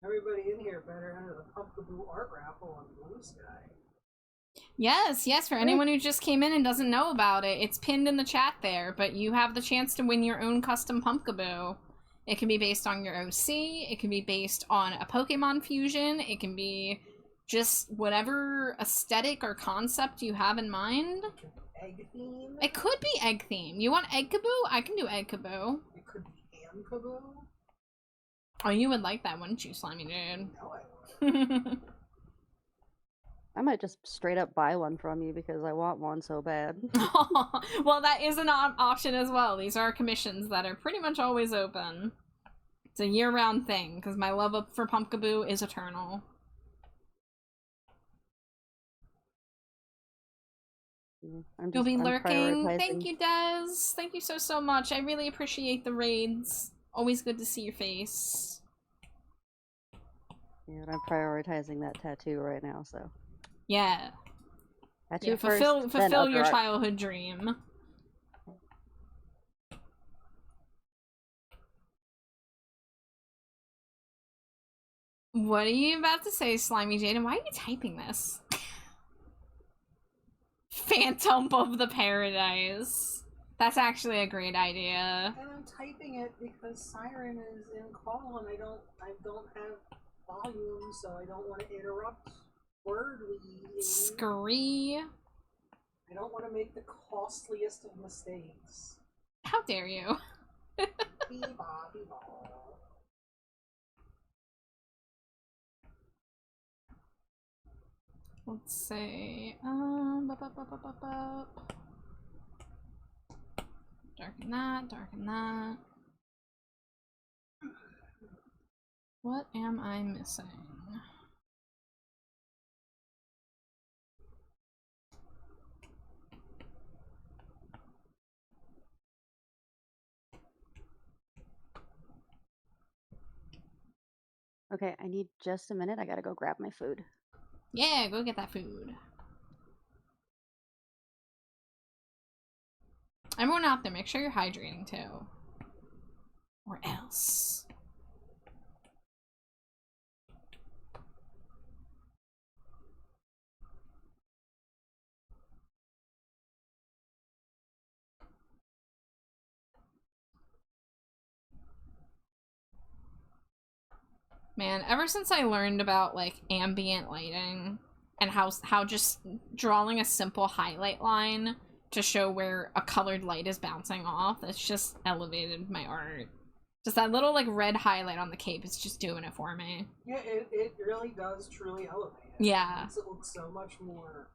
Everybody in here better enter the Pumpkaboo art raffle on Blue Sky. Yes, yes, for anyone who just came in and doesn't know about it, it's pinned in the chat there, but you have the chance to win your own custom Pumpkaboo. It can be based on your OC, it can be based on a Pokemon fusion, it can be just whatever aesthetic or concept you have in mind. It could be egg theme. It could be egg theme. You want egg kaboo? I can do egg kaboo. It could be ham kaboo. Oh, you would like that, wouldn't you, Slimy Dude? No, I would. I might just straight up buy one from you because I want one so bad. Well, that is an option as well. These are commissions that are pretty much always open. It's a year-round thing, because my love for Pumpkaboo is eternal. You'll be lurking. Thank you, Des. Thank you so, so much. I really appreciate the raids. Always good to see your face. Yeah, and I'm prioritizing that tattoo right now, so. Yeah. Tattoo Yeah, first, fulfill your art. childhood dream. What are you about to say, Slimy Jaden? Why are you typing this? Phantom of the Paradise. That's actually a great idea. And I'm typing it because Siren is in call and I don't have volume, so I don't want to interrupt word reading. Scree. I don't want to make the costliest of mistakes. How dare you? Bee-bop, bee-bop. Let's say, darken that, darken that. What am I missing? Okay, I need just a minute. I gotta go grab my food. Yeah, go get that food. Everyone out there, make sure you're hydrating too. Or else. Man, ever since I learned about like ambient lighting and how just drawing a simple highlight line to show where a colored light is bouncing off, it's just elevated my art. Just that little like red highlight on the cape is just doing it for me. Yeah, it really does truly elevate it. Yeah. It makes it look so much more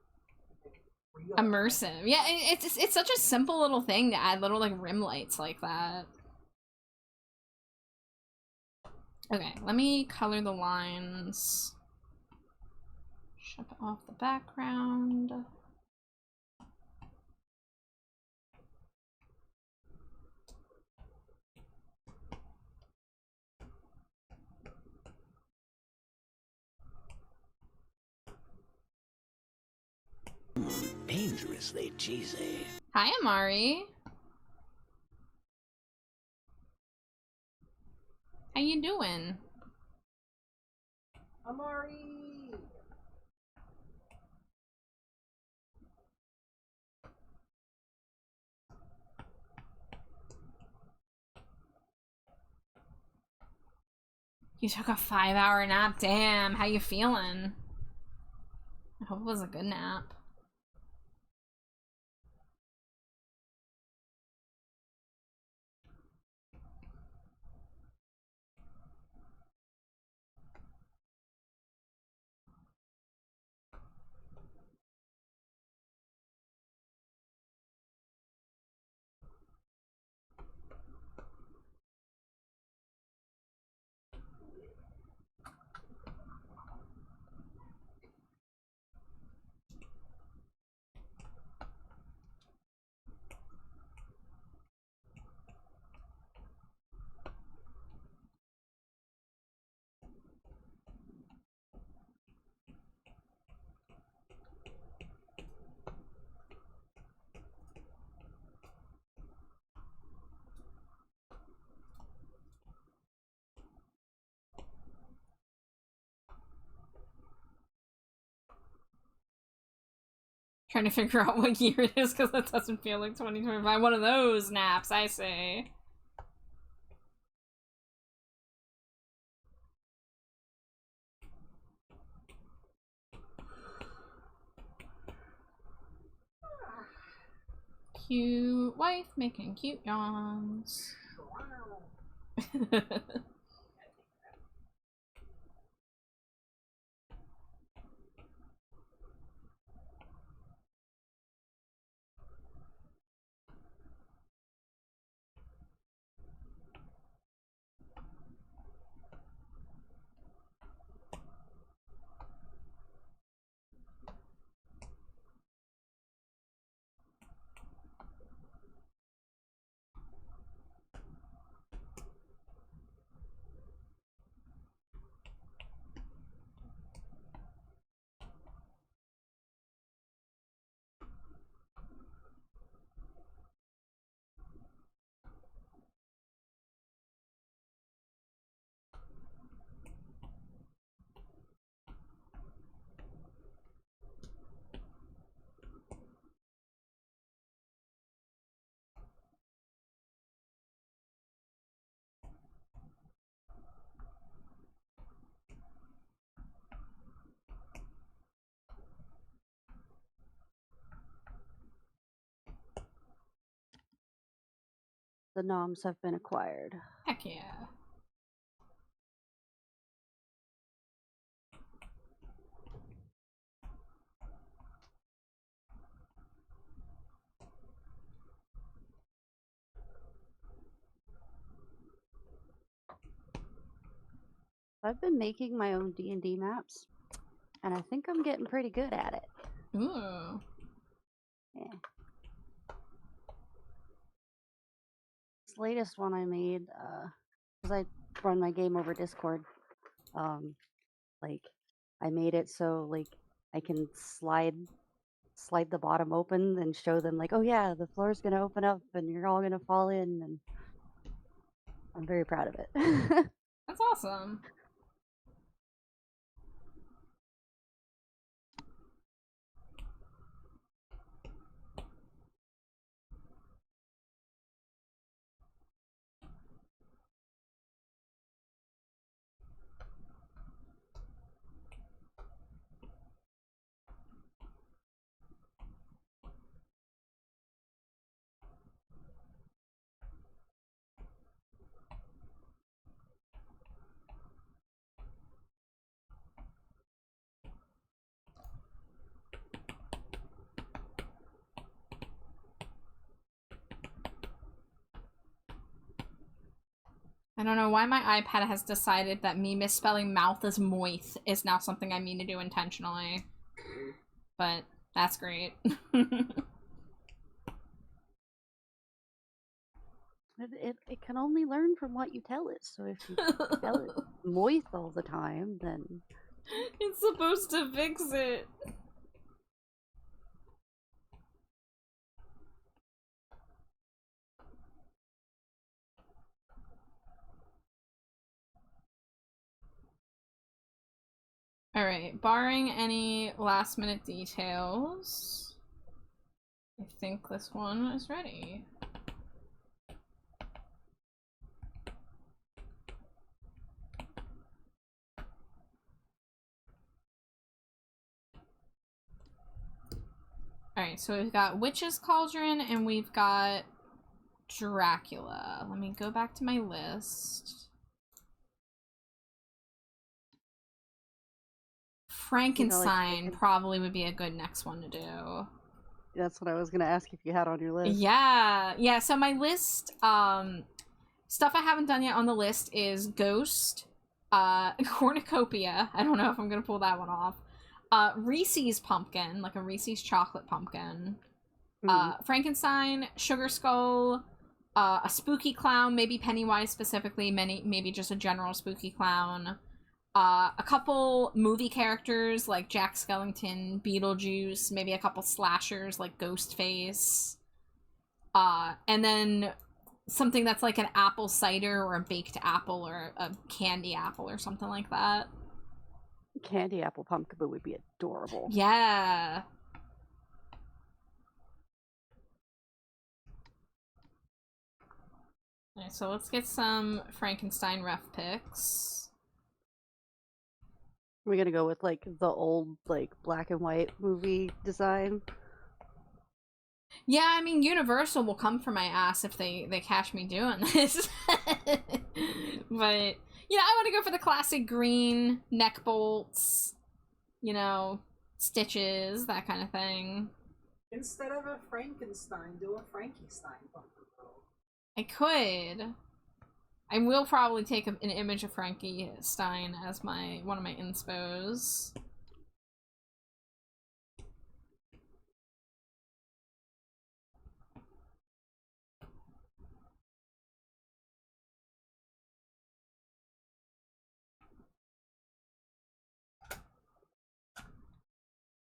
like, real. Immersive. Yeah, it's such a simple little thing to add little like rim lights like that. Okay, let me color the lines. Shut off the background. Dangerously cheesy. Hi, Amari. How you doing? Amari! You took a 5-hour nap. Damn, how you feeling? I hope it was a good nap. Trying to figure out what year it is because that doesn't feel like 2025. One of those naps, I say. Cute wife making cute yawns. The noms have been acquired. Heck yeah. I've been making my own D&D maps, and I think I'm getting pretty good at it. Ooh. Yeah. This latest one I made, because I run my game over Discord, like, I made it so, like, I can slide the bottom open and show them, like, oh yeah, the floor's gonna open up and you're all gonna fall in, and I'm very proud of it. That's awesome. I don't know why my iPad has decided that me misspelling mouth as moith is now something I mean to do intentionally. But that's great. It can only learn from what you tell it, so if you tell it moist all the time, then... It's supposed to fix it. Alright, barring any last minute details, I think this one is ready. Alright, so we've got Witch's Cauldron and we've got Dracula. Let me go back to my list. Frankenstein probably would be a good next one to do. That's what I was gonna ask if you had on your list. Yeah, so my list, stuff I haven't done yet on the list is Ghost, Cornucopia, I don't know if I'm gonna pull that one off, Reese's Pumpkin, like a Reese's chocolate pumpkin, Frankenstein, Sugar Skull, a spooky clown, maybe Pennywise specifically, maybe just a general spooky clown, a couple movie characters like Jack Skellington, Beetlejuice, maybe a couple slashers like Ghostface, and then something that's like an apple cider or a baked apple or a candy apple or something like that. Candy apple pumpkaboo would be adorable. Yeah. Alright, so let's get some Frankenstein ref picks. We're gonna go with like the old like black and white movie design. Yeah, I mean Universal will come for my ass if they catch me doing this. But you know, I want to go for the classic green neck bolts, you know, stitches, that kind of thing. Instead of a Frankenstein, do a Frankenstein Pumpkaboo. I could. I will probably take an image of Frankenstein as one of my inspos.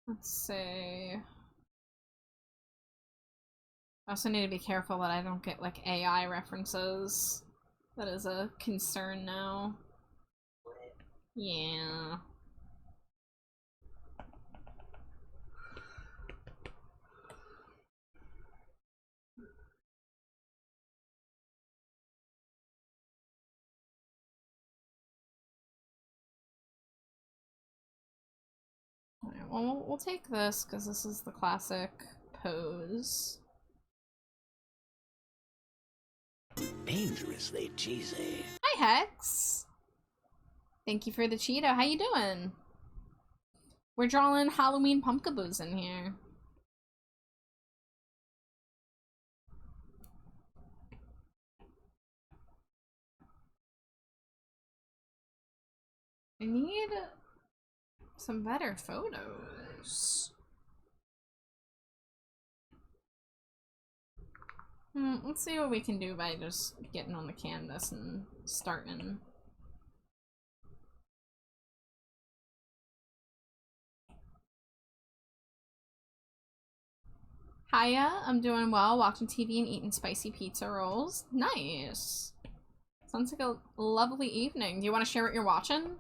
Let's see. I also need to be careful that I don't get like AI references. That is a concern now. Yeah. Alright, well, we'll take this because this is the classic pose. Dangerously cheesy. Hi, Hex. Thank you for the Cheeto. How you doing? We're drawing Halloween Pumpkaboos in here. I need some better photos. Let's see what we can do by just getting on the canvas and starting. Hiya, I'm doing well, watching TV and eating spicy pizza rolls. Nice. Sounds like a lovely evening. Do you want to share what you're watching?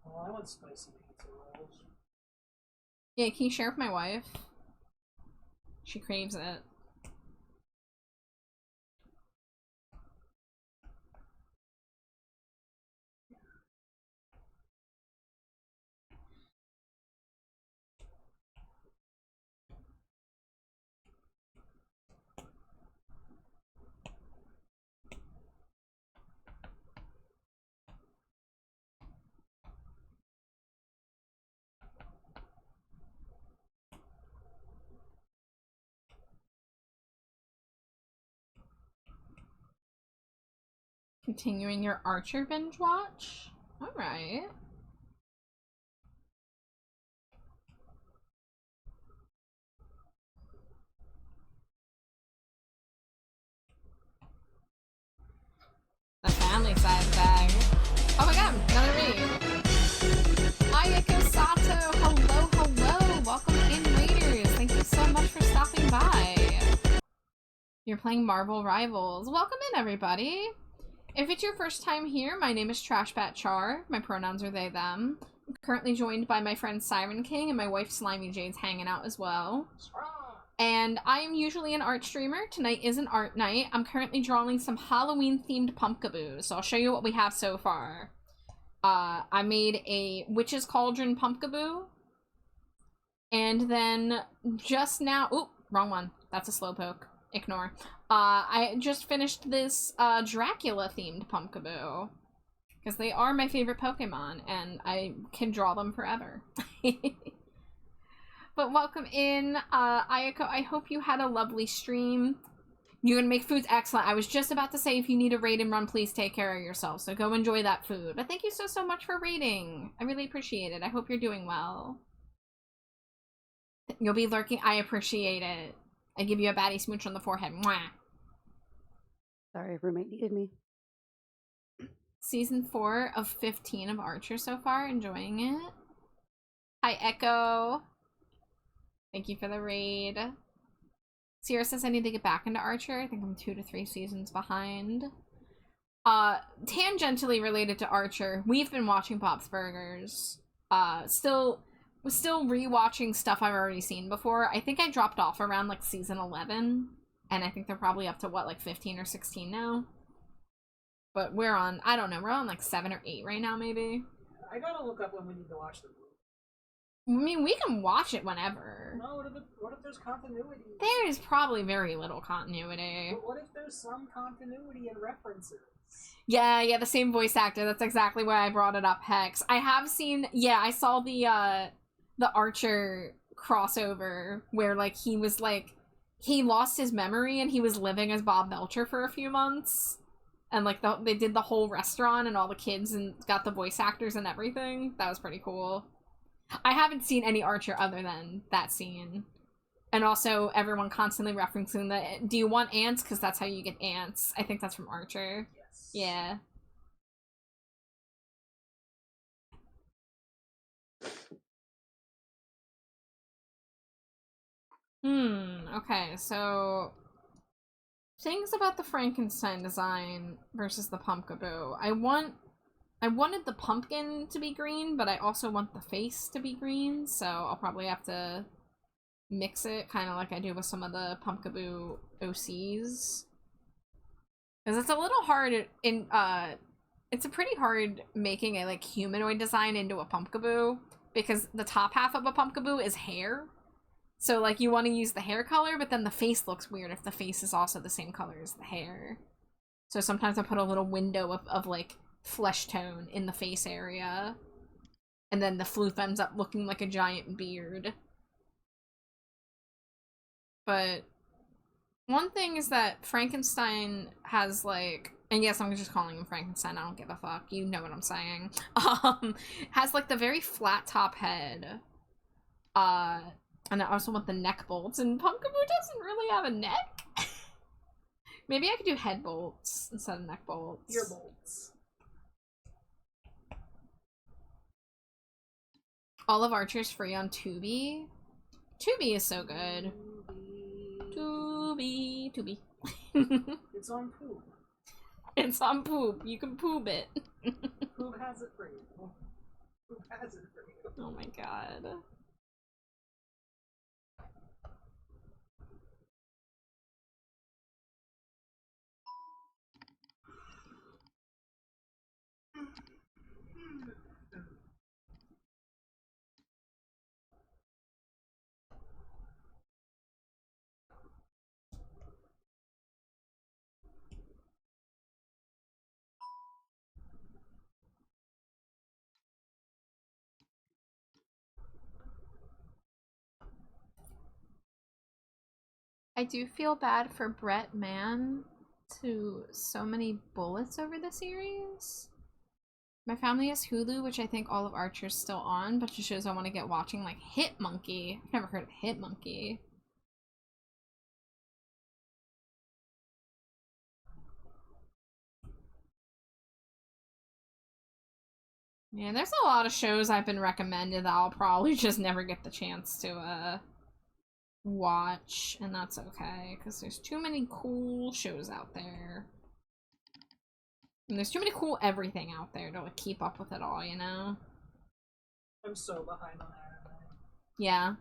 Oh, I want spicy pizza rolls. Yeah, can you share with my wife? She craves it. Continuing your Archer binge watch? Alright. The family size bag. Oh my god, another read. Ayako Sato, hello, hello. Welcome in, Raiders. Thank you so much for stopping by. You're playing Marvel Rivals. Welcome in, everybody. If it's your first time here, my name is Trashbat Char. My pronouns are they, them. I'm currently joined by my friend Siren King and my wife Slimy Jade's hanging out as well. And I am usually an art streamer. Tonight is an art night. I'm currently drawing some Halloween-themed Pumpkaboos, so I'll show you what we have so far. I made a Witch's Cauldron Pumpkaboo. And then just now... Oop, wrong one. That's a slowpoke. Ignore. I just finished this Dracula-themed Pumpkaboo. Because they are my favorite Pokemon, and I can draw them forever. But welcome in, Ayako. I hope you had a lovely stream. You're gonna make food's excellent. I was just about to say if you need a raid and run, please take care of yourself. So go enjoy that food. But thank you so much for raiding. I really appreciate it. I hope you're doing well. You'll be lurking. I appreciate it. I give you a baddie smooch on the forehead. Mwah. Sorry, roommate needed me. Season 4 of 15 of Archer so far. Enjoying it. Hi, Echo. Thank you for the raid. Sierra says I need to get back into Archer. I think I'm 2 to 3 seasons behind. Tangentially related to Archer, we've been watching Bob's Burgers. Still was still rewatching stuff I've already seen before. I think I dropped off around like season 11, and I think they're probably up to what, like 15 or 16 now. But we're on, I don't know, we're on like 7 or 8 right now, maybe. I gotta look up when we need to watch the movie. I mean, we can watch it whenever. No, what if there's continuity? There's probably very little continuity. But what if there's some continuity and references? Yeah, the same voice actor. That's exactly why I brought it up, Hex. I have seen, I saw the Archer crossover where, like, he was, like, he lost his memory and he was living as Bob Belcher for a few months. And, like, they did the whole restaurant and all the kids and got the voice actors and everything. That was pretty cool. I haven't seen any Archer other than that scene. And also, everyone constantly referencing the, do you want ants? Because that's how you get ants. I think that's from Archer. Yes. Yeah. Okay, so things about the Frankenstein design versus the Pumpkaboo. I wanted the pumpkin to be green, but I also want the face to be green, so I'll probably have to mix it, kind of like I do with some of the Pumpkaboo OCs. Because it's a little hard in, it's a pretty hard making a, like, humanoid design into a Pumpkaboo, because the top half of a Pumpkaboo is hair. So, like, you want to use the hair color, but then the face looks weird if the face is also the same color as the hair. So sometimes I put a little window of like, flesh tone in the face area. And then the floof ends up looking like a giant beard. But one thing is that Frankenstein has, like, and yes, I'm just calling him Frankenstein, I don't give a fuck, you know what I'm saying. Has, like, the very flat top head. And I also want the neck bolts, and Pumpkaboo doesn't really have a neck. Maybe I could do head bolts instead of neck bolts. Ear bolts. All of Archer's free on Tubi. Tubi is so good. Tubi. It's on poop. It's on poop. You can poop it. Poop has it for you. Poop has it for you. Oh my god. I do feel bad for Brett Mann to so many bullets over the series. My family has Hulu, which I think all of Archer's still on, but the shows I want to get watching, like Hit Monkey. I've never heard of Hit Monkey. Yeah, there's a lot of shows I've been recommended that I'll probably just never get the chance to, watch, and that's okay, because there's too many cool shows out there. And there's too many cool everything out there to, like, keep up with it all, you know? I'm so behind on anime. Yeah.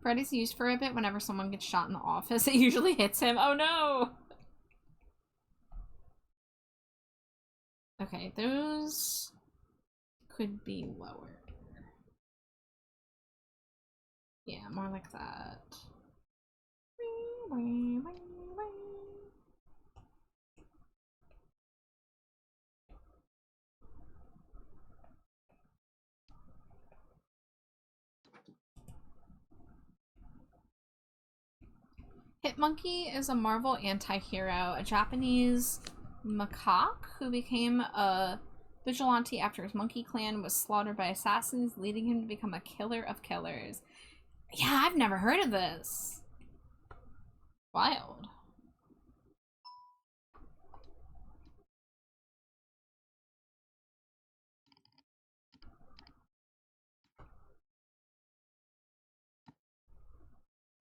Freddy's used for a bit whenever someone gets shot in the office. It usually hits him. Oh no! Okay, those could be lower. Yeah, more like that. Hitmonkey is a Marvel anti-hero, a Japanese macaque who became a vigilante after his monkey clan was slaughtered by assassins, leading him to become a killer of killers. Yeah, I've never heard of this. Wild.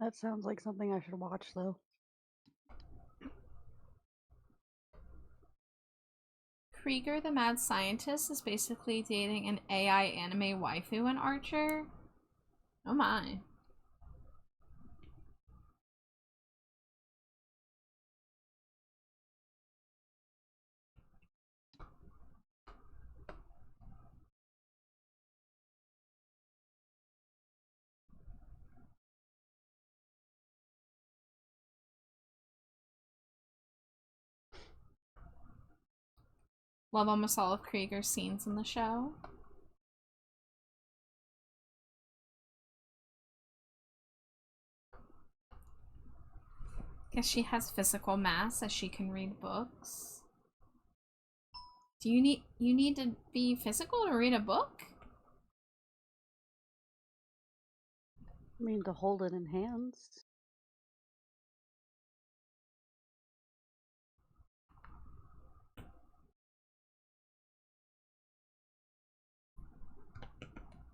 That sounds like something I should watch, though. Krieger, the mad scientist, is basically dating an AI anime waifu in Archer. Oh my. Love almost all of Krieger's scenes in the show. Guess she has physical mass as she can read books. Do you need to be physical to read a book? I mean, to hold it in hands.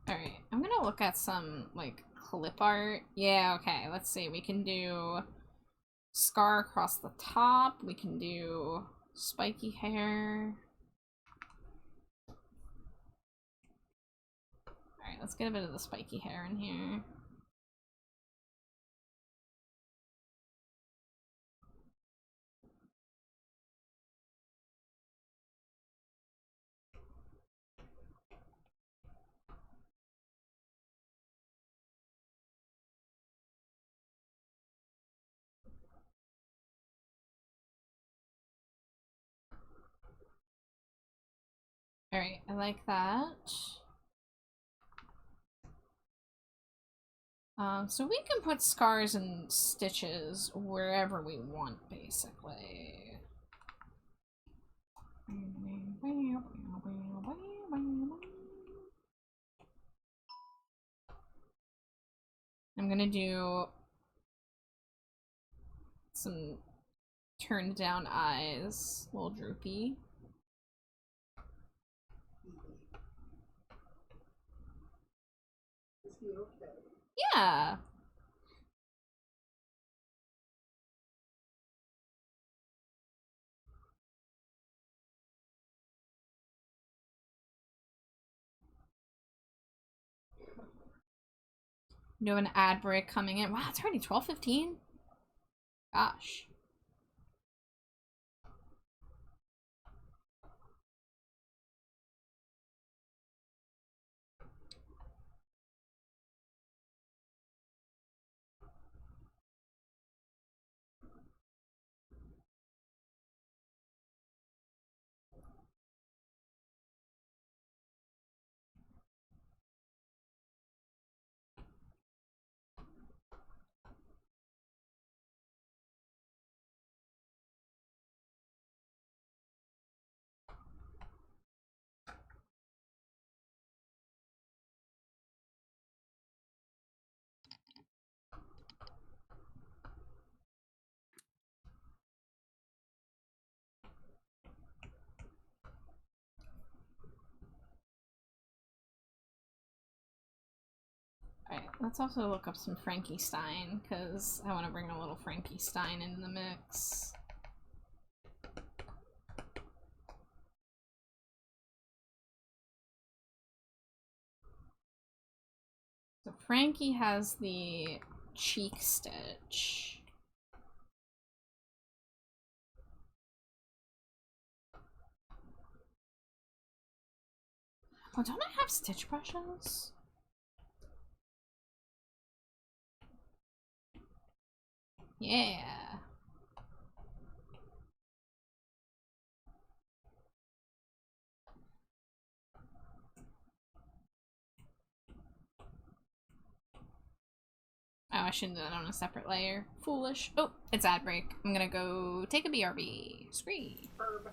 Alright, I'm gonna look at some, like, clip art. Yeah, okay, let's see. We can do scar across the top. We can do spiky hair. Alright, let's get a bit of the spiky hair in here. Alright, I like that. So we can put scars and stitches wherever we want, basically. I'm gonna do some turned down eyes, a little droopy. Is he okay? Yeah. Do an ad break coming in. Wow, it's already 12:15. Gosh. Alright, let's also look up some Frankenstein, because I want to bring a little Frankenstein into the mix. So Frankie has the cheek stitch. Oh, don't I have stitch brushes? Yeah. Oh, I shouldn't have done it on a separate layer. Foolish. Oh, it's ad break. I'm gonna go take a BRB. Scree. Herb.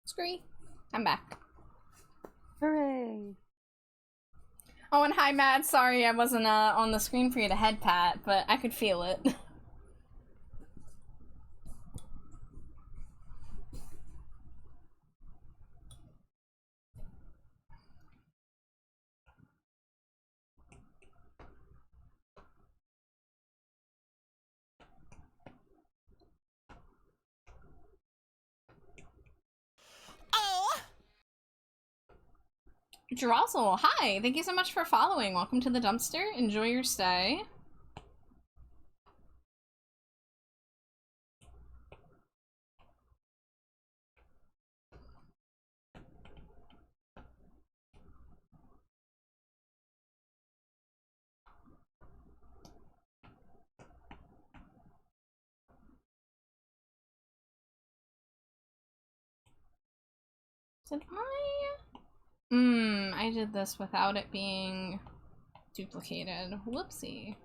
Scree. I'm back. Hooray! Oh, and hi, Matt. Sorry I wasn't on the screen for you to head pat, but I could feel it. Drozzle, hi! Thank you so much for following. Welcome to the dumpster. Enjoy your stay. Did I did this without it being duplicated. Whoopsie.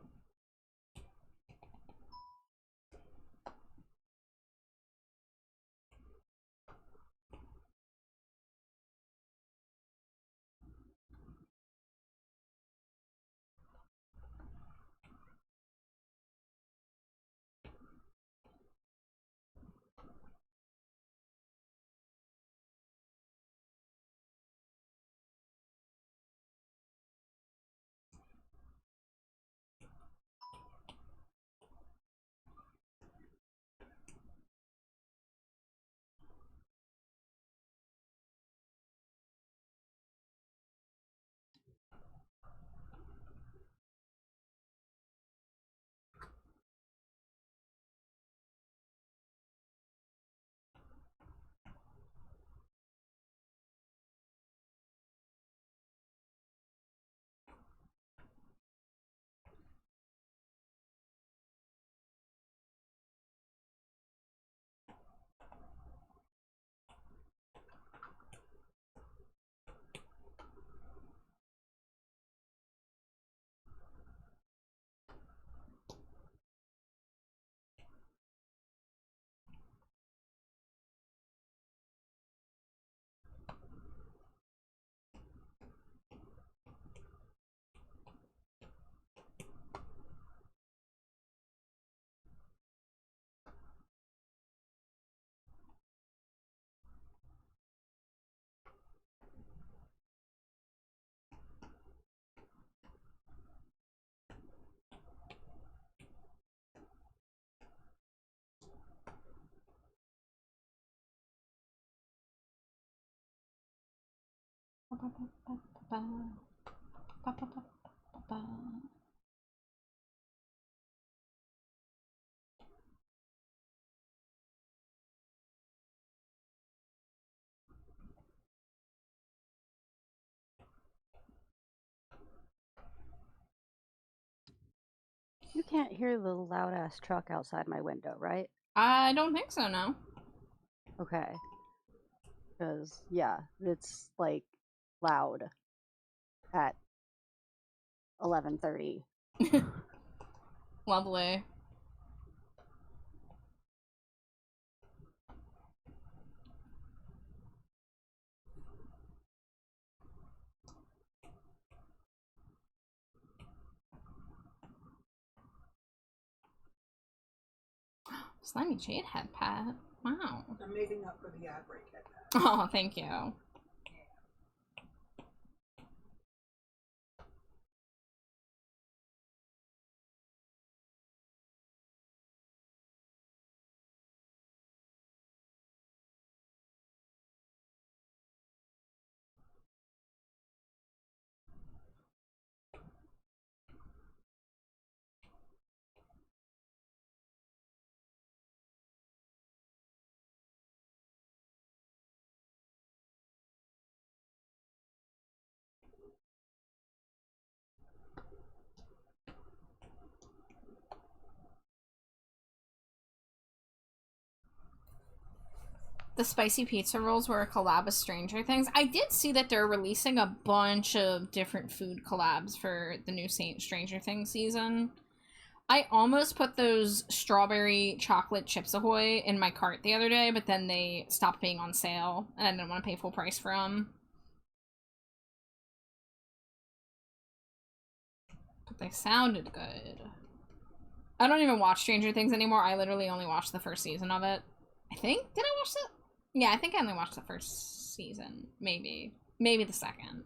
You can't hear the loud ass truck outside my window, right? I don't think so, no. Okay. Because, yeah, it's like loud at 11:30. Lovely. Slimy Jade head pat. Wow. I'm making up for the ad break at that. Oh, thank you. The spicy pizza rolls were a collab with Stranger Things. I did see that they're releasing a bunch of different food collabs for the new Stranger Things season. I almost put those strawberry chocolate Chips Ahoy in my cart the other day, but then they stopped being on sale, and I didn't want to pay full price for them. But they sounded good. I don't even watch Stranger Things anymore. I literally only watched the first season of it. I think? Did I watch it? Yeah, I think I only watched the first season. Maybe. Maybe the second.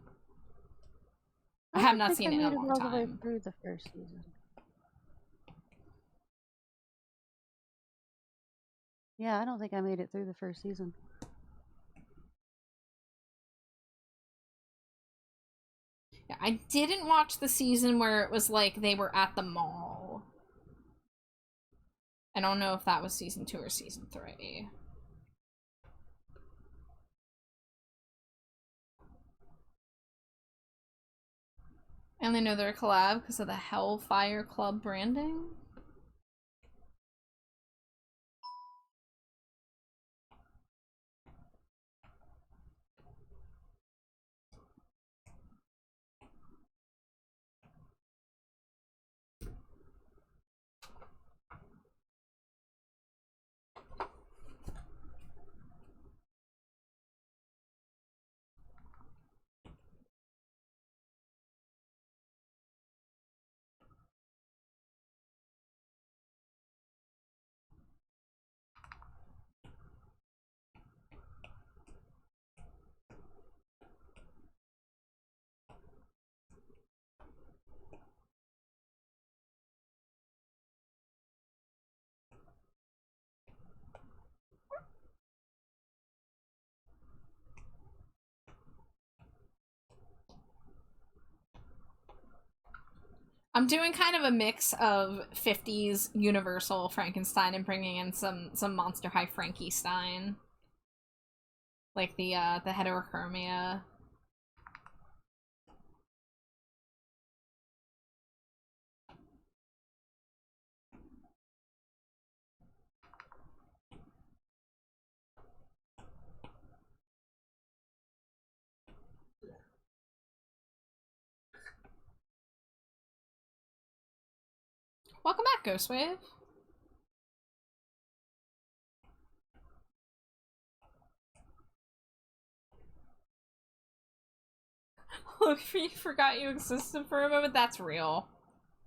I have not seen it in a long all the way time. through the first season. Yeah, I don't think I made it through the first season. Yeah, I didn't watch the season where it was like they were at the mall. I don't know if that was season 2 or season 3. I only know they're a collab because of the Hellfire Club branding. I'm doing kind of a mix of 50s Universal Frankenstein and bringing in some Monster High Frankenstein. Like the heterochromia. Welcome back, Ghostwave. Look, you forgot you existed for a moment. That's real.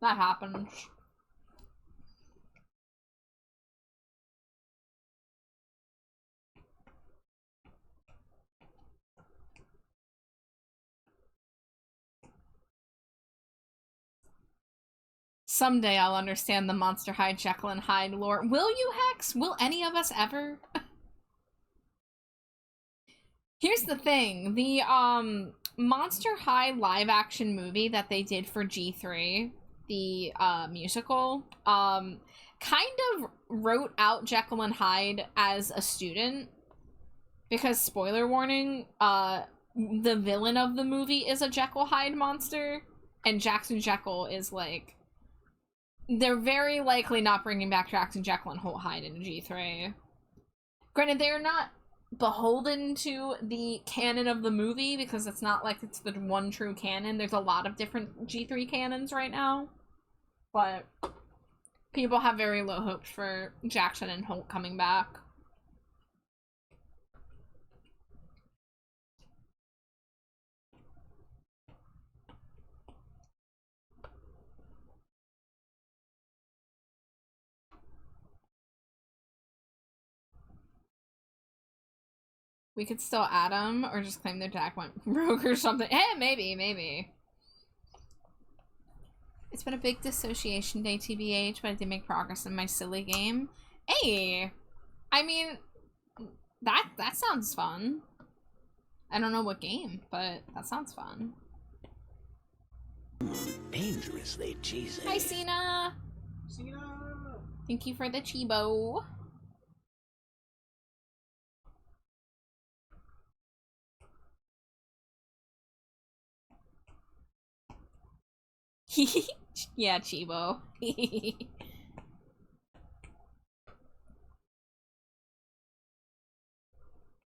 That happens. Someday I'll understand the Monster High Jekyll and Hyde lore. Will you, Hex? Will any of us ever? Here's the thing. The Monster High live action movie that they did for G3, the musical, kind of wrote out Jekyll and Hyde as a student. Because, spoiler warning, the villain of the movie is a Jekyll Hyde monster, and Jackson Jekyll is like... They're very likely not bringing back Jackson Jekyll and Holt Hyde in G3. Granted, they're not beholden to the canon of the movie, because it's not like it's the one true canon. There's a lot of different G3 canons right now. But people have very low hopes for Jackson and Holt coming back. We could still add them, or just claim their Jack went rogue or something. Eh, maybe. It's been a big dissociation day, TBH, but I did make progress in my silly game. Hey! I mean, that sounds fun. I don't know what game, but that sounds fun. Dangerously cheesy. Hi, Cena! Cena! Thank you for the Chibo. Yeah, Chibo.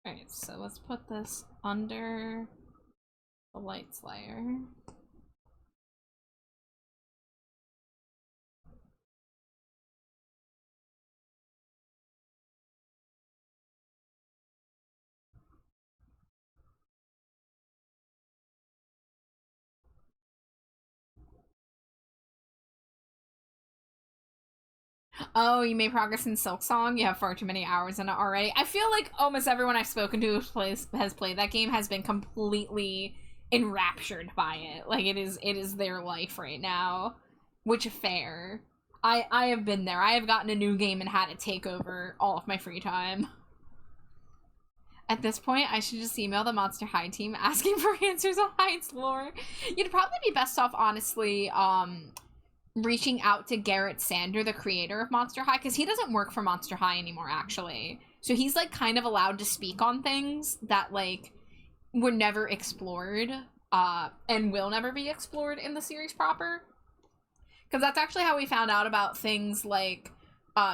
Alright, so let's put this under the lights layer. Oh, you made progress in Silksong? You have far too many hours in it already. I feel like almost everyone I've spoken to who has played that game has been completely enraptured by it. Like, it is their life right now. Which, fair. I have been there. I have gotten a new game and had it take over all of my free time. At this point, I should just email the Monster High team asking for answers on Hyde's lore. You'd probably be best off, honestly, reaching out to Garrett Sander, the creator of Monster High, because he doesn't work for Monster High anymore, actually. So he's, like, kind of allowed to speak on things that, like, were never explored, and will never be explored in the series proper. Because that's actually how we found out about things like,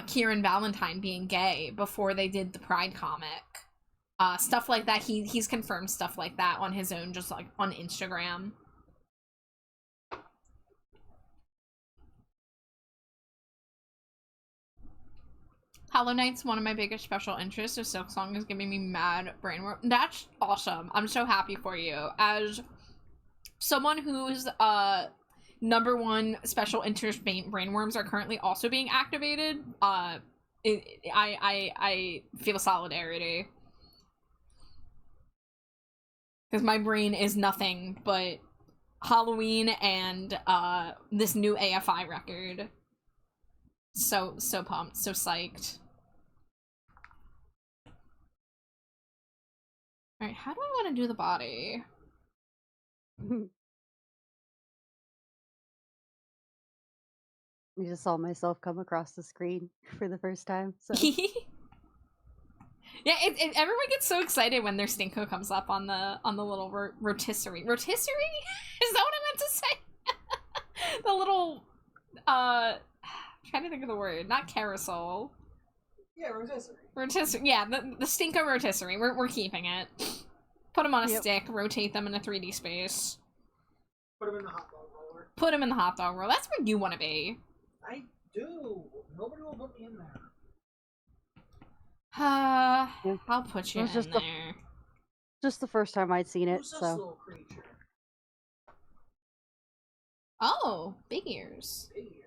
Kieran Valentine being gay before they did the Pride comic. Stuff like that. He's confirmed stuff like that on his own, just, like, on Instagram. Hollow Knight's one of my biggest special interests, so Silksong is giving me mad brainworm. That's awesome. I'm so happy for you. As someone whose #1 special interest brainworms are currently also being activated, I feel solidarity. Because my brain is nothing but Halloween and this new AFI record. So pumped, so psyched. Alright, how do I want to do the body? I just saw myself come across the screen for the first time. So yeah, everyone gets so excited when their Stinko comes up on the little rotisserie. Rotisserie? Is that what I meant to say? The little I'm trying to think of the word. Not carousel. Yeah, rotisserie. Rotisserie. Yeah, the Stinko rotisserie. We're keeping it. Put them on a stick. Rotate them in a 3D space. Put them in the hot dog roller. Put them in the hot dog roller. That's where you want to be. I do. Nobody will put me in there. I'll put you in just there. Just the first time I'd seen it, Who's this so. little creature? Oh, big ears. Big ears.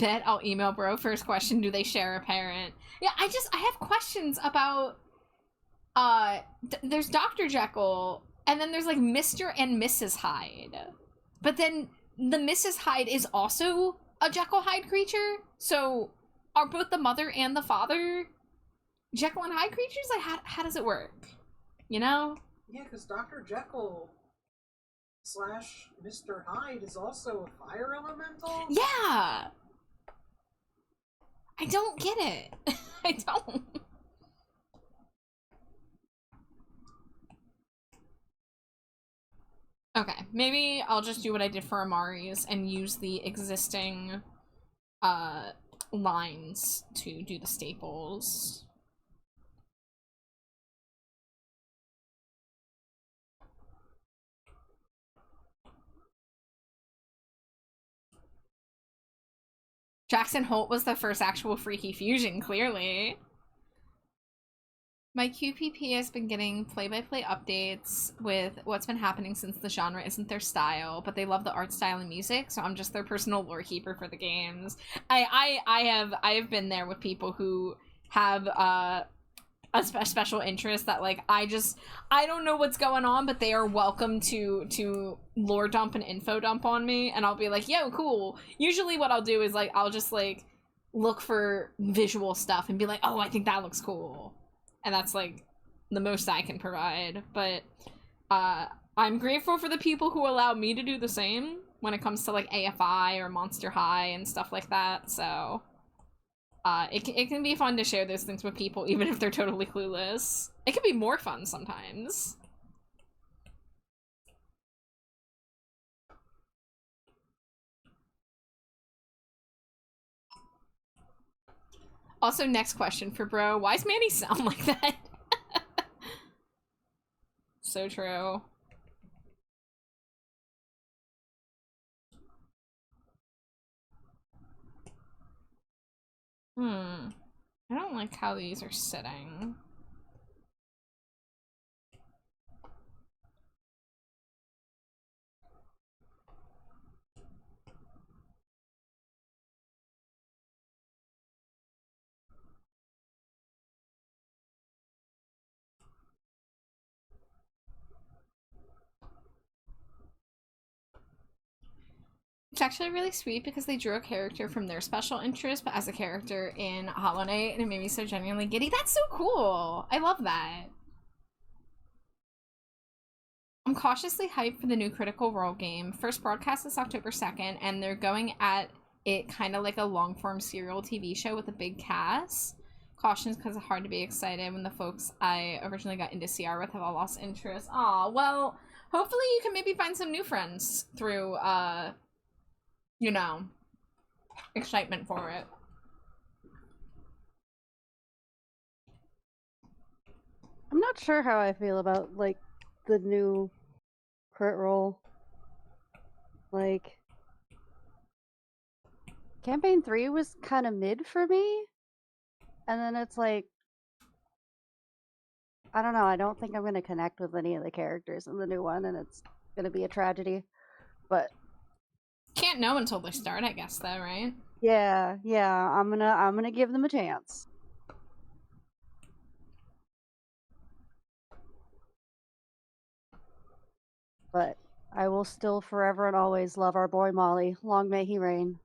Bet I'll email bro. First question, do they share a parent? Yeah, I have questions about, there's Dr. Jekyll, and then there's, like, Mr. and Mrs. Hyde. But then the Mrs. Hyde is also a Jekyll Hyde creature? So, are both the mother and the father Jekyll and Hyde creatures? Like, how does it work? You know? Yeah, because Dr. Jekyll / Mr. Hyde is also a fire elemental? Yeah! I don't get it. I don't. Okay, maybe I'll just do what I did for Amari's and use the existing lines to do the staples. Jackson Holt was the first actual Freaky Fusion, clearly. My QPP has been getting play-by-play updates with what's been happening since the genre isn't their style, but they love the art style and music, so I'm just their personal lore keeper for the games. I have been there with people who have a special interest that, like, I don't know what's going on, but they are welcome to lore dump and info dump on me, and I'll be like, yo, cool. Usually what I'll do is, like, I'll just, like, look for visual stuff and be like, oh, I think that looks cool. And that's, like, the most I can provide. But I'm grateful for the people who allow me to do the same when it comes to, like, AFI or Monster High and stuff like that. So it can be fun to share those things with people, even if they're totally clueless. It can be more fun sometimes. Also, next question for bro. Why does Manny sound like that? So true. I don't like how these are sitting. It's actually really sweet because they drew a character from their special interest, but as a character in Hollow Knight, and it made me so genuinely giddy. That's so cool! I love that. I'm cautiously hyped for the new Critical Role game. First broadcast is October 2nd, and they're going at it kind of like a long-form serial TV show with a big cast. Cautions because it's hard to be excited when the folks I originally got into CR with have all lost interest. Aw, well, hopefully you can maybe find some new friends through, you know, excitement for it. I'm not sure how I feel about, like, the new crit roll. Like, campaign 3 was kind of mid for me, and then it's like, I don't know, I don't think I'm going to connect with any of the characters in the new one, and it's going to be a tragedy, but... Can't know until they start, I guess, though, right? Yeah, I'm gonna give them a chance. But I will still forever and always love our boy Molly. Long may he reign.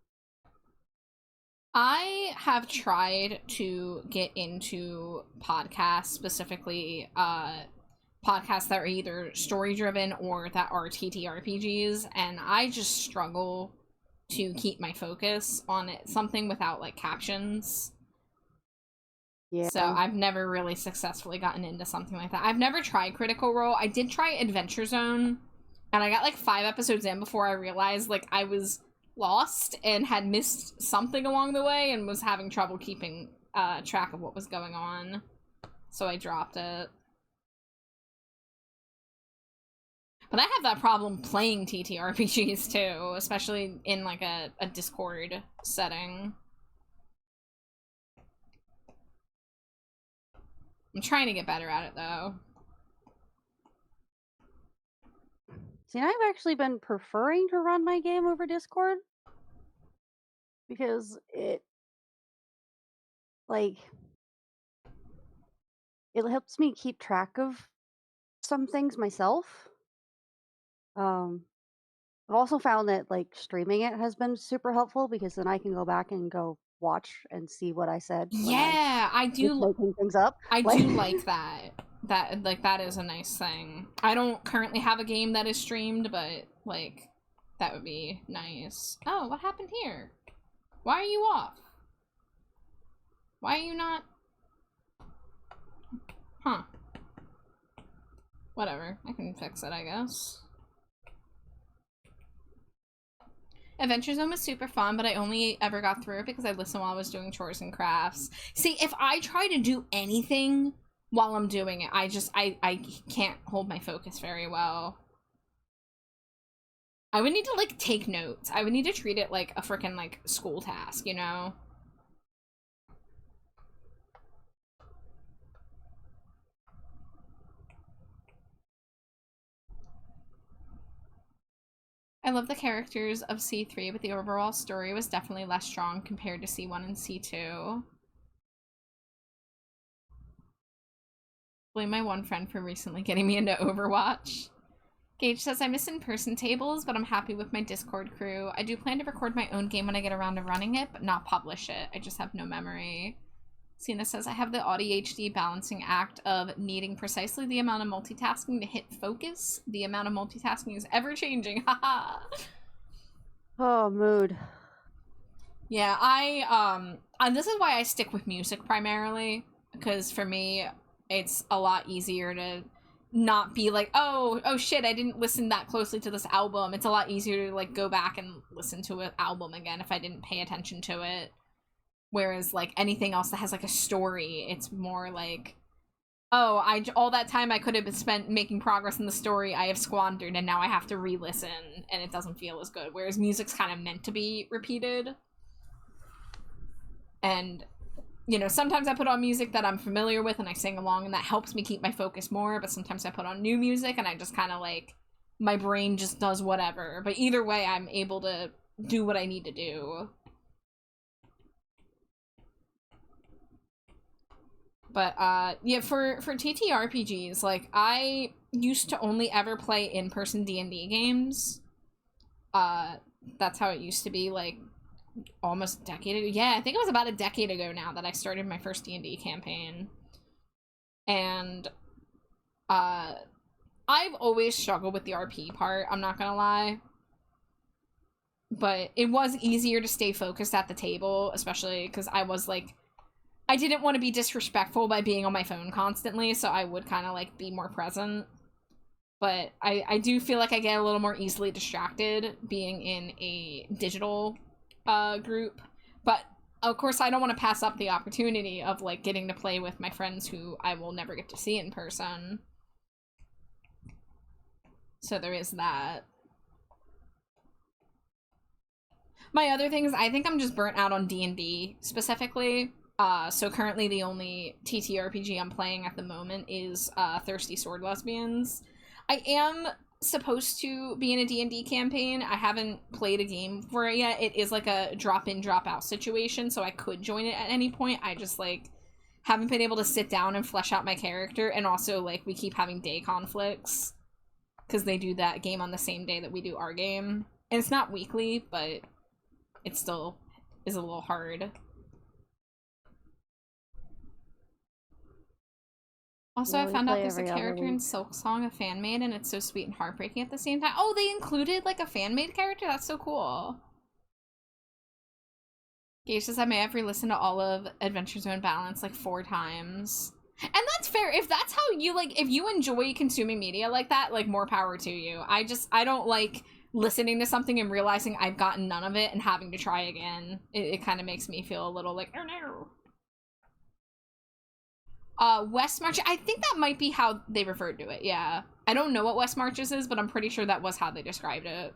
I have tried to get into podcasts, specifically podcasts that are either story driven or that are TTRPGs, and I just struggle to keep my focus on it, something without like captions. Yeah. So I've never really successfully gotten into something like that. I've never tried Critical Role. I did try Adventure Zone, and I got like 5 episodes in before I realized like I was lost and had missed something along the way and was having trouble keeping track of what was going on. So I dropped it. But I have that problem playing TTRPGs too, especially in like a Discord setting. I'm trying to get better at it though. See, I've actually been preferring to run my game over Discord because it helps me keep track of some things myself. I've also found that like streaming it has been super helpful because then I can go back and go watch and see what I said. Yeah, I do. Making things up. I do like that. That is a nice thing. I don't currently have a game that is streamed, but like that would be nice. Oh, what happened here? Why are you off? Why are you not? Huh. Whatever. I can fix it, I guess. Adventure Zone was super fun, but I only ever got through it because I listened while I was doing chores and crafts. See, if I try to do anything while I'm doing it, I can't hold my focus very well. I would need to, like, take notes. I would need to treat it like a freaking, like, school task, you know? I love the characters of C3, but the overall story was definitely less strong compared to C1 and C2. Blame my one friend for recently getting me into Overwatch. Gage says, I miss in-person tables, but I'm happy with my Discord crew. I do plan to record my own game when I get around to running it, but not publish it. I just have no memory. Cena says, I have the ADHD balancing act of needing precisely the amount of multitasking to hit focus. The amount of multitasking is ever-changing. Haha. Oh, mood. Yeah, this is why I stick with music primarily, because for me, it's a lot easier to not be like, oh shit, I didn't listen that closely to this album. It's a lot easier to like go back and listen to an album again if I didn't pay attention to it. Whereas like anything else that has like a story, it's more like, oh, all that time I could have been spent making progress in the story I have squandered, and now I have to re-listen, and it doesn't feel as good. Whereas music's kind of meant to be repeated. And, you know, sometimes I put on music that I'm familiar with and I sing along, and that helps me keep my focus more, but sometimes I put on new music and I just kind of like, my brain just does whatever. But either way, I'm able to do what I need to do. But, yeah, for TTRPGs, like, I used to only ever play in-person D&D games. that's how it used to be, like, almost a decade ago. Yeah, I think it was about a decade ago now that I started my first D&D campaign. And, I've always struggled with the RP part, I'm not gonna lie. But it was easier to stay focused at the table, especially because I was, like, I didn't want to be disrespectful by being on my phone constantly, so I would kind of, like, be more present. But I do feel like I get a little more easily distracted being in a digital group. But, of course, I don't want to pass up the opportunity of, like, getting to play with my friends who I will never get to see in person. So there is that. My other thing is I think I'm just burnt out on D&D specifically. So currently the only TTRPG I'm playing at the moment is Thirsty Sword Lesbians. I am supposed to be in a D&D campaign. I haven't played a game for it yet. It is like a drop-in, drop-out situation, so I could join it at any point. I just, like, haven't been able to sit down and flesh out my character, and also, like, we keep having day conflicts because they do that game on the same day that we do our game. And it's not weekly, but it still is a little hard. Also, Yeah, I we found out play there's a every other character in week. Silk Song, a fan-made, and it's so sweet and heartbreaking at the same time. Oh, they included, like, a fan-made character? That's so cool. Gage says I may have re-listened to all of Adventure Zone Balance, like, 4 times. And that's fair. If that's how you, like, if you enjoy consuming media like that, like, more power to you. I don't like listening to something and realizing I've gotten none of it and having to try again. It kind of makes me feel a little like, oh no. West March, I think that might be how they referred to it, yeah. I don't know what West Marches is, but I'm pretty sure that was how they described it.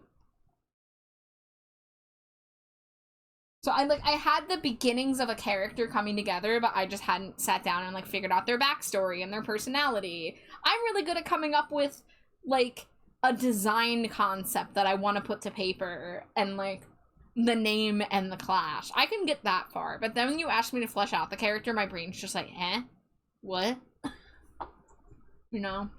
So I had the beginnings of a character coming together, but I just hadn't sat down and, like, figured out their backstory and their personality. I'm really good at coming up with, like, a design concept that I want to put to paper and, like, the name and the clash. I can get that far, but then when you ask me to flesh out the character, my brain's just like, what? You know?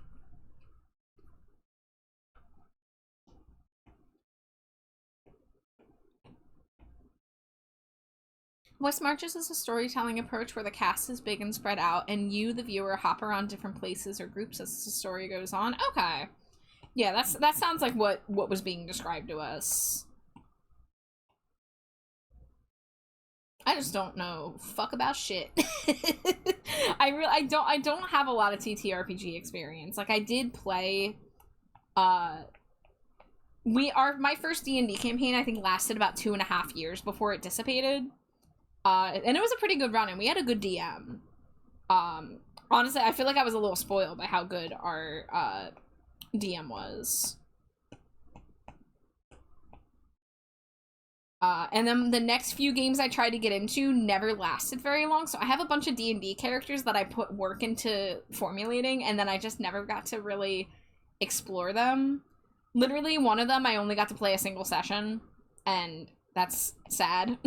West Marches is a storytelling approach where the cast is big and spread out, and you, the viewer, hop around different places or groups as the story goes on. Okay. Yeah, that sounds like what was being described to us. I just don't know fuck about shit. I don't have a lot of TTRPG experience. Like, I did play my first D&D campaign, I think, lasted about 2.5 years before it dissipated. And it was a pretty good run, and we had a good DM. Honestly, I feel like I was a little spoiled by how good our DM was. And then the next few games I tried to get into never lasted very long, so I have a bunch of D&D characters that I put work into formulating, and then I just never got to really explore them. Literally, one of them I only got to play a single session, and that's sad.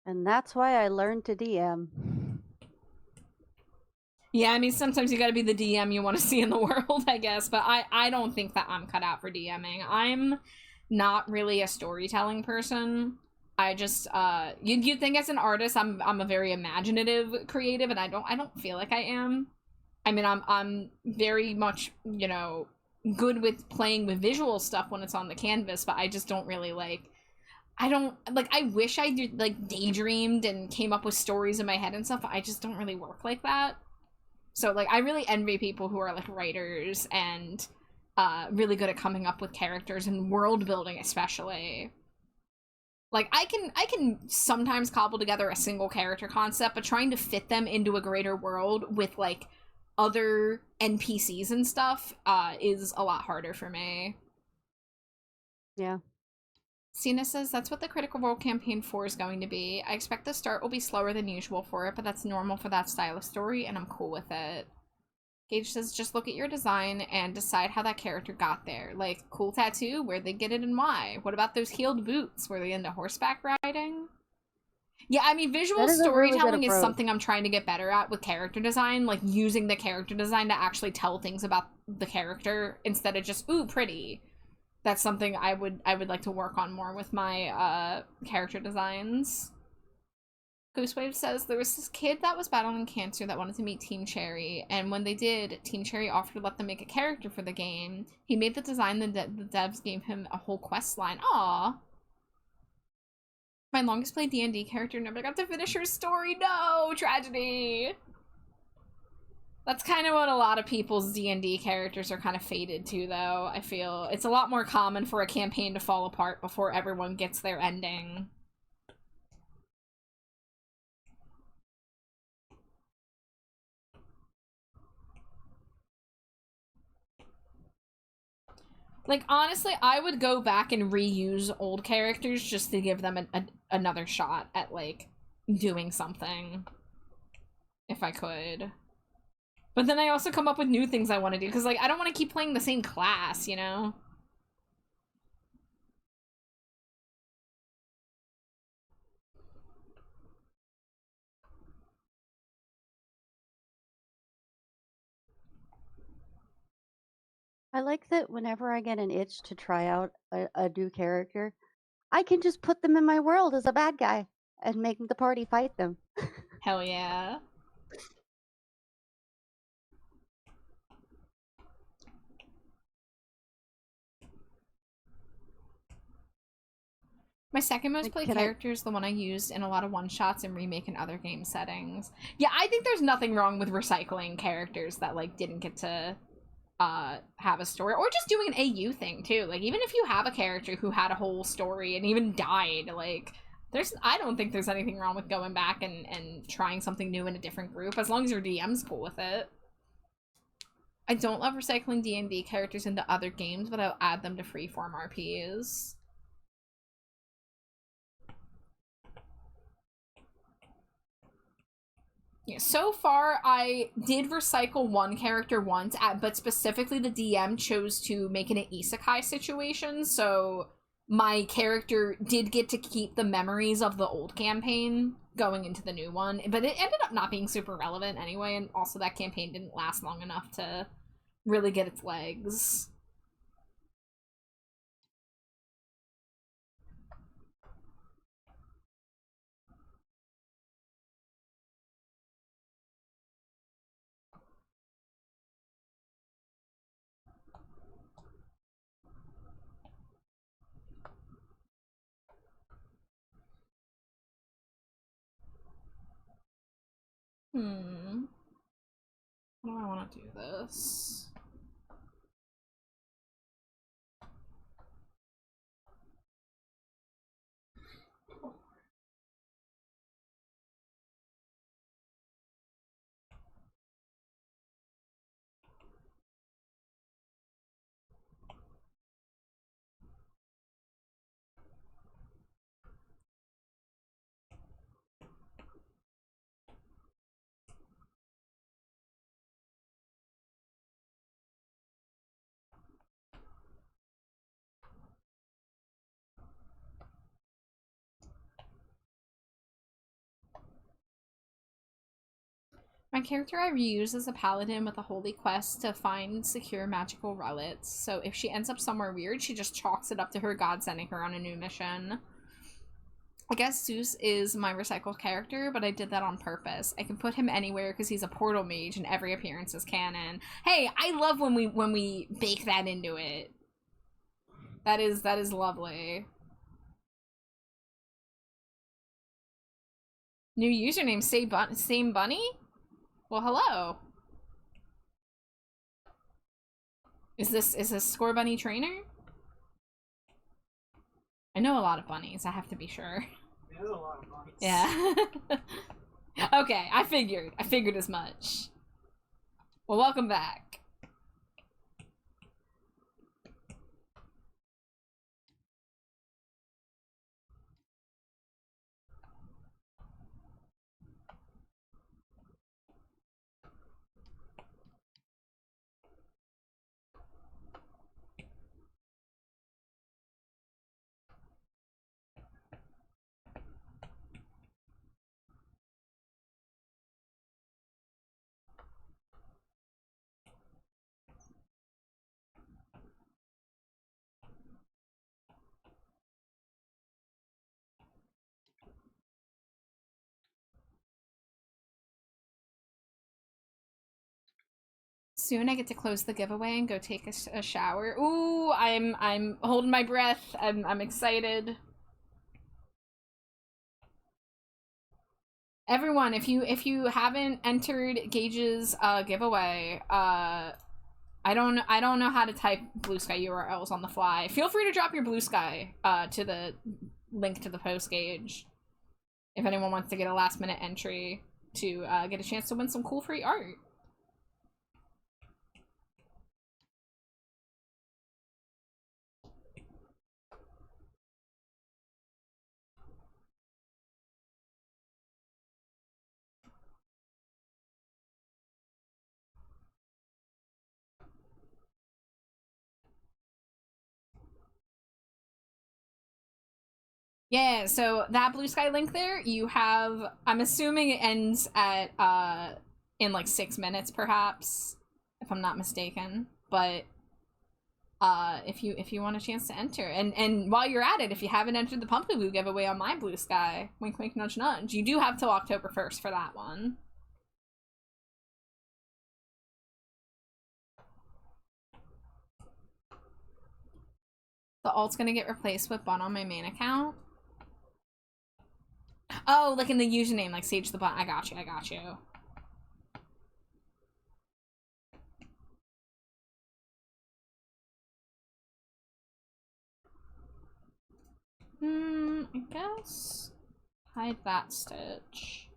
And that's why I learned to DM. Yeah, I mean, sometimes you gotta be the DM you want to see in the world, I guess, but I don't think that I'm cut out for DMing. I'm not really a storytelling person. I just, you'd think as an artist I'm a very imaginative creative, and I don't feel like I am. I mean, I'm very much, you know, good with playing with visual stuff when it's on the canvas, but I just don't really, like, I wish I did, like, daydreamed and came up with stories in my head and stuff, but I just don't really work like that. So, like, I really envy people who are, like, writers and really good at coming up with characters and world building, especially. Like, I can sometimes cobble together a single character concept, but trying to fit them into a greater world with, like, other NPCs and stuff is a lot harder for me. Yeah. Cena says, that's what the Critical Role Campaign 4 is going to be. I expect the start will be slower than usual for it, but that's normal for that style of story, and I'm cool with it. Gage says, just look at your design and decide how that character got there. Like, cool tattoo? Where'd they get it and why? What about those heeled boots? Were they into horseback riding? Yeah, I mean, visual storytelling is something I'm trying to get better at with character design. Like, using the character design to actually tell things about the character instead of just, ooh, pretty. that's something I would like to work on more with my character designs. Ghostwave says there was this kid that was battling cancer that wanted to meet Team Cherry, and when they did, Team Cherry offered to let them make a character for the game. He made the design, the devs gave him a whole quest line. Aww. My longest played D&D character never got to finish her story. No! Tragedy! That's kind of what a lot of people's D&D characters are kind of fated to, though, I feel. It's a lot more common for a campaign to fall apart before everyone gets their ending. Like, honestly, I would go back and reuse old characters just to give them another shot at, like, doing something. If I could. But then I also come up with new things I want to do, because, like, I don't want to keep playing the same class, you know? I like that whenever I get an itch to try out a new character, I can just put them in my world as a bad guy and make the party fight them. Hell yeah. My second most played character is the one I used in a lot of one-shots and remake in other game settings. Yeah, I think there's nothing wrong with recycling characters that, like, didn't get to have a story, or just doing an AU thing too. Like, even if you have a character who had a whole story and even died, like, I don't think there's anything wrong with going back and trying something new in a different group, as long as your DM's cool with it. I don't love recycling D&D characters into other games, but I'll add them to freeform RPs. Yeah, so far, I did recycle one character once, but specifically the DM chose to make it an isekai situation, so my character did get to keep the memories of the old campaign going into the new one, but it ended up not being super relevant anyway, and also that campaign didn't last long enough to really get its legs. How do I want to do this? My character I reuse is a paladin with a holy quest to find secure magical relics, so if she ends up somewhere weird, she just chalks it up to her god sending her on a new mission. I guess Zeus is my recycled character, but I did that on purpose. I can put him anywhere because he's a portal mage and every appearance is canon. Hey, I love when we bake that into it. That is lovely. New username, same bunny? Well, hello. Is this Score Bunny Trainer? I know a lot of bunnies, I have to be sure. There's a lot of bunnies. Yeah. Okay, I figured as much. Well, welcome back. Soon I get to close the giveaway and go take a shower. Ooh, I'm holding my breath. I'm excited. Everyone, if you haven't entered Gage's giveaway, I don't know how to type Blue Sky URLs on the fly. Feel free to drop your Blue Sky to the link to the post, Gage, if anyone wants to get a last minute entry to get a chance to win some cool free art. Yeah, so that Blue Sky link there, you have, I'm assuming it ends at, in like 6 minutes perhaps, if I'm not mistaken, but, if you want a chance to enter, and while you're at it, if you haven't entered the Pumpkaboo giveaway on my Blue Sky, wink wink nudge nudge, you do have till October 1st for that one. The alt's gonna get replaced with Bun on my main account. Oh, like in the username, like Sage the Bun. I got you, I got you. I guess hide that stitch.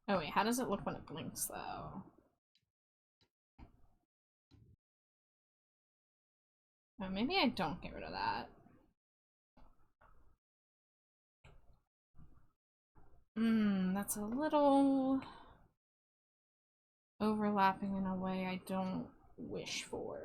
Oh wait, how does it look when it blinks though? Oh, maybe I don't get rid of that. That's a little overlapping in a way I don't wish for.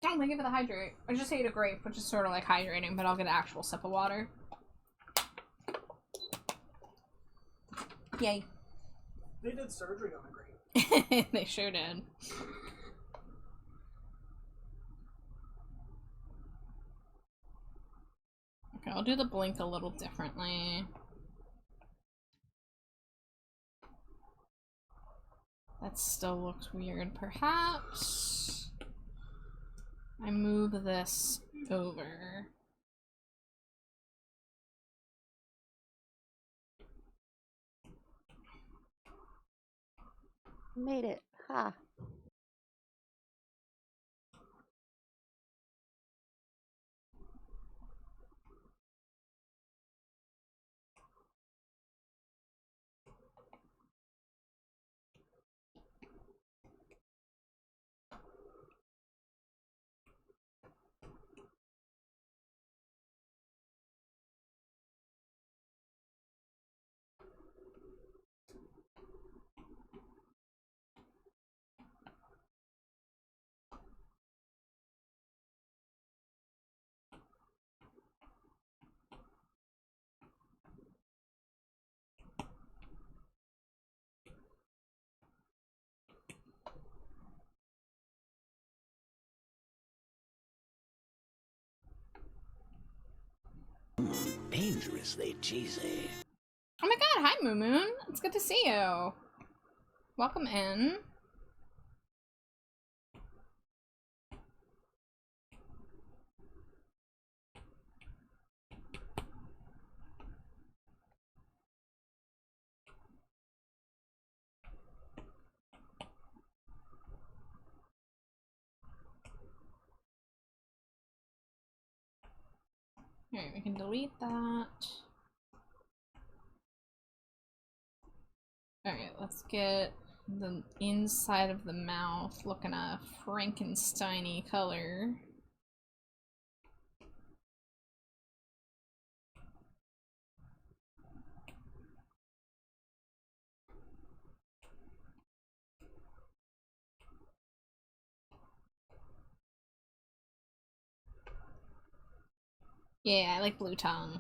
Oh, thank you for the hydrate. I just ate a grape, which is sort of like hydrating, but I'll get an actual sip of water. Yay. They did surgery on a grape. They sure did. Okay, I'll do the blink a little differently. That still looks weird. Perhaps I move this over. Made it. Ha. Dangerously cheesy. Oh my god, hi Moo Moon. It's good to see you. Welcome in. Alright, we can delete that. Alright, let's get the inside of the mouth looking a Frankenstein-y color. Yeah, I like blue tongue.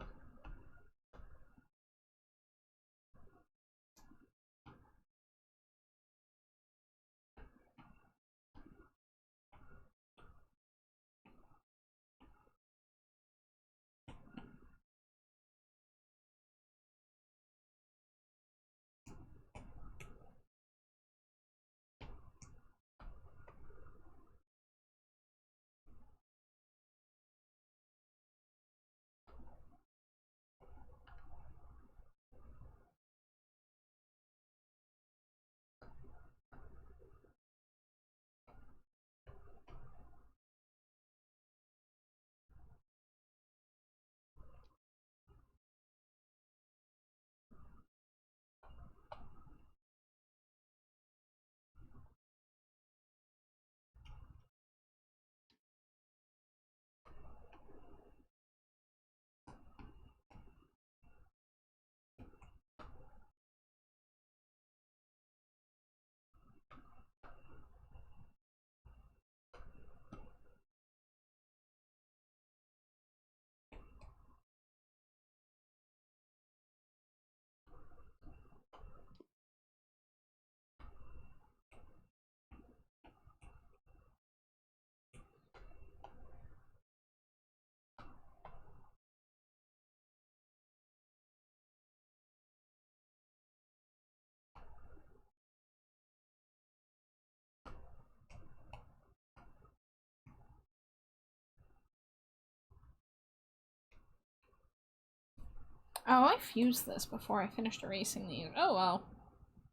Oh, I fused this before I finished erasing these. Oh well.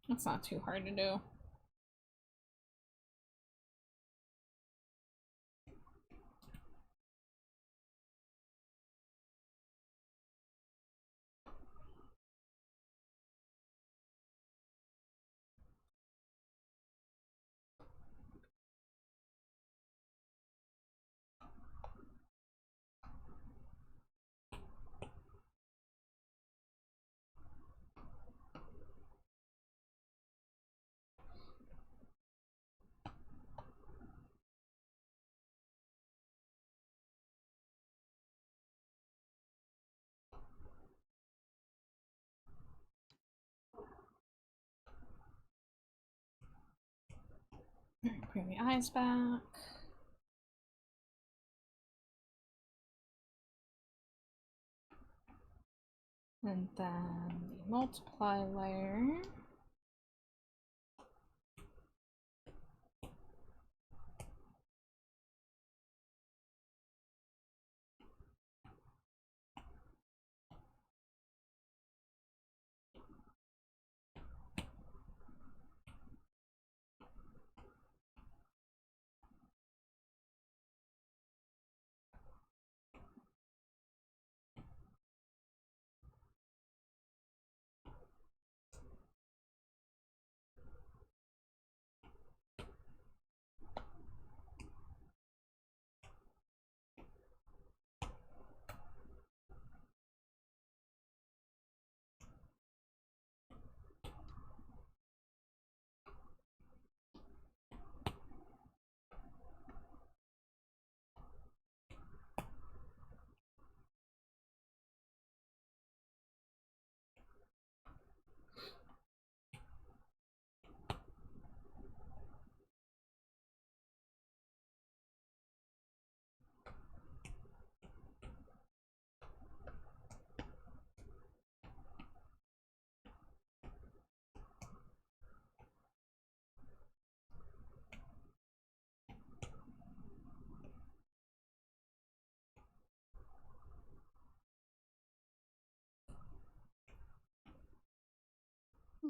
That's not too hard to do. Bring the eyes back. And then the multiply layer.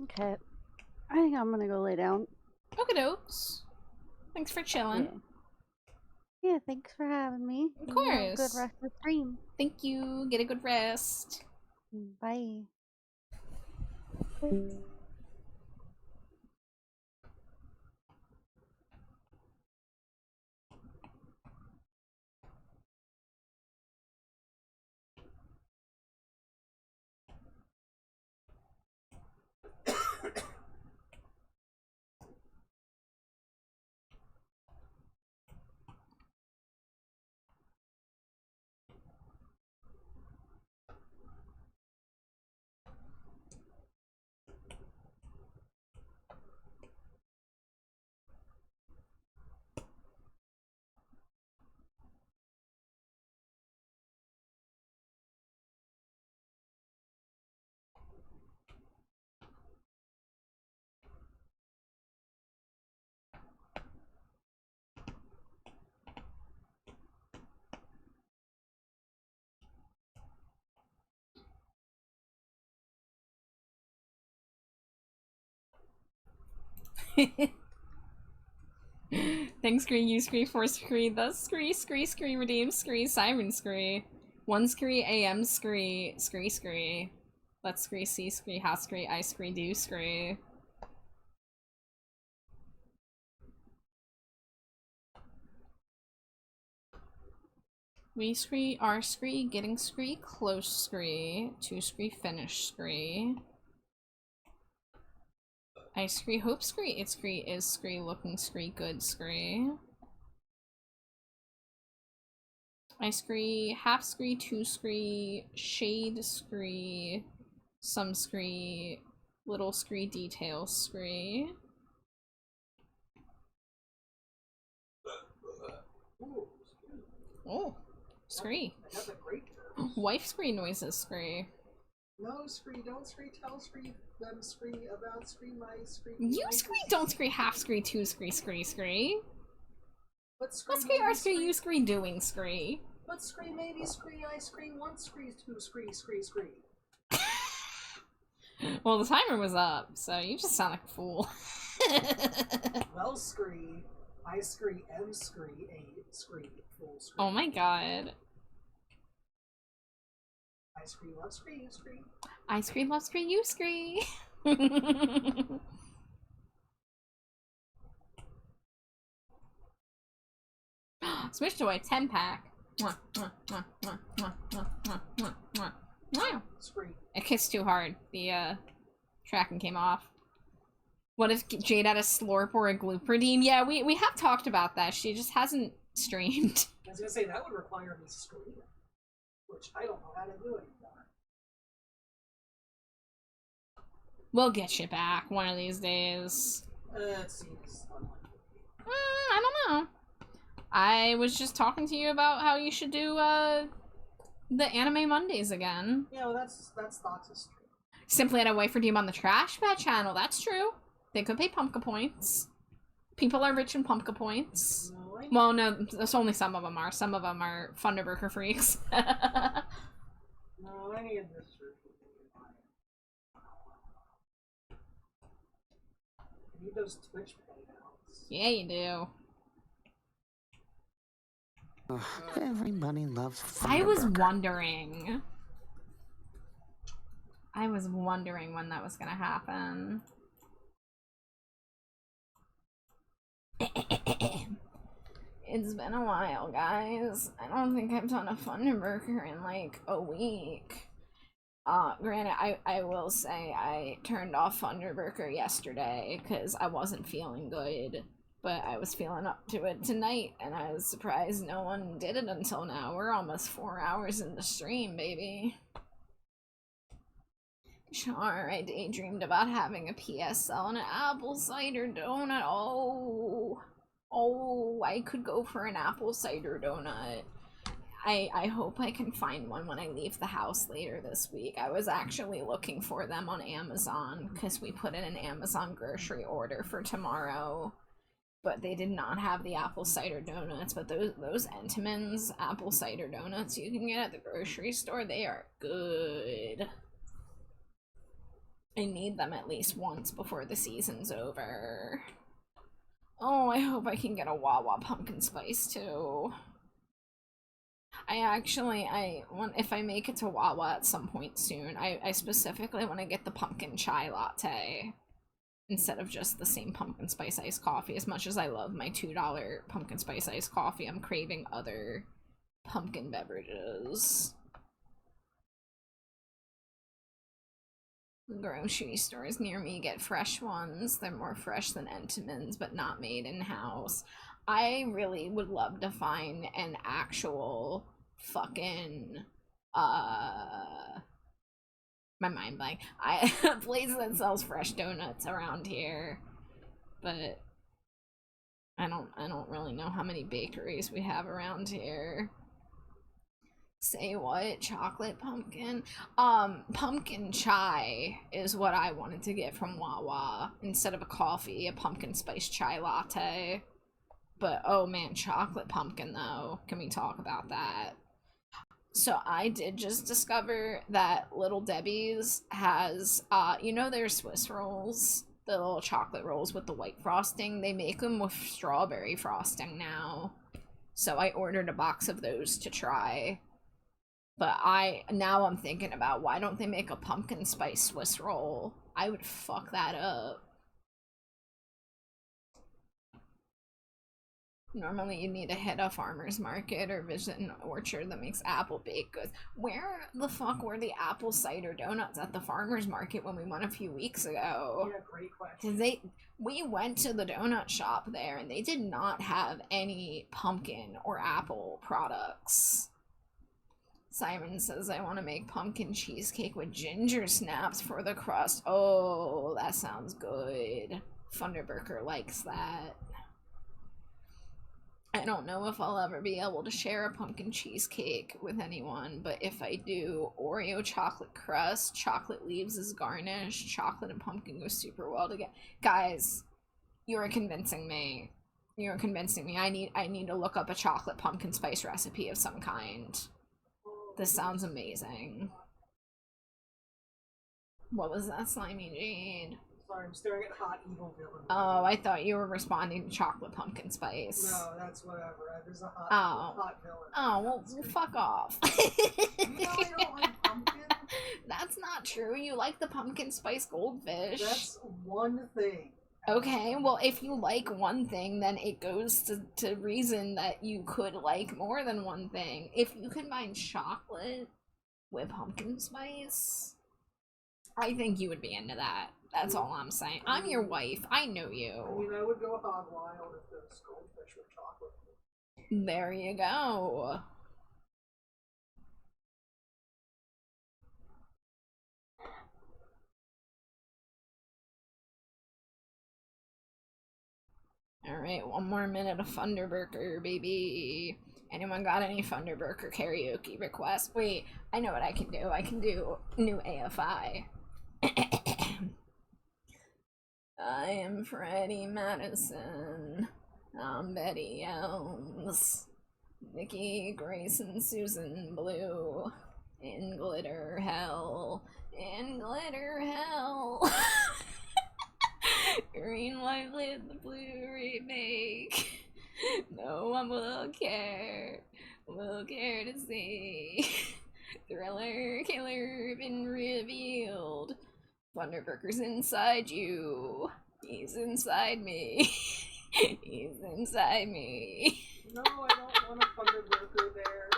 Okay. I think I'm gonna go lay down. Okie dokes. Thanks for chilling. Yeah, thanks for having me. Of You have a good course. rest of the stream. Thank you. Get a good rest. Bye. Thanks, Scree, you Scree, for Scree, the Scree, Scree, Scree, redeem Scree, Siren Scree, 1 Scree, AM Scree, Scree, Scree, let's Scree, see Scree, how Scree, I Scree, do Scree. We Scree, R Scree, getting Scree, close Scree, 2 Scree, finish Scree. I Scree, hope Scree, it Scree, is Scree, looking Scree, good Scree. I Scree, half Scree, 2 Scree, shade Scree, some Scree, little Scree, detail Scree. Oh, Scree. I have a great nerve. Wife Scree noises Scree. No, Scree, don't Scree, tell Scree, them Scree, about Scree, my Scree. You Scree, don't Scree, half Scree, 2 Scree, Scree, Scree. What Scree, What Scree, R Scree, you Scree, doing Scree. What Scree, maybe Scree, I Scree, 1 Scree, 2 Scree, Scree, Scree. Well, the timer was up, so you just sound like a fool. Well, Scree, I Scree, M Scree, 8 Scree, full Scree. Oh my god. I Scree, love Scree, you Scree. I Scree, love Scree, you Scree. Switch to a 10-pack. Scree. I kissed too hard. The tracking came off. What if Jade had a slurp or a gloop redeem? Yeah, we have talked about that. She just hasn't streamed. I was gonna say, that would require me screaming, which I don't know how to do anymore. We'll get you back one of these days. It seems unlikely. I don't know. I was just talking to you about how you should do the Anime Mondays again. Yeah, well, that's Thoughts' stream. Simply had a wife redeem on the Trash Bad channel. That's true. They could pay Pumpka points. People are rich in Pumpka points. No, Well, no, that's only some of them are. Some of them are Thunderburger freaks. no, I need this for I need those Twitch payouts. Yeah, you do. Everybody loves I was Thunderburger. wondering. I was wondering when that was gonna happen. It's been a while, guys. I don't think I've done a Thunderburger in like a week. Granted, I will say I turned off Thunderburger yesterday because I wasn't feeling good. But I was feeling up to it tonight, and I was surprised no one did it until now. We're almost 4 hours in the stream, baby. Char, I daydreamed about having a PSL and an apple cider donut. Oh, I could go for an apple cider donut. I hope I can find one when I leave the house later this week. I was actually looking for them on Amazon, because we put in an Amazon grocery order for tomorrow. But they did not have the apple cider donuts. But those Entenmann's apple cider donuts you can get at the grocery store, they are good. I need them at least once before the season's over. Oh, I hope I can get a Wawa pumpkin spice too. If I make it to Wawa at some point soon, I specifically want to get the pumpkin chai latte. Instead of just the same pumpkin spice iced coffee. As much as I love my $2 pumpkin spice iced coffee, I'm craving other pumpkin beverages. Grocery stores near me get fresh ones. They're more fresh than Entenmann's, but not made in-house. I really would love to find an actual fucking, my mind blank. A place that sells fresh donuts around here, but I don't really know how many bakeries we have around here. Say what? Chocolate pumpkin? Pumpkin chai is what I wanted to get from Wawa. Instead of a coffee, a pumpkin spice chai latte. But oh man, chocolate pumpkin though. Can we talk about that? So I did just discover that Little Debbie's has, you know their Swiss rolls? the little chocolate rolls with the white frosting. They make them with strawberry frosting now. So I ordered a box of those to try. But now I'm thinking about, why don't they make a pumpkin spice Swiss roll? I would fuck that up. Normally you need to hit a farmer's market or visit an orchard that makes apple baked goods. Where the fuck were the apple cider donuts at the farmer's market when we went a few weeks ago? Yeah, great question. We went to the donut shop there and they did not have any pumpkin or apple products. Simon says, I want to make pumpkin cheesecake with ginger snaps for the crust. Oh, that sounds good. Thunderburger likes that. I don't know if I'll ever be able to share a pumpkin cheesecake with anyone, but if I do, Oreo chocolate crust, chocolate leaves as garnish, chocolate and pumpkin go super well together. Guys, you're convincing me. You're convincing me. I need to look up a chocolate pumpkin spice recipe of some kind. This sounds amazing. What was that, Slimy Jade? Sorry, I'm staring at hot evil villain. Oh, I thought you were responding to chocolate pumpkin spice. No, that's whatever. There's a hot, hot villain. Oh, well, fuck off. You know I don't like pumpkin? That's not true. You like the pumpkin spice goldfish. That's one thing. Okay, well, if you like one thing, then it goes to reason that you could like more than one thing. If you combine chocolate with pumpkin spice, I think you would be into that. That's all I'm saying. I'm your wife. I know you. I mean, I would go hog wild if those goldfish were chocolate. There you go. Alright, one more minute of Thunderburger, baby. Anyone got any Thunderburger karaoke requests? Wait, I know what I can do. I can do new AFI. I am Freddie Madison. I'm Betty Elms. Vicky, Grace, and Susan Blue. In glitter hell. In glitter hell. Green, white, lit, the blue remake. No one will care to see. Thriller, killer, been revealed. Thunderburger's inside you. He's inside me. He's inside me. No, I don't want a Thunderburger there.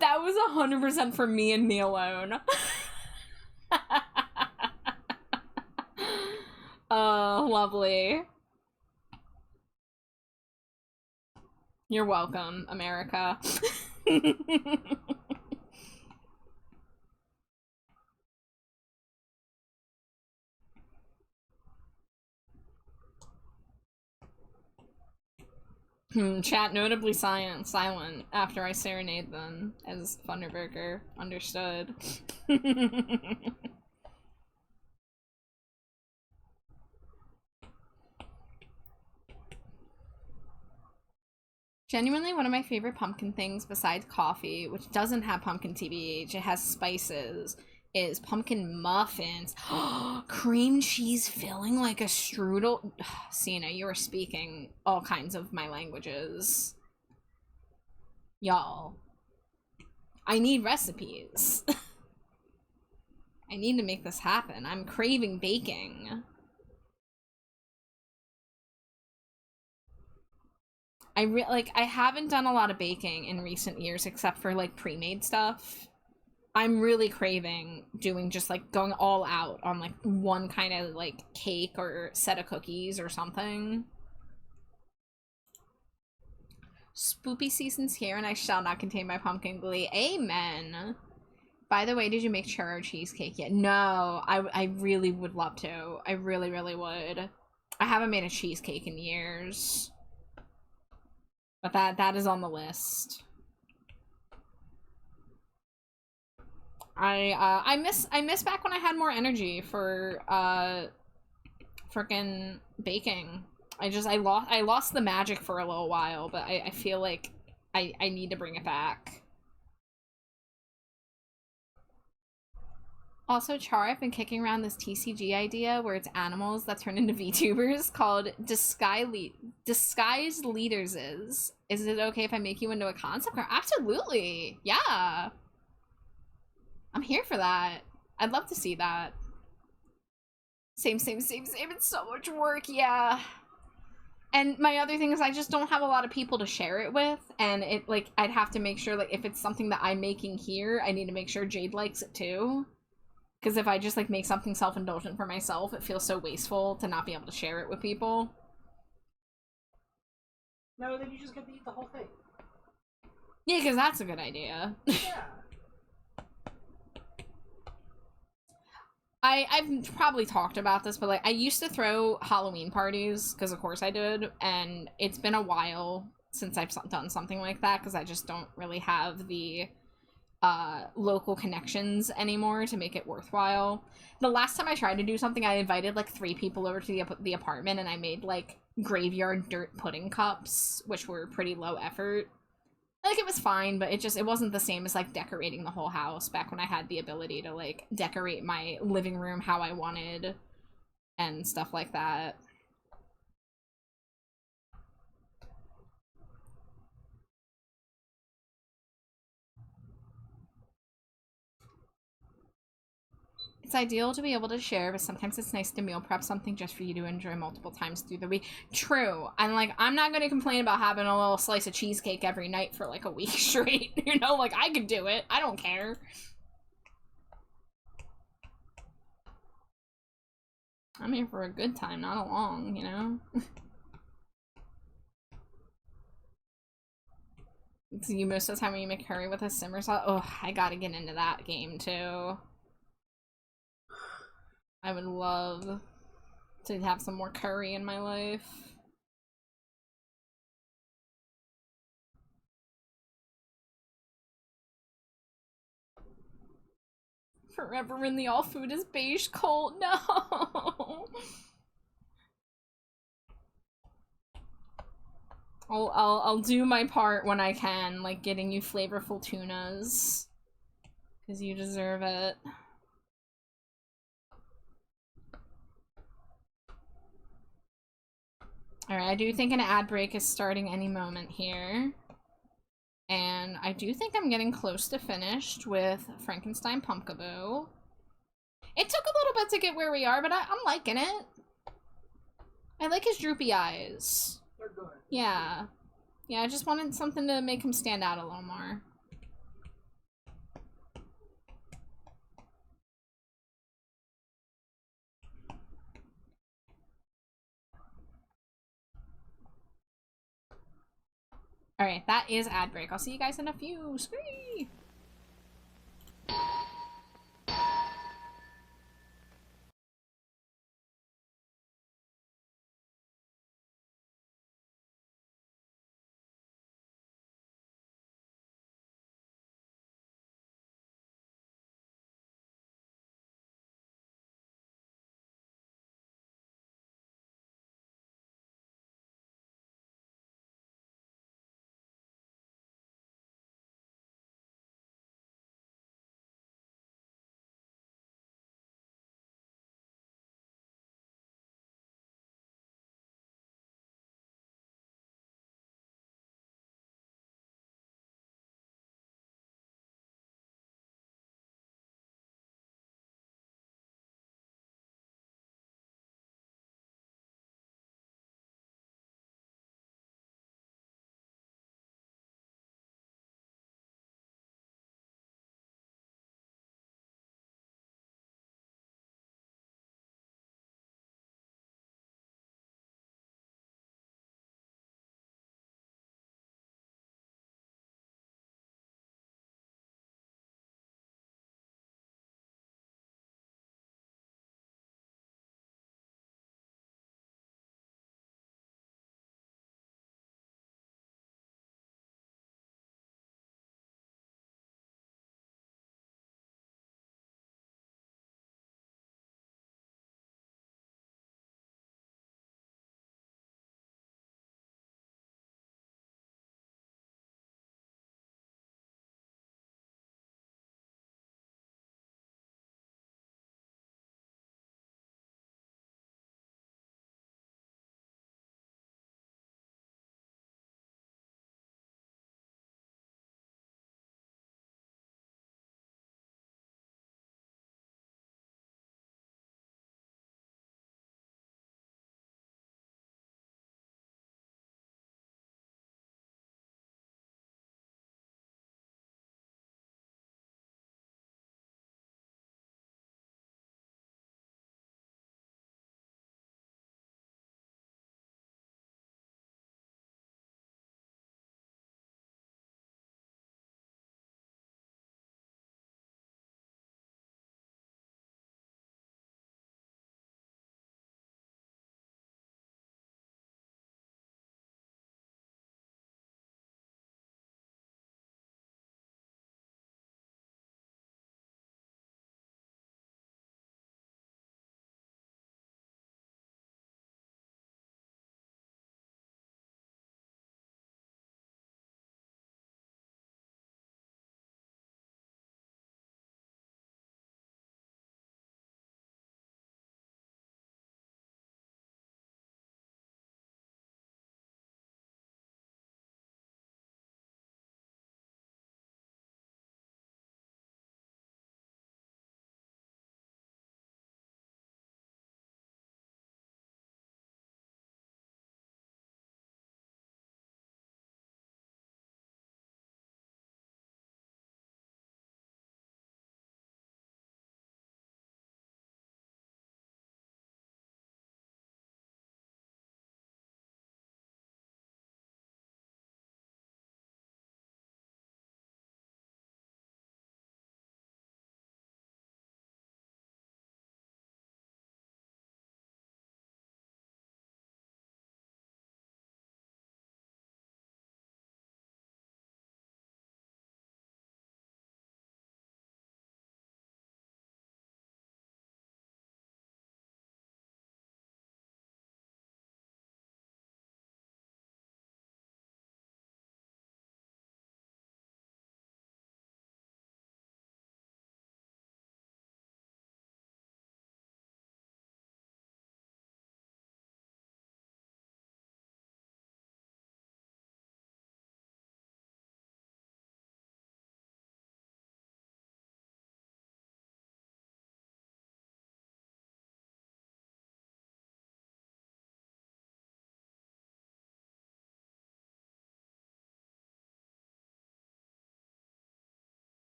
That was 100% for me and me alone. Oh, lovely. You're welcome, America. Chat notably silent after I serenade them as Thunderburger. Understood. Genuinely, one of my favorite pumpkin things besides coffee, which doesn't have pumpkin TBH, it has spices, is pumpkin muffins. Cream cheese filling like a strudel. Cena, you are speaking all kinds of my languages. Y'all. I need recipes. I need to make this happen. I'm craving baking. I haven't done a lot of baking in recent years except for like pre-made stuff. I'm really craving doing just like going all out on like one kind of like cake or set of cookies or something. Spoopy season's here and I shall not contain my pumpkin glee. Amen. By the way, did you make churro cheesecake yet? No, I really would love to. I really, really would. I haven't made a cheesecake in years. But that is on the list. I miss back when I had more energy for frickin' baking. I lost the magic for a little while, but I feel like I need to bring it back. Also, Char, I've been kicking around this TCG idea where it's animals that turn into VTubers called Disguised Leaders. Is it okay if I make you into a concept car? Absolutely. Yeah. I'm here for that. I'd love to see that. Same. It's so much work, yeah. And my other thing is I just don't have a lot of people to share it with, and it, like, I'd have to make sure, like, if it's something that I'm making here, I need to make sure Jade likes it too. Because if I just, like, make something self-indulgent for myself, it feels so wasteful to not be able to share it with people. No, then you just get to eat the whole thing. Yeah, because that's a good idea. Yeah. I've probably talked about this, but, like, I used to throw Halloween parties, because of course I did, and it's been a while since I've done something like that, because I just don't really have the local connections anymore to make it worthwhile. The last time I tried to do something, I invited like 3 people over to the apartment, and I made like graveyard dirt pudding cups, which were pretty low effort. Like, it was fine, but it wasn't the same as like decorating the whole house back when I had the ability to like decorate my living room how I wanted and stuff like that. It's ideal to be able to share, but sometimes it's nice to meal prep something just for you to enjoy multiple times through the week. True. And, like, I'm not going to complain about having a little slice of cheesecake every night for, like, a week straight. You know, like, I could do it. I don't care. I'm here for a good time, not a long, you know? So you most of the time when you make curry with a simmer sauce? Oh, I gotta get into that game, too. I would love to have some more curry in my life. Forever in the all food is beige cult. No. I'll do my part when I can, like getting you flavorful tunas, because you deserve it. Alright, I do think an ad break is starting any moment here. And I do think I'm getting close to finished with Frankenstein Pumpkaboo. It took a little bit to get where we are, but I'm liking it. I like his droopy eyes. They're good. Yeah. Yeah, I just wanted something to make him stand out a little more. Alright, that is ad break. I'll see you guys in a few. Scree!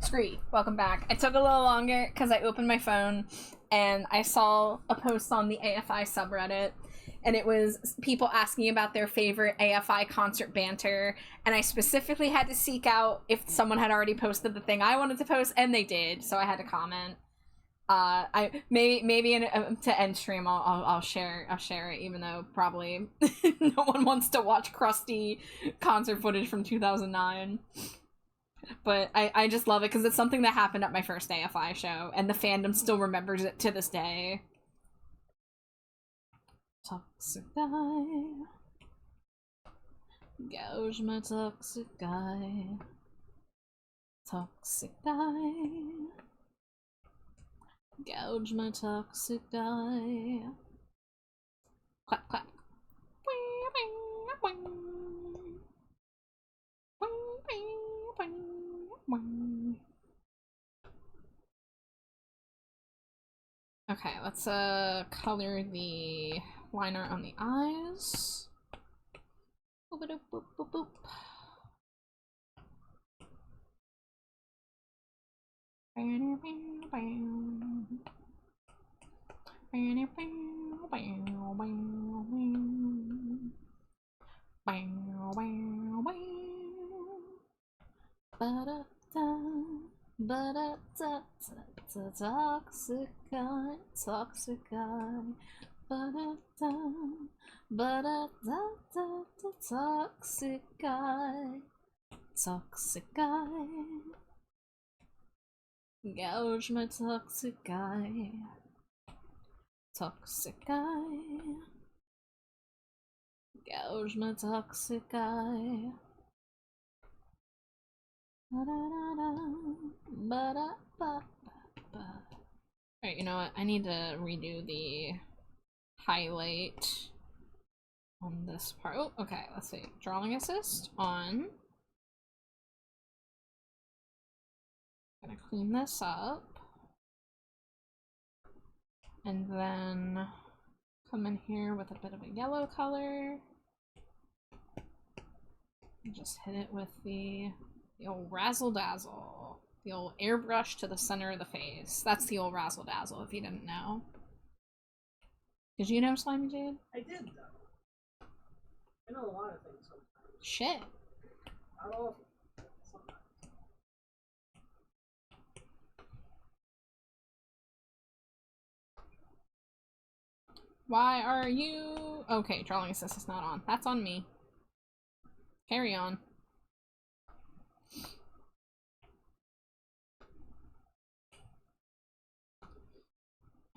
Scree, welcome back. I took a little longer because I opened my phone and I saw a post on the AFI subreddit, and it was people asking about their favorite AFI concert banter, and I specifically had to seek out if someone had already posted the thing I wanted to post, and they did, so I had to comment. I maybe to end stream I'll share it, even though probably no one wants to watch crusty concert footage from 2009. But I just love it because it's something that happened at my first AFI show, and the fandom still remembers it to this day. Toxic guy. Gouge my toxic guy. Toxic guy. Gouge my toxic guy. Clap, clap. Okay, let's color the liner on the eyes. Boop, boop, boop, boop, boop. Toxic guy, toxic guy, toxic guy, toxic guy. Gouge my toxic guy. Toxic guy. Gouge my toxic guy. Alright, you know what? I need to redo the highlight on this part. Oh, okay, let's see. Drawing assist on. Gonna clean this up. And then come in here with a bit of a yellow color. And just hit it with the old razzle dazzle. The old airbrush to the center of the face. That's the old razzle dazzle, if you didn't know. Did you know, Slimy Jade? I did, though. I know a lot of things sometimes. Shit. Not all of them. Sometimes. Why are you... Okay, drawing assist is not on. That's on me. Carry on.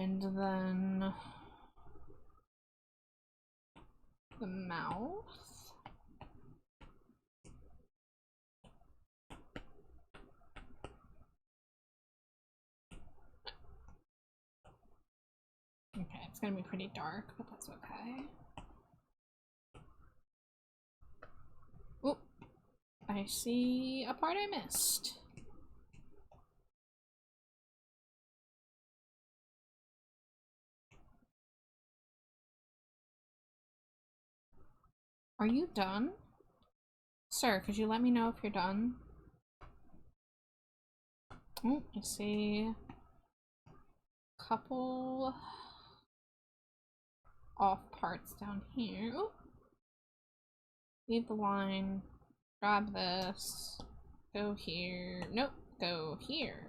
And then... the mouth. Okay, it's gonna be pretty dark, but that's okay. Oh, I see a part I missed. Are you done? Sir, could you let me know if you're done? Oh, I see a couple off parts down here. Ooh. Leave the line, grab this, go here. Nope, go here.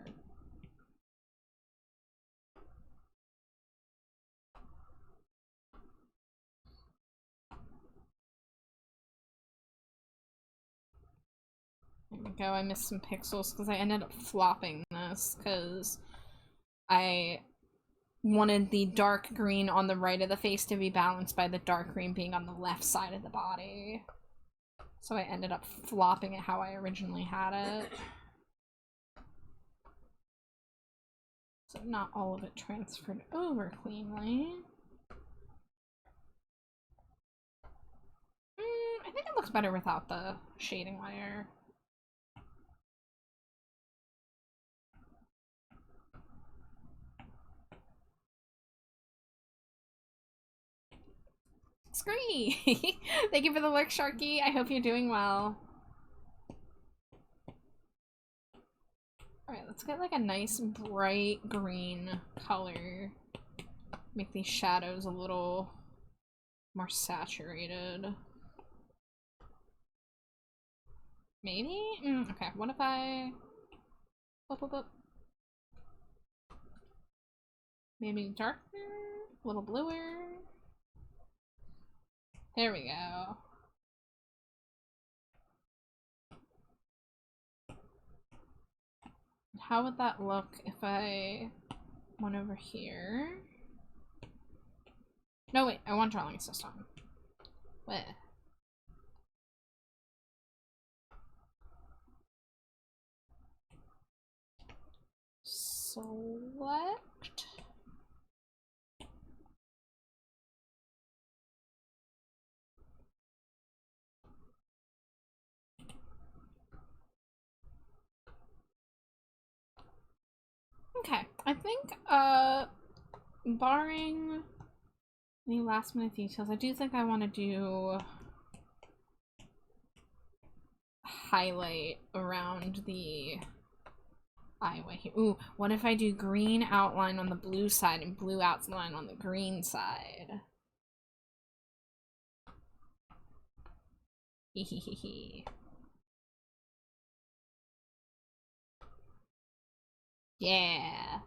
There we go, I missed some pixels because I ended up flopping this because I wanted the dark green on the right of the face to be balanced by the dark green being on the left side of the body. So I ended up flopping it how I originally had it. So not all of it transferred over cleanly. I think it looks better without the shading layer. Scree! Thank you for the lurk, Sharky. I hope you're doing well. Alright, let's get like a nice bright green color. Make these shadows a little more saturated. Maybe? Okay, what if I... Maybe darker? A little bluer? There we go. How would that look if I went over here? No, wait, I want drawing system. Wait. Select. Okay, I think, barring any last minute details, I do think I want to do highlight around the highway here. Ooh, what if I do green outline on the blue side and blue outline on the green side? Hehehe. Yeah.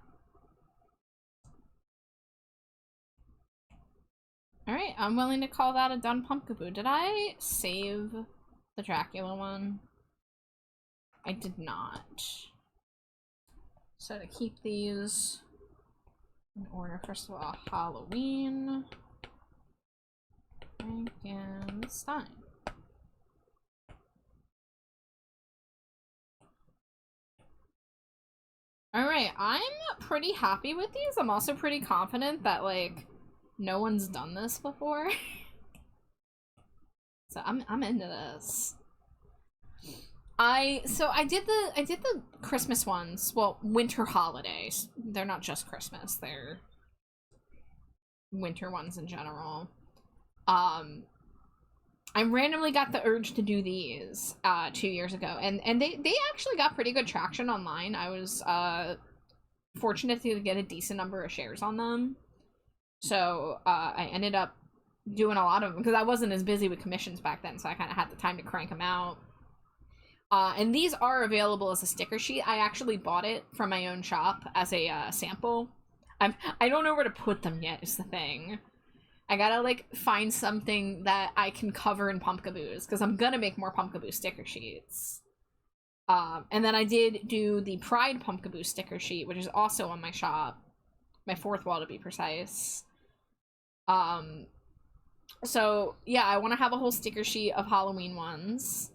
Alright, I'm willing to call that a done Pumpkaboo. Did I save the Dracula one? I did not. So to keep these in order, first of all, Halloween, Frankenstein. Alright, I'm pretty happy with these. I'm also pretty confident that, like, no one's done this before. So I'm into this. I did the Christmas ones. Well, winter holidays. They're not just Christmas, they're winter ones in general. I randomly got the urge to do these 2 years ago, and they actually got pretty good traction online. I was fortunate to get a decent number of shares on them, so I ended up doing a lot of them because I wasn't as busy with commissions back then, so I kind of had the time to crank them out. And these are available as a sticker sheet. I actually bought it from my own shop as a sample. I don't know where to put them yet is the thing. I gotta, like, find something that I can cover in Pumpkaboos, because I'm gonna make more Pumpkaboo sticker sheets. And then I did do the Pride Pumpkaboo sticker sheet, which is also on my shop. My fourth wall, to be precise. So, yeah, I want to have a whole sticker sheet of Halloween ones.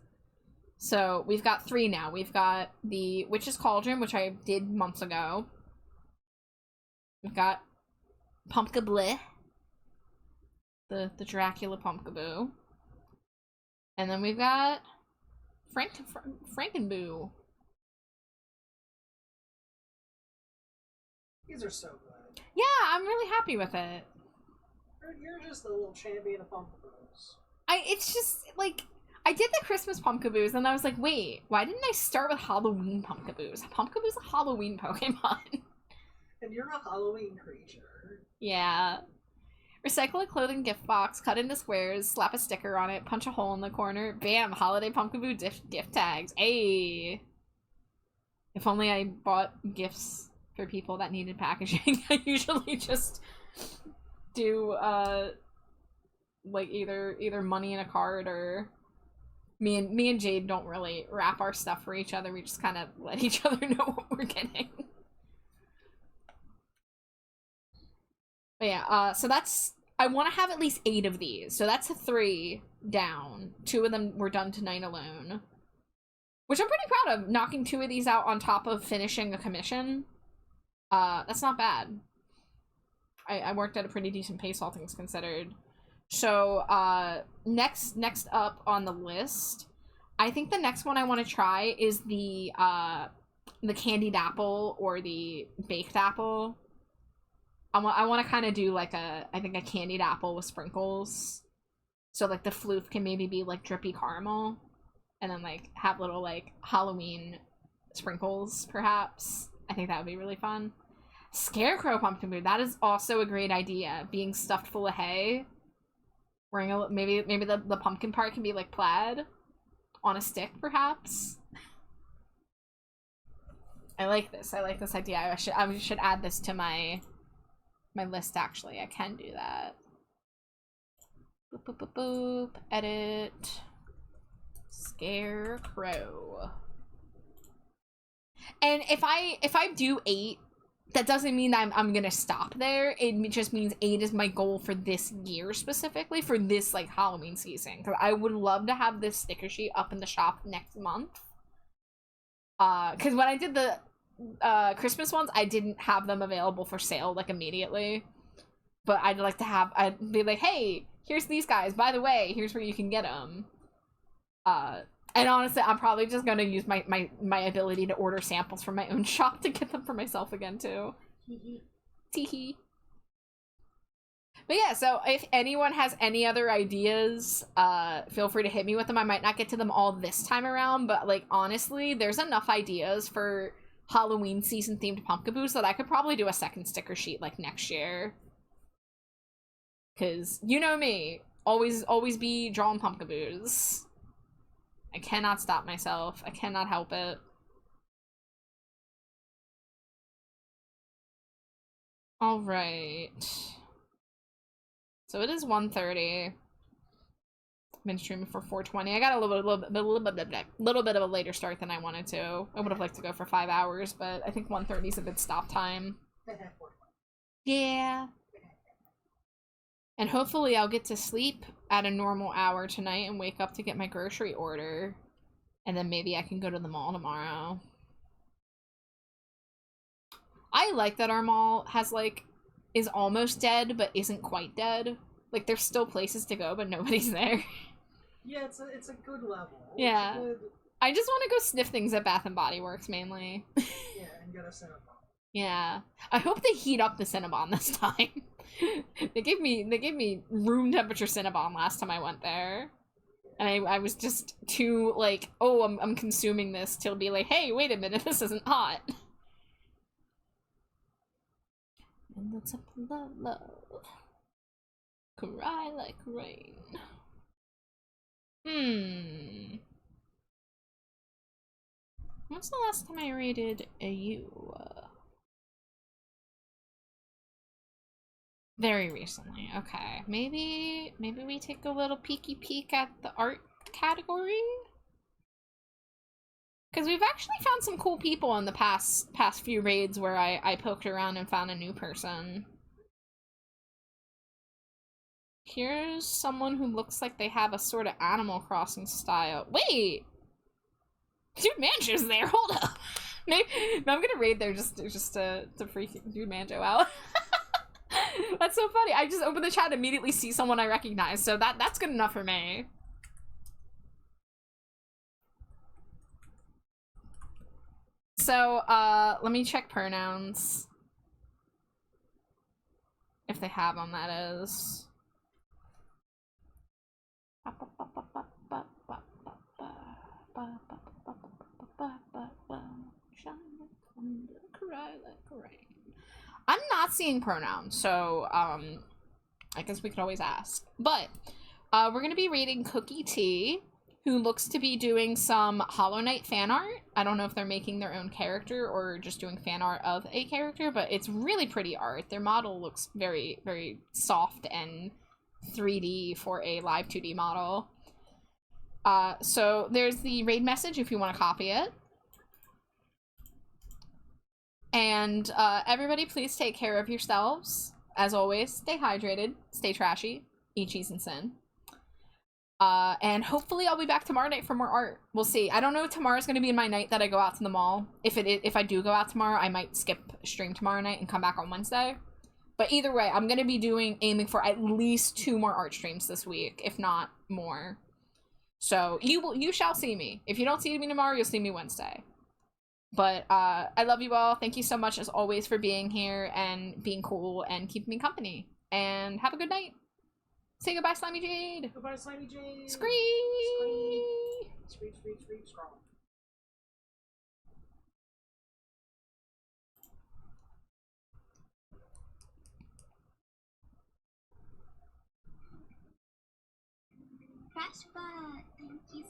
So, we've got 3 now. We've got the Witch's Cauldron, which I did months ago. We've got Pumpkaboo. The Dracula Pumpkaboo. And then we've got Frankenboo. These are so good. Yeah, I'm really happy with it. You're just the little champion of Pumpkaboos. It's just, like, I did the Christmas Pumpkaboos, and I was like, wait, why didn't I start with Halloween Pumpkaboos? Pumpkaboo's a Halloween Pokemon. And you're a Halloween creature. Yeah. Recycle a clothing gift box, cut into squares, slap a sticker on it, punch a hole in the corner. Bam! Holiday Pumpkaboo gift tags. Ayy! If only I bought gifts for people that needed packaging. I usually just do, like, either money in a card or... Me and Jade don't really wrap our stuff for each other. We just kind of let each other know what we're getting. But yeah, so that's... I want to have at least 8 of these. So that's 3 down. 2 of them were done tonight alone. Which I'm pretty proud of, knocking 2 of these out on top of finishing a commission. That's not bad. I worked at a pretty decent pace, all things considered. So, next up on the list, I think the next one I want to try is the candied apple or the baked apple. I want to kind of do, like, I think a candied apple with sprinkles. So, like, the floof can maybe be, like, drippy caramel. And then, like, have little, like, Halloween sprinkles, perhaps. I think that would be really fun. Scarecrow Pumpkaboo, that is also a great idea. Being stuffed full of hay. Wearing a, maybe the pumpkin part can be like plaid. On a stick, perhaps. I like this. I like this idea. I should add this to my list, actually. I can do that. Boop, boop, boop, boop. Edit. Scarecrow. And if I do 8, that doesn't mean that I'm gonna stop there. It just means 8 is my goal for this year, specifically for this like Halloween season. Because I would love to have this sticker sheet up in the shop next month. Because when I did the Christmas ones, I didn't have them available for sale like immediately. But I'd be like, hey, here's these guys. By the way, here's where you can get them. And honestly, I'm probably just gonna use my ability to order samples from my own shop to get them for myself again, too. Teehee. But yeah, so if anyone has any other ideas, feel free to hit me with them. I might not get to them all this time around, but, like, honestly, there's enough ideas for Halloween season-themed Pumpkaboos that I could probably do a second sticker sheet, like, next year. Because, you know me, always be drawing Pumpkaboos. I cannot stop myself. I cannot help it. Alright. So it is 1:30. I've been streaming for 4:20. I got a little bit of a later start than I wanted to. I would have liked to go for 5 hours, but I think 1:30 is a good stop time. Yeah. And hopefully I'll get to sleep at a normal hour tonight and wake up to get my grocery order. And then maybe I can go to the mall tomorrow. I like that our mall has, like, is almost dead, but isn't quite dead. Like, there's still places to go, but nobody's there. Yeah, it's a good level. Yeah. Good... I just want to go sniff things at Bath & Body Works, mainly. Yeah, and get a Cinnabon. Yeah. I hope they heat up the Cinnabon this time. They gave me room temperature Cinnabon last time I went there. And I was just too, like, oh, I'm consuming this, till be like, hey, wait a minute, this isn't hot. And that's a love. Cry like rain. When's the last time I rated a U? Very recently. Okay. Maybe we take a little peeky peek at the art category? Because we've actually found some cool people in the past few raids where I poked around and found a new person. Here's someone who looks like they have a sort of Animal Crossing style. Wait! Dude Manjo's there, hold up! Maybe I'm gonna raid there just to freak Dude Manjo out. That's so funny. I just open the chat and immediately see someone I recognize, so that's good enough for me. So, let me check pronouns. If they have them, that is. Cry like rain. I'm not seeing pronouns, so I guess we could always ask. But we're gonna be reading Cookie Tea, who looks to be doing some Hollow Knight fan art. I don't know if they're making their own character or just doing fan art of a character, but it's really pretty art. Their model looks very, very soft and 3D for a live 2D model. So there's the raid message if you want to copy it. And everybody please take care of yourselves. As always, stay hydrated, stay trashy, eat cheese and sin. And hopefully I'll be back tomorrow night for more art. We'll see. I don't know if tomorrow's going to be my night that I go out to the mall. If I do go out tomorrow, I might skip stream tomorrow night and come back on Wednesday. But either way, I'm going to be aiming for at least 2 more art streams this week, if not more. So you shall see me. If you don't see me tomorrow, you'll see me Wednesday. But I love you all. Thank you so much as always for being here and being cool and keeping me company. And have a good night. Say goodbye, Slimy Jade. Goodbye, Slimy Jade. Scream. Scream, scream, scream, scream, scream. Crash Bot. Thank you so